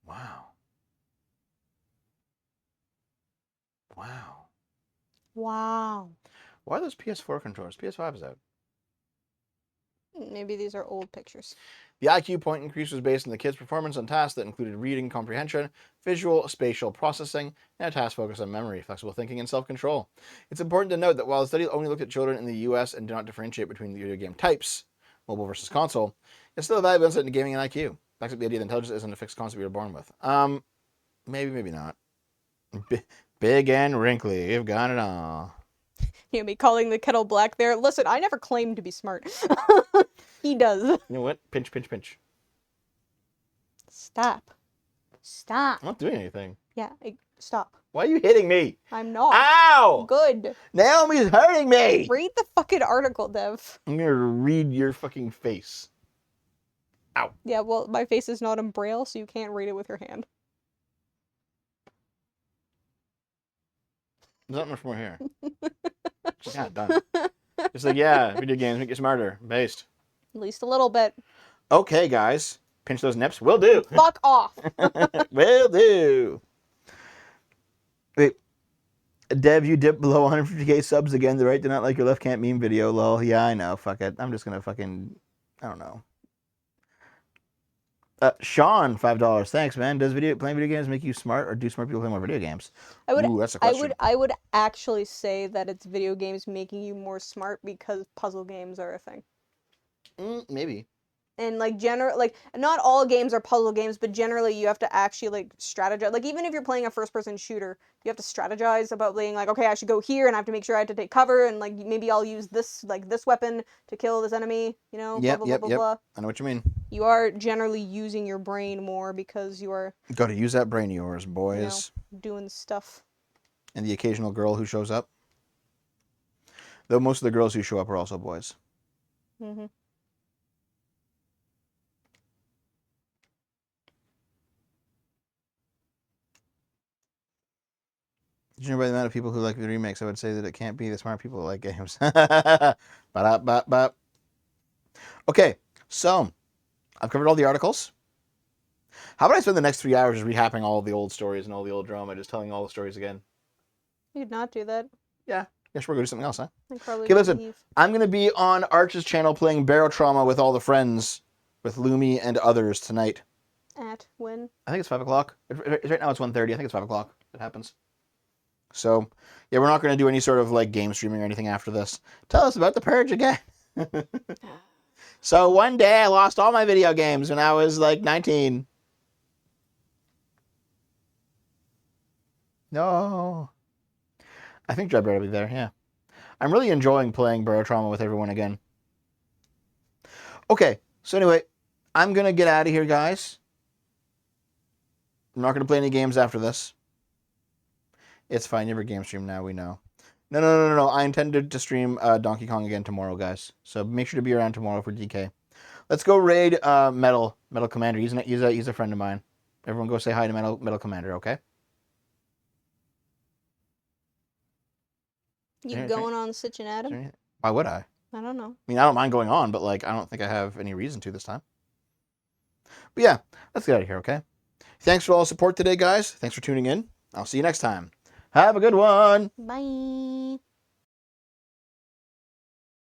Speaker 1: Wow. Wow.
Speaker 2: Wow.
Speaker 1: Why are those PS4 controllers? PS5 is out.
Speaker 2: Maybe these are old pictures.
Speaker 1: The IQ point increase was based on the kids' performance on tasks that included reading comprehension, visual, spatial processing, and a task focused on memory, flexible thinking, and self-control. It's important to note that while the study only looked at children in the US and did not differentiate between the video game types, mobile versus console, it's still a valuable insight into gaming and IQ. Backs up the idea that intelligence isn't a fixed concept we were born with. Maybe not. Big and wrinkly, you've got it all.
Speaker 2: You know me calling the kettle black there. Listen, I never claimed to be smart. He does.
Speaker 1: You know what? Pinch, pinch, pinch.
Speaker 2: Stop. Stop.
Speaker 1: I'm not doing anything.
Speaker 2: Yeah, stop.
Speaker 1: Why are you hitting me?
Speaker 2: I'm not.
Speaker 1: Ow!
Speaker 2: Good.
Speaker 1: Naomi's hurting me!
Speaker 2: Read the fucking article, Dev.
Speaker 1: I'm gonna read your fucking face. Ow.
Speaker 2: Yeah, well, my face is not in Braille, so you can't read it with your hand.
Speaker 1: There's not much more here. Yeah, done. It's like, yeah, video games make you smarter. Based.
Speaker 2: At least a little bit.
Speaker 1: Okay, guys. Pinch those nips. Will do.
Speaker 2: Fuck off.
Speaker 1: Will do. Wait. Dev, you dipped below 150k subs again. The right did not like your left can't meme video. Lol. Yeah, I know. Fuck it. I'm just gonna fucking... I don't know. Sean, $5. Thanks, man. Does playing video games make you smart, or do smart people play more video games? Ooh, that's a question.
Speaker 2: I would actually say that it's video games making you more smart because puzzle games are a thing.
Speaker 1: Maybe.
Speaker 2: And like not all games are puzzle games, but generally you have to actually like strategize. Like even if you're playing a first-person shooter, you have to strategize about being like, okay, I should go here, and I have to make sure I have to take cover, and like maybe I'll use this weapon to kill this enemy. You know,
Speaker 1: Yep,
Speaker 2: blah blah blah blah.
Speaker 1: I know what you mean.
Speaker 2: You are generally using your brain more because you are.
Speaker 1: Got to use that brain of yours, boys.
Speaker 2: Doing stuff.
Speaker 1: And the occasional girl who shows up. Though most of the girls who show up are also boys.
Speaker 2: Mm-hmm.
Speaker 1: Judging by the amount of people who like the remakes, I would say that it can't be the smart people that like games. Ba-da-ba-ba. Okay, so I've covered all the articles. How about I spend the next 3 hours just rehapping all the old stories and all the old drama, just telling all the stories again?
Speaker 2: You could not do that.
Speaker 1: Yeah, guess we're going to do something else, huh?
Speaker 2: Probably
Speaker 1: Okay, listen,
Speaker 2: leave.
Speaker 1: I'm going to be on Arch's channel playing Barrow Trauma with all the friends, with Lumi and others tonight.
Speaker 2: At when?
Speaker 1: I think it's 5 o'clock. Right now it's 1:30. I think it's 5 o'clock. It happens. So, yeah, we're not going to do any sort of like game streaming or anything after this. Tell us about the Purge again. So one day I lost all my video games when I was like 19. No. I think Dreadbeard will be there, yeah. I'm really enjoying playing Barrow Trauma with everyone again. Okay, so anyway, I'm going to get out of here, guys. I'm not going to play any games after this. It's fine. You have a game stream now. We know. No. I intended to stream Donkey Kong again tomorrow, guys. So make sure to be around tomorrow for DK. Let's go raid Metal Commander. He's a friend of mine. Everyone go say hi to Metal Commander, okay?
Speaker 2: You going on Sitch and Adam?
Speaker 1: Why would I?
Speaker 2: I don't know.
Speaker 1: I mean, I don't mind going on, but like, I don't think I have any reason to this time. But yeah, let's get out of here, okay? Thanks for all the support today, guys. Thanks for tuning in. I'll see you next time. Have a good one.
Speaker 2: Bye.